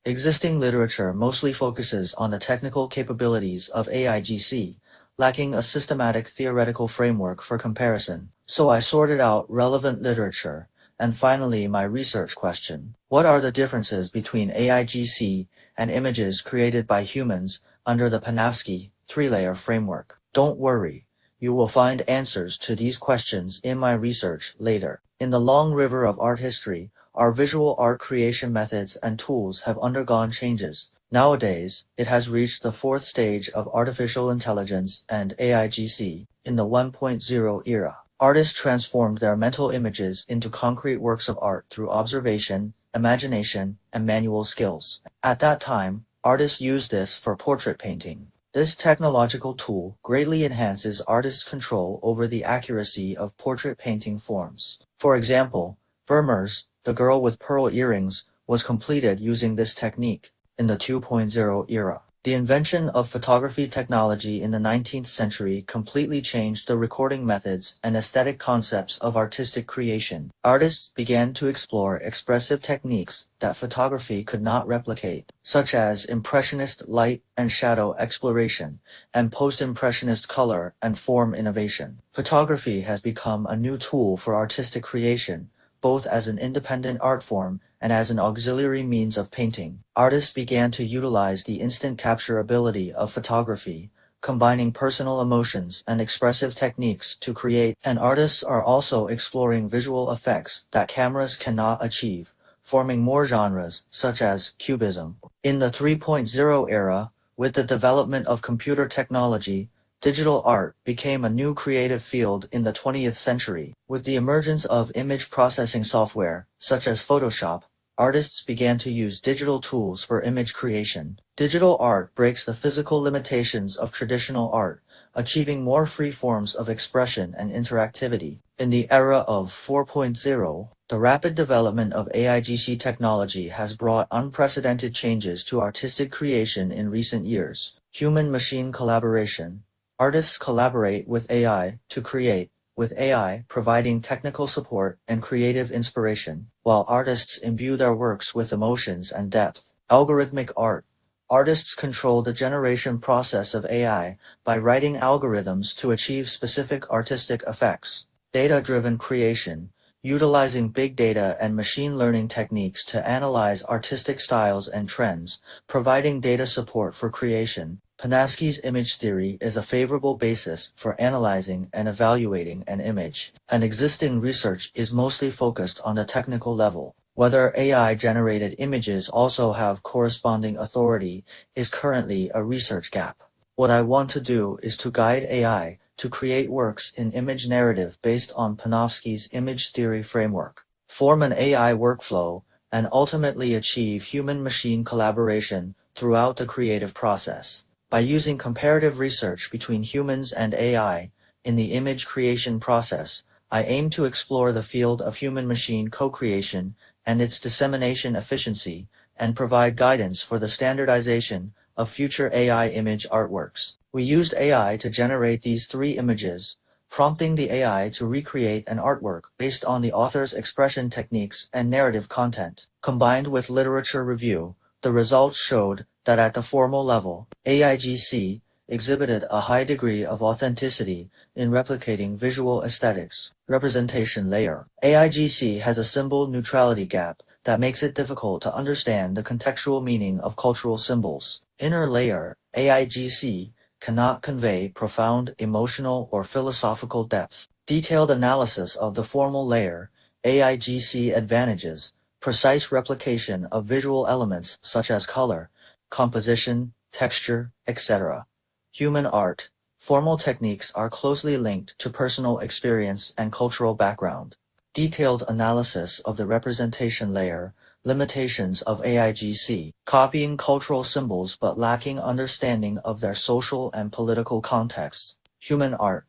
Existing literature mostly focuses on the technical capabilities of AIGC, lacking a systematic theoretical framework for comparison. So I sorted out relevant literature, and finally my research question. What are the differences between AIGC and images created by humans under the Panofsky 3-layer framework? Don't worry, you will find answers to these questions in my research later. In the long river of art history, our visual art creation methods and tools have undergone changes. Nowadays, it has reached the 4th stage of artificial intelligence and AIGC in the 1.0 era. Artists transformed their mental images into concrete works of art through observation, imagination, and manual skills. At that time, artists used this for portrait painting. This technological tool greatly enhances artists' control over the accuracy of portrait painting forms. For example, Vermeer's The Girl with Pearl Earrings was completed using this technique in the 2.0 era. The invention of photography technology in the 19th century completely changed the recording methods and aesthetic concepts of artistic creation. Artists began to explore expressive techniques that photography could not replicate, such as impressionist light and shadow exploration and post-impressionist color and form innovation. Photography has become a new tool for artistic creation, both as an independent art form and as an auxiliary means of painting. Artists began to utilize the instant capture ability of photography, combining personal emotions and expressive techniques to create, and artists are also exploring visual effects that cameras cannot achieve, forming more genres, such as cubism. In the 3.0 era, with the development of computer technology, digital art became a new creative field in the 20th century. With the emergence of image processing software, such as Photoshop, artists began to use digital tools for image creation. Digital art breaks the physical limitations of traditional art, achieving more free forms of expression and interactivity. In the era of 4.0, the rapid development of AIGC technology has brought unprecedented changes to artistic creation in recent years. Human-machine collaboration. Artists collaborate with AI to create, with AI providing technical support and creative inspiration, while artists imbue their works with emotions and depth. Algorithmic art. Artists control the generation process of AI by writing algorithms to achieve specific artistic effects. Data-driven creation. Utilizing big data and machine learning techniques to analyze artistic styles and trends, providing data support for creation. Panofsky's image theory is a favorable basis for analyzing and evaluating an image. An existing research is mostly focused on the technical level. Whether AI-generated images also have corresponding authority is currently a research gap. What I want to do is to guide AI to create works in image narrative based on Panofsky's image theory framework, form an AI workflow, and ultimately achieve human-machine collaboration throughout the creative process. By using comparative research between humans and AI in the image creation process, I aim to explore the field of human-machine co-creation and its dissemination efficiency, and provide guidance for the standardization of future AI image artworks. We used AI to generate these 3 images, prompting the AI to recreate an artwork based on the author's expression techniques and narrative content. Combined with literature review, the results showed that at the formal level, AIGC exhibited a high degree of authenticity in replicating visual aesthetics. Representation layer. AIGC has a symbol neutrality gap that makes it difficult to understand the contextual meaning of cultural symbols. Inner layer, AIGC, cannot convey profound emotional or philosophical depth. Detailed analysis of the formal layer, AIGC advantages, precise replication of visual elements such as color, composition, texture, etc. Human art. Formal techniques are closely linked to personal experience and cultural background. Detailed analysis of the representation layer, limitations of AIGC, copying cultural symbols but lacking understanding of their social and political contexts. Human art.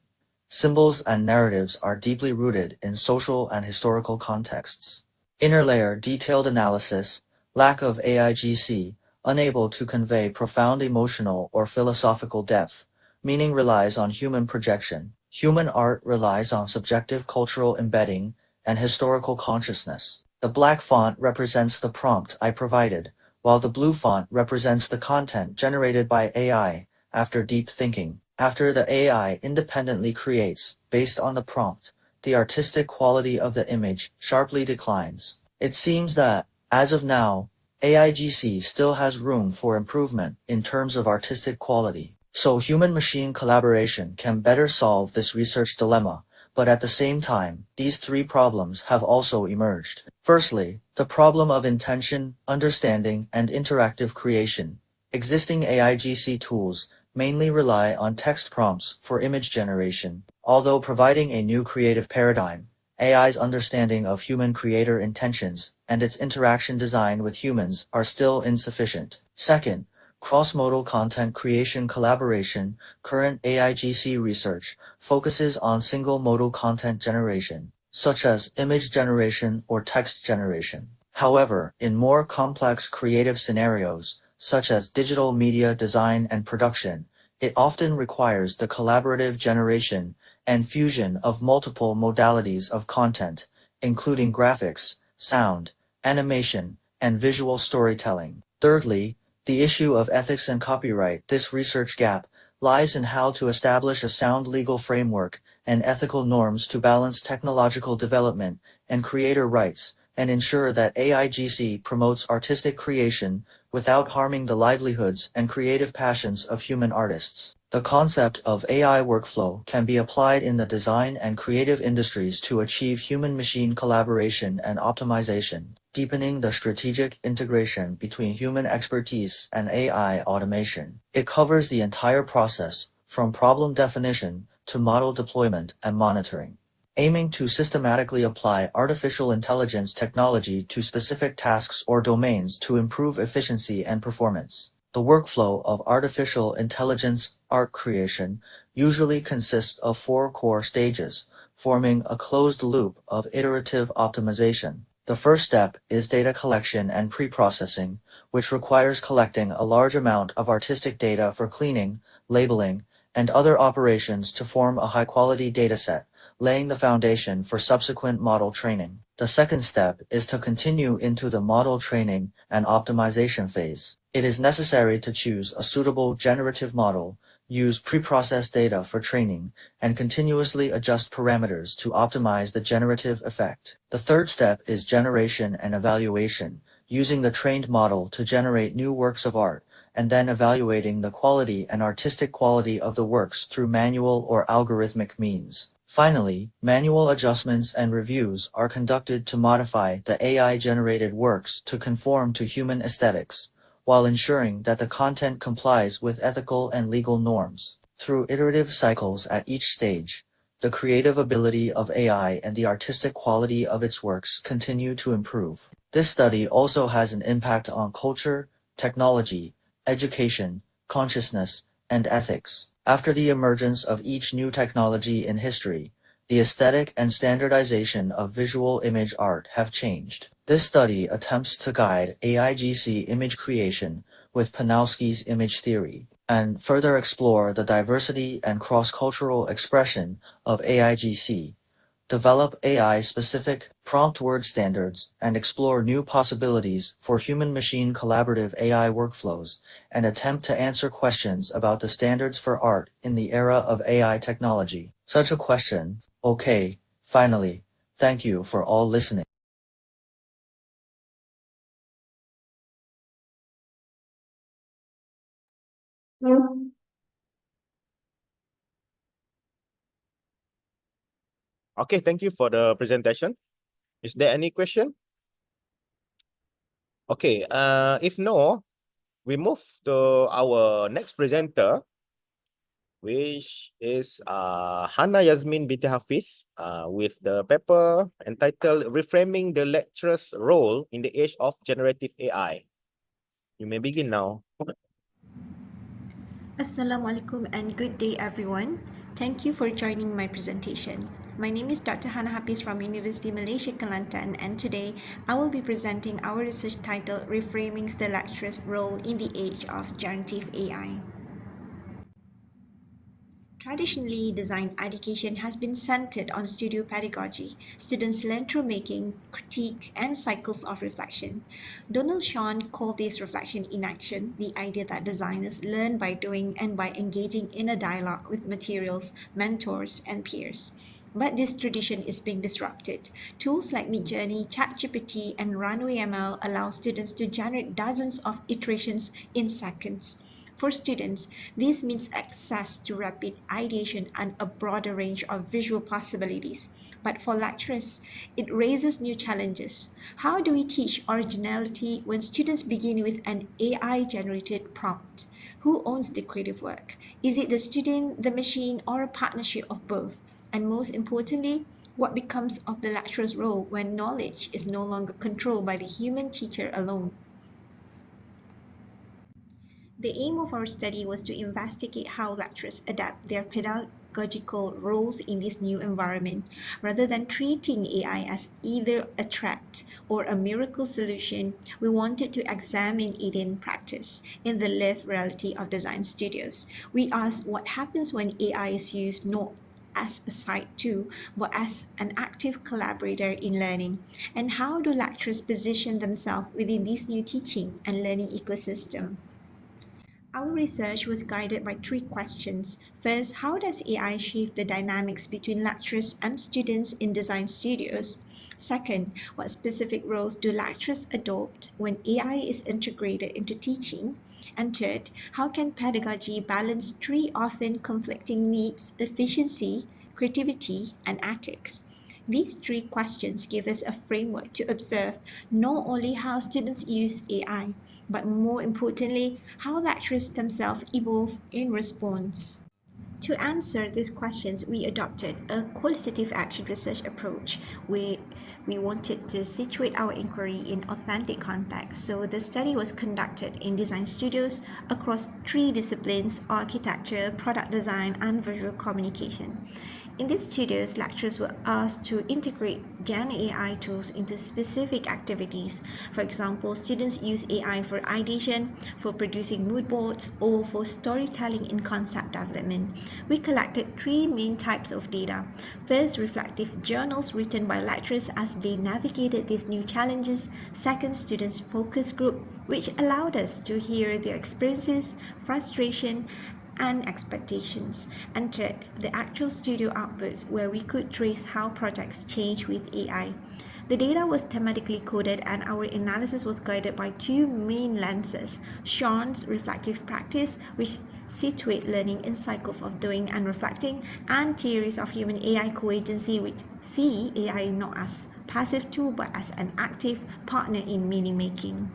Symbols and narratives are deeply rooted in social and historical contexts. Inner layer detailed analysis, lack of AIGC, unable to convey profound emotional or philosophical depth, meaning relies on human projection. Human art relies on subjective cultural embedding and historical consciousness. The black font represents the prompt I provided, while the blue font represents the content generated by AI after deep thinking. After the AI independently creates, based on the prompt, the artistic quality of the image sharply declines. It seems that, as of now, AIGC still has room for improvement in terms of artistic quality. So human-machine collaboration can better solve this research dilemma, but at the same time, these 3 problems have also emerged. Firstly, the problem of intention, understanding, and interactive creation. Existing AIGC tools mainly rely on text prompts for image generation. Although providing a new creative paradigm, AI's understanding of human creator intentions and its interaction design with humans are still insufficient. Second, cross-modal content creation collaboration. Current AIGC research focuses on single-modal content generation, such as image generation or text generation. However, in more complex creative scenarios, such as digital media design and production, it often requires the collaborative generation and fusion of multiple modalities of content, including graphics, sound, animation, and visual storytelling. Thirdly, the issue of ethics and copyright. This research gap lies in how to establish a sound legal framework and ethical norms to balance technological development and creator rights, and ensure that AIGC promotes artistic creation without harming the livelihoods and creative passions of human artists. The concept of AI workflow can be applied in the design and creative industries to achieve human-machine collaboration and optimization, deepening the strategic integration between human expertise and AI automation. It covers the entire process, from problem definition to model deployment and monitoring, aiming to systematically apply artificial intelligence technology to specific tasks or domains to improve efficiency and performance. The workflow of artificial intelligence art creation usually consists of 4 core stages, forming a closed loop of iterative optimization. The first step is data collection and pre-processing, which requires collecting a large amount of artistic data for cleaning, labeling, and other operations to form a high-quality dataset, laying the foundation for subsequent model training. The second step is to continue into the model training and optimization phase. It is necessary to choose a suitable generative model, use pre-processed data for training, and continuously adjust parameters to optimize the generative effect. The third step is generation and evaluation, using the trained model to generate new works of art, and then evaluating the quality and artistic quality of the works through manual or algorithmic means. Finally, manual adjustments and reviews are conducted to modify the AI-generated works to conform to human aesthetics, while ensuring that the content complies with ethical and legal norms. Through iterative cycles at each stage, the creative ability of AI and the artistic quality of its works continue to improve. This study also has an impact on culture, technology, education, consciousness, and ethics. After the emergence of each new technology in history, the aesthetic and standardization of visual image art have changed. This study attempts to guide AIGC image creation with Panofsky's image theory, and further explore the diversity and cross-cultural expression of AIGC, develop AI-specific prompt word standards, and explore new possibilities for human-machine collaborative AI workflows, and attempt to answer questions about the standards for art in the era of AI technology. Such a question. Okay, finally, thank you for all listening. Okay, thank you for the presentation. Is there any question? Okay, if no, we move to our next presenter, which is Hana Yasmin Binti Hafiz, with the paper entitled Reframing the Lecturer's Role in the Age of Generative AI. You may begin now. Assalamualaikum and good day everyone. Thank you for joining my presentation. My name is Dr. Hana Hafiz from University Malaysia Kelantan, and today I will be presenting our research titled Reframing the Lecturer's Role in the Age of Generative AI. Traditionally, design education has been centered on studio pedagogy. Students learn through making, critique, and cycles of reflection. Donald Shawn called this reflection in action, the idea that designers learn by doing and by engaging in a dialogue with materials, mentors, and peers. But this tradition is being disrupted. Tools like Midjourney, ChatGPT, and Runway ML allow students to generate dozens of iterations in seconds. For students, this means access to rapid ideation and a broader range of visual possibilities. But for lecturers, it raises new challenges. How do we teach originality when students begin with an AI-generated prompt? Who owns the creative work? Is it the student, the machine, or a partnership of both? And most importantly, what becomes of the lecturer's role when knowledge is no longer controlled by the human teacher alone? The aim of our study was to investigate how lecturers adapt their pedagogical roles in this new environment. Rather than treating AI as either a threat or a miracle solution, we wanted to examine it in practice, in the lived reality of design studios. We asked what happens when AI is used not as a side tool, but as an active collaborator in learning. And how do lecturers position themselves within this new teaching and learning ecosystem? Our research was guided by three questions. First, how does AI shift the dynamics between lecturers and students in design studios? Second, what specific roles do lecturers adopt when AI is integrated into teaching? And third, how can pedagogy balance three often conflicting needs: efficiency, creativity, and ethics? These three questions give us a framework to observe not only how students use AI, but more importantly, how lecturers themselves evolve in response. To answer these questions, we adopted a qualitative action research approach where we wanted to situate our inquiry in authentic context. So the study was conducted in design studios across three disciplines: architecture, product design, and visual communication. In these studios, lecturers were asked to integrate Gen AI tools into specific activities. For example, students use AI for ideation, for producing mood boards, or for storytelling in concept development. We collected three main types of data. First, reflective journals written by lecturers as they navigated these new challenges. Second, students' focus group, which allowed us to hear their experiences, frustration, and expectations. And third, the actual studio outputs where we could trace how projects change with AI. The data was thematically coded and our analysis was guided by two main lenses: Sean's reflective practice, which situate learning in cycles of doing and reflecting, and theories of human AI co-agency, which see AI not as passive tool but as an active partner in meaning making.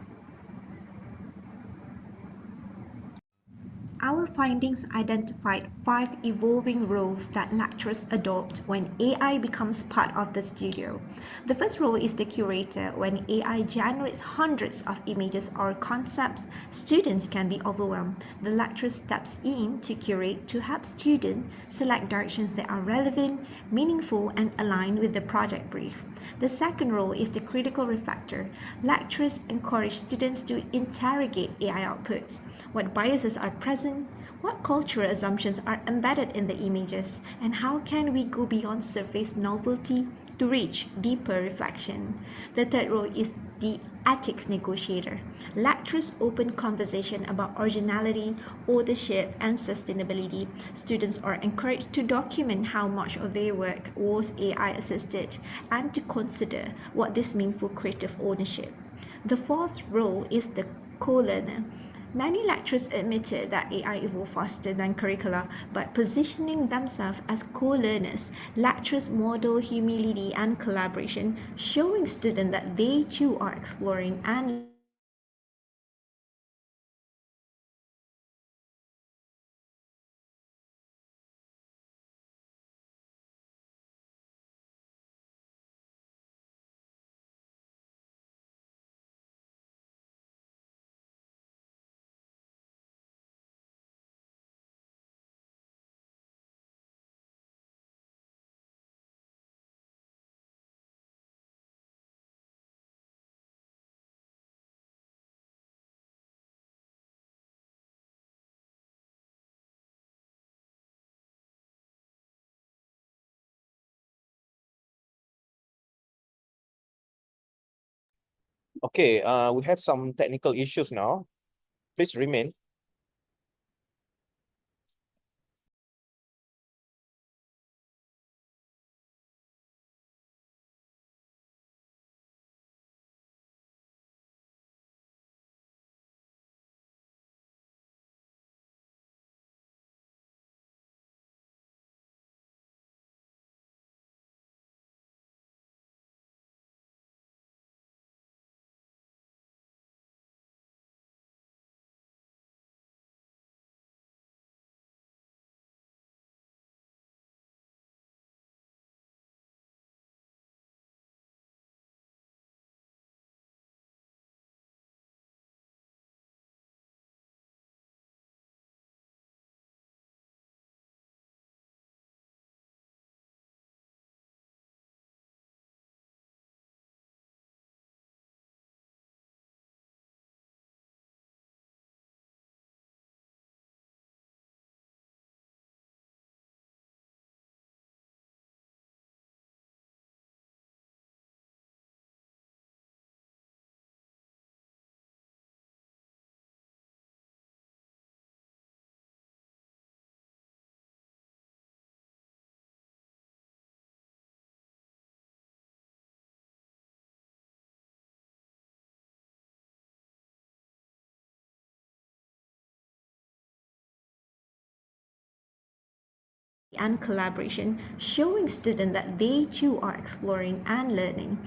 Our findings identified 5 evolving roles that lecturers adopt when AI becomes part of the studio. The first role is the curator. When AI generates hundreds of images or concepts, students can be overwhelmed. The lecturer steps in to curate to help students select directions that are relevant, meaningful, and aligned with the project brief. The second role is the critical reflector. Lecturers encourage students to interrogate AI outputs. What biases are present? What cultural assumptions are embedded in the images? And how can we go beyond surface novelty to reach deeper reflection? The third role is the ethics negotiator. Lecturers open conversation about originality, authorship, and sustainability. Students are encouraged to document how much of their work was AI assisted and to consider what this means for creative ownership. The fourth role is the co-learner. Many lecturers admitted that AI evolved faster than curricula, but positioning themselves as co-learners, lecturers model humility and collaboration, showing students that they too are exploring and Okay, we have some technical issues now. Please remain. collaboration, showing students that they too are exploring and learning.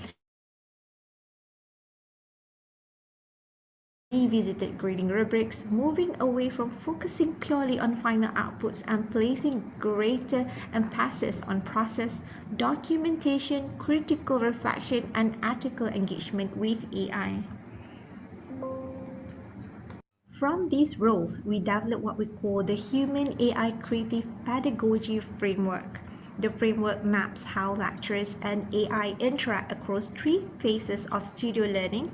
Revisited grading rubrics, moving away from focusing purely on final outputs and placing greater emphasis on process, documentation, critical reflection, and ethical engagement with AI. From these roles, we develop what we call the Human AI Creative Pedagogy Framework. The framework maps how lecturers and AI interact across 3 phases of studio learning: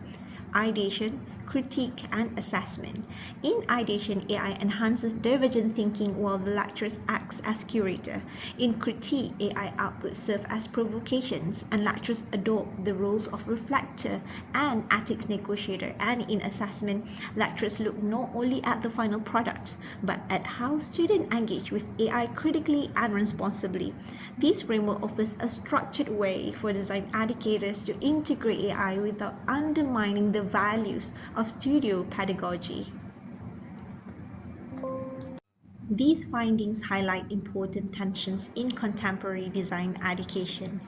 ideation, critique, and assessment. In ideation, AI enhances divergent thinking while the lecturer acts as curator. In critique, AI outputs serve as provocations and lecturers adopt the roles of reflector and ethics negotiator. And in assessment, lecturers look not only at the final product, but at how students engage with AI critically and responsibly. This framework offers a structured way for design educators to integrate AI without undermining the values of studio pedagogy. These findings highlight important tensions in contemporary design education.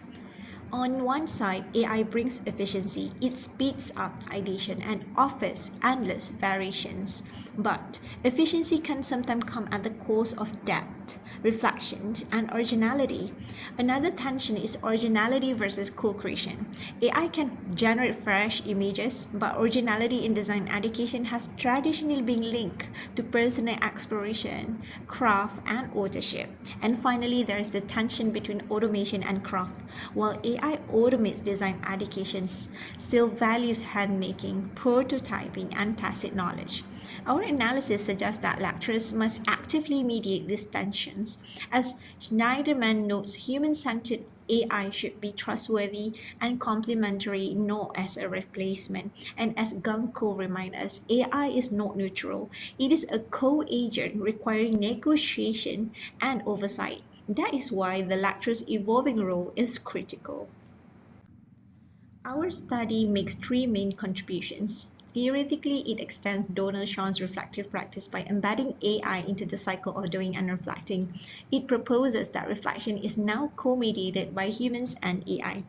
On one side, AI brings efficiency. It speeds up ideation and offers endless variations. But efficiency can sometimes come at the cost of depth, reflections, and originality. Another tension is originality versus co-creation. AI can generate fresh images, but originality in design education has traditionally been linked to personal exploration, craft, and authorship. And finally, there is the tension between automation and craft. While AI automates design education, still values handmaking, prototyping, and tacit knowledge. Our analysis suggests that lecturers must actively mediate these tensions. As Schneiderman notes, human-centered AI should be trustworthy and complementary, not as a replacement. And as Gunkel reminds us, AI is not neutral. It is a co-agent requiring negotiation and oversight. That is why the lecturer's evolving role is critical. Our study makes three main contributions. Theoretically, it extends Donald Shawn's reflective practice by embedding AI into the cycle of doing and reflecting. It proposes that reflection is now co-mediated by humans and AI.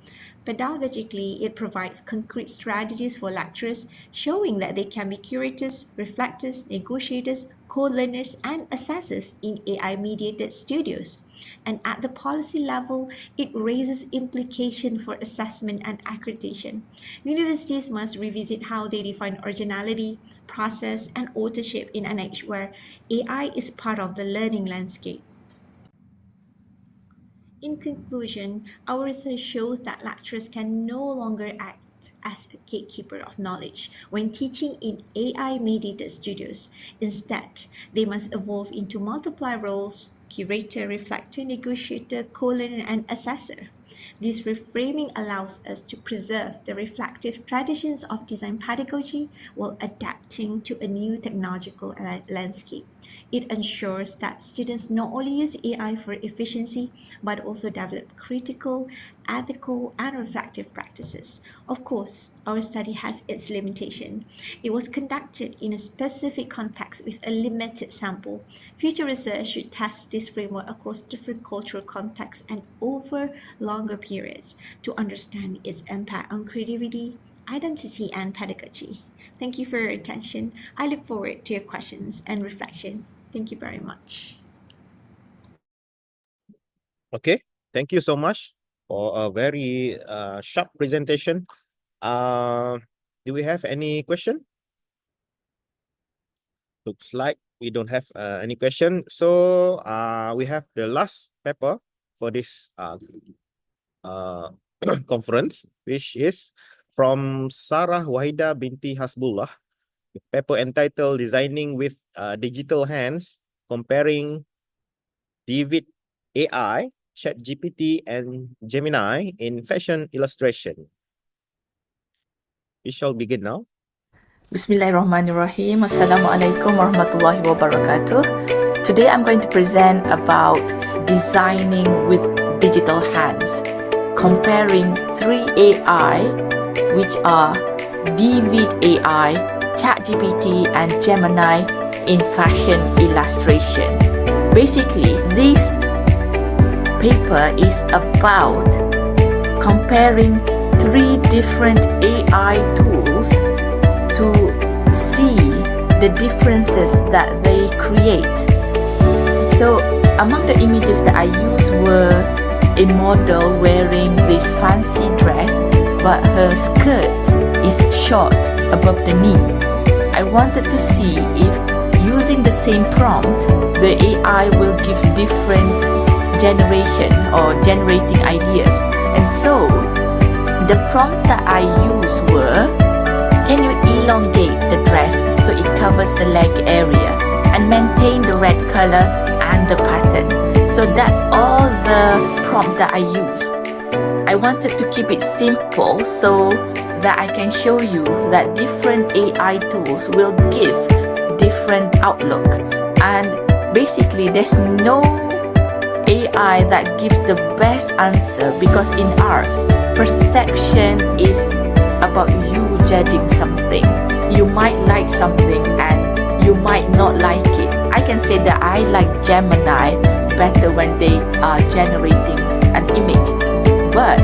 Pedagogically, it provides concrete strategies for lecturers, showing that they can be curators, reflectors, negotiators, co-learners, and assessors in AI-mediated studios. And at the policy level, it raises implications for assessment and accreditation. Universities must revisit how they define originality, process, and authorship in an age where AI is part of the learning landscape. In conclusion, our research shows that lecturers can no longer act as a gatekeeper of knowledge when teaching in AI-mediated studios. Instead, they must evolve into multiple roles: curator, reflector, negotiator, co-learner, and assessor. This reframing allows us to preserve the reflective traditions of design pedagogy while adapting to a new technological landscape. It ensures that students not only use AI for efficiency, but also develop critical, ethical, and reflective practices. Of course, our study has its limitation. It was conducted in a specific context with a limited sample. Future research should test this framework across different cultural contexts and over longer periods to understand its impact on creativity, identity, and pedagogy. Thank you for your attention. I look forward to your questions and reflection. Thank you very much. Okay, thank you so much for a very sharp presentation. Do we have any question? Looks like we don't have any question. So we have the last paper for this conference, which is from Sarah Wahida binti Hasbullah, paper entitled Designing with Digital Hands, Comparing Vivid AI, ChatGPT, and Gemini in Fashion Illustration. We shall begin now. Bismillahirrahmanirrahim. Assalamualaikum warahmatullahi wabarakatuh. Today I'm going to present about designing with digital hands, comparing three AI, which are Vivid AI, ChatGPT, and Gemini in fashion illustration. Basically, this paper is about comparing three different AI tools to see the differences that they create. So among the images that I used were a model wearing this fancy dress, but her skirt is short above the knee. I wanted to see if using the same prompt, the AI will give different generation or generating ideas. And so the prompt that I used were, can you elongate the dress so it covers the leg area and maintain the red color and the pattern. So that's all the prompt that I used. I wanted to keep it simple so that I can show you that different AI tools will give different outlook, and basically there's no AI that gives the best answer, because in arts, perception is about you judging something. You might like something and you might not like it. I can say that I like Gemini better when they are generating an image, but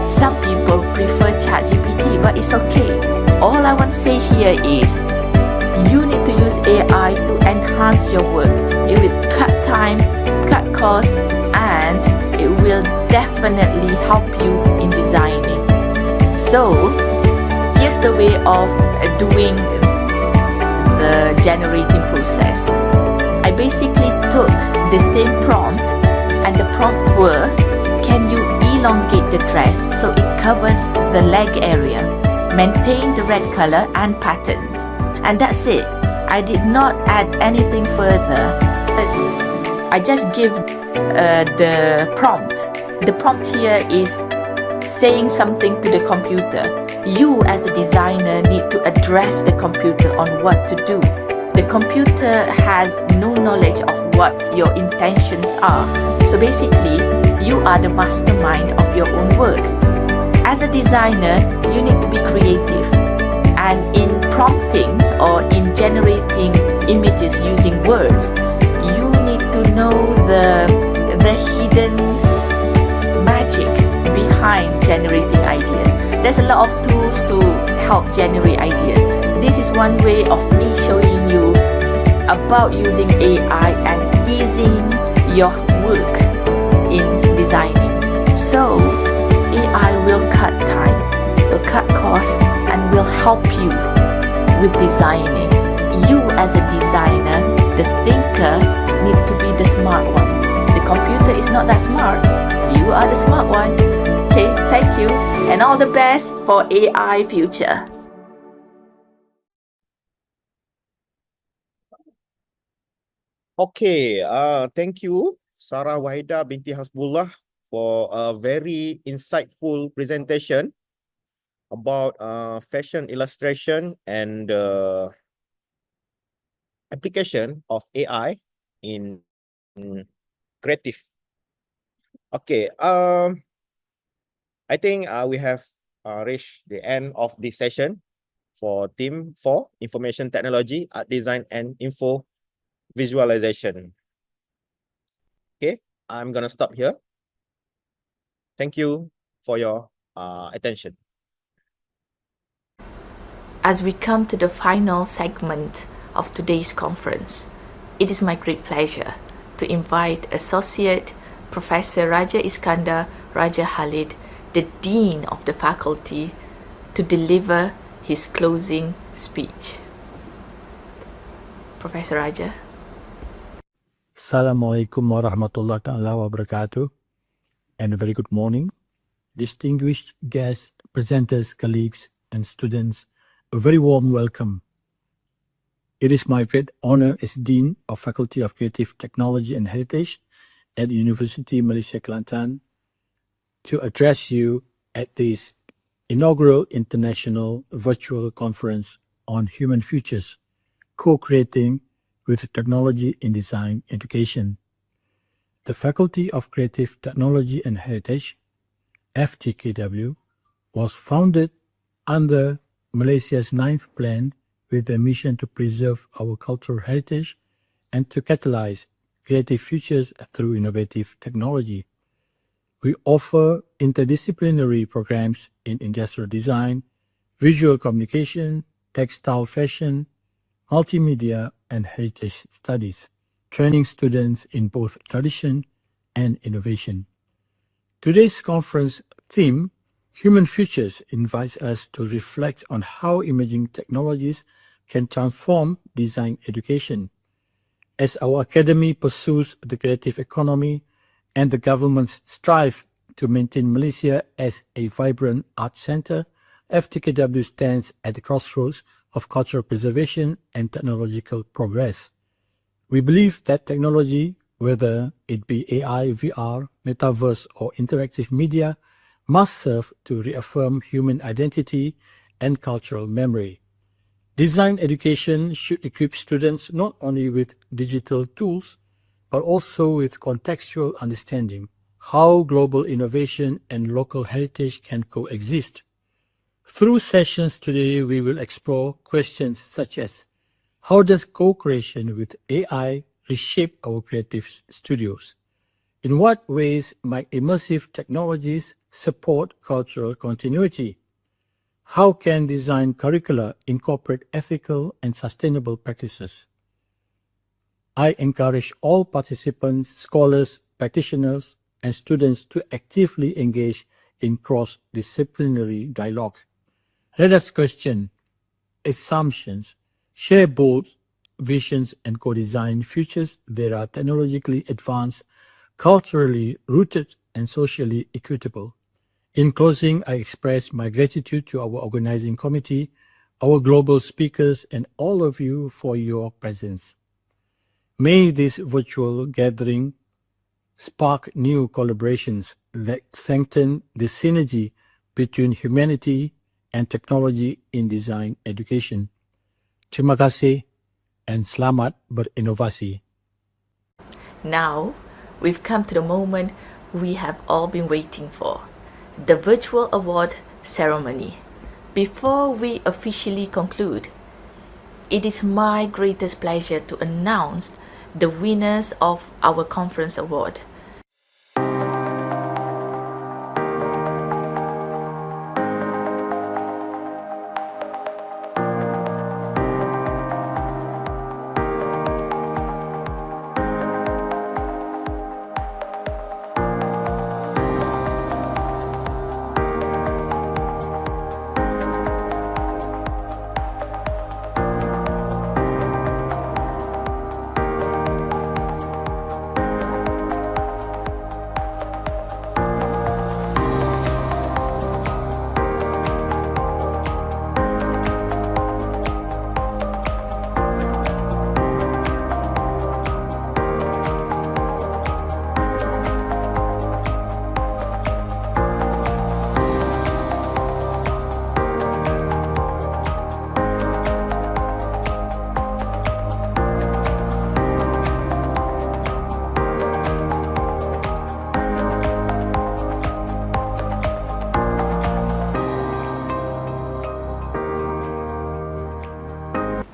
some people prefer ChatGPT, but it's okay. All I want to say here is you need to use AI to enhance your work. It will cut time, cut costs, and it will definitely help you in designing. So here's the way of doing the generating process. I basically took the same prompt, and the prompt were, can you elongate the dress so it covers the leg area, maintain the red color and patterns, and that's it. I did not add anything further. I just give the prompt. The prompt here is saying something to the computer. You as a designer need to address the computer on what to do. The computer has no knowledge of what your intentions are. So basically, you are the mastermind of your own work. As a designer, you need to be creative. And in prompting or in generating images using words, you need to know the hidden magic behind generating ideas. There's a lot of tools to help generate ideas. This is one way of me showing you about using AI and easing your work in designing. So AI will cut time, will cut costs, and will help you with designing. You as a designer, the thinker, need to be the smart one. The computer is not that smart. You are the smart one. Okay, thank you, and all the best for AI future. Okay, thank you, Sarah Wahida binti Hasbullah, for a very insightful presentation about fashion illustration and application of AI in creative. Okay, I think we have reached the end of this session for Team 4, Information Technology, Art Design, and Info Visualization. Okay, I'm gonna stop here. Thank you for your attention. As we come to the final segment of today's conference, it is my great pleasure to invite Associate Professor Raja Iskandar Raja Khalid, the Dean of the Faculty, to deliver his closing speech. Professor Raja. Assalamualaikum warahmatullahi wabarakatuh, and a very good morning. Distinguished guests, presenters, colleagues, and students, a very warm welcome. It is my great honor as Dean of Faculty of Creative Technology and Heritage at University Malaysia Kelantan to address you at this inaugural international virtual conference on human futures, co-creating with technology in design education. The Faculty of Creative Technology and Heritage, FTKW, was founded under Malaysia's 9th Plan with a mission to preserve our cultural heritage and to catalyze creative futures through innovative technology. We offer interdisciplinary programs in industrial design, visual communication, textile fashion, multimedia, and heritage studies, training students in both tradition and innovation. Today's conference theme, Human Futures, invites us to reflect on how emerging technologies can transform design education. As our academy pursues the creative economy and the governments strive to maintain Malaysia as a vibrant art center, FTKW stands at the crossroads of cultural preservation and technological progress. We believe that technology, whether it be AI, VR, metaverse, or interactive media, must serve to reaffirm human identity and cultural memory. Design education should equip students not only with digital tools, but also with contextual understanding, how global innovation and local heritage can coexist. Through sessions today, we will explore questions such as how does co-creation with AI reshape our creative studios? In what ways might immersive technologies support cultural continuity? How can design curricula incorporate ethical and sustainable practices? I encourage all participants, scholars, practitioners, and students to actively engage in cross-disciplinary dialogue. Let us question assumptions, share bold visions, and co-design futures that are technologically advanced, culturally rooted, and socially equitable. In closing, I express my gratitude to our organizing committee, our global speakers, and all of you for your presence. May this virtual gathering spark new collaborations that strengthen the synergy between humanity and technology in design education. Terima kasih and selamat berinovasi. Now, we've come to the moment we have all been waiting for, the virtual award ceremony. Before we officially conclude, it is my greatest pleasure to announce the winners of our conference award.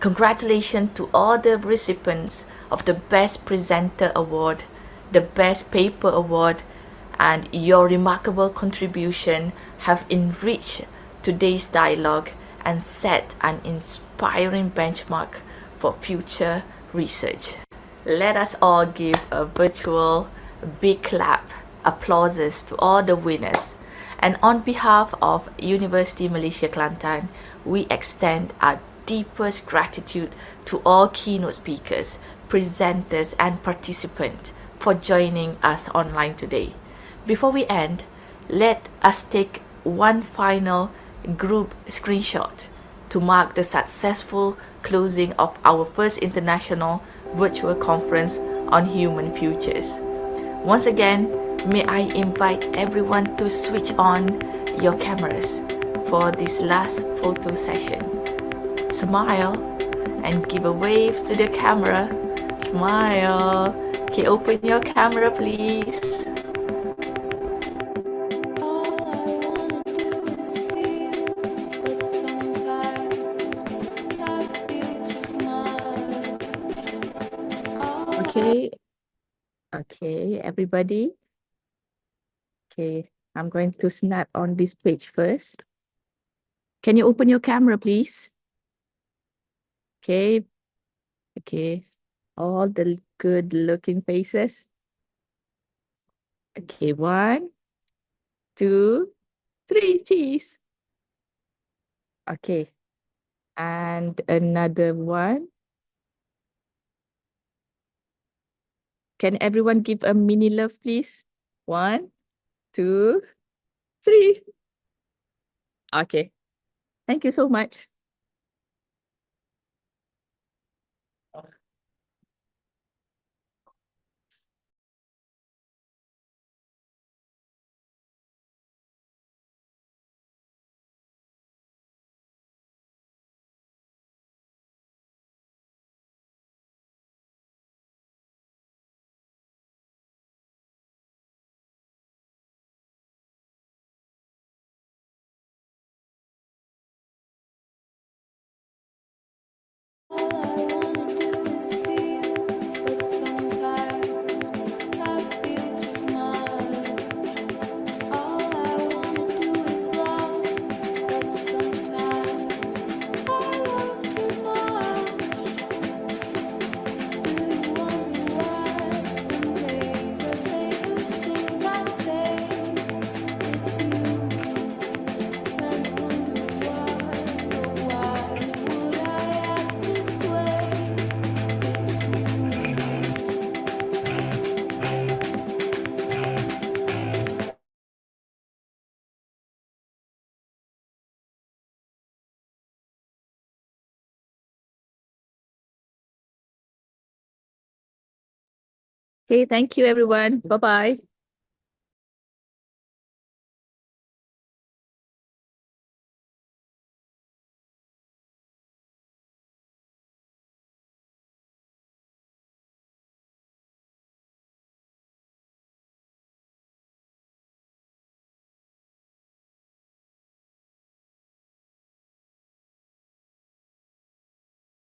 Congratulations to all the recipients of the Best Presenter Award, the Best Paper Award, and your remarkable contribution have enriched today's dialogue and set an inspiring benchmark for future research. Let us all give a virtual big clap, applauses to all the winners. And on behalf of University Malaysia Kelantan, we extend our deepest gratitude to all keynote speakers, presenters, and participants for joining us online today. Before we end, let us take one final group screenshot to mark the successful closing of our first international virtual conference on human futures. Once again, may I invite everyone to switch on your cameras for this last photo session. Smile and give a wave to the camera. Smile. Okay, open your camera, please. Okay, everybody. Okay, I'm going to snap on this page first. Can you open your camera, please? Okay, all the good looking faces. Okay, 1, 2, 3, cheese. Okay, and another one. Can everyone give a mini love, please? 1, 2, 3. Okay, Thank you so much. Okay, thank you everyone. Bye-bye.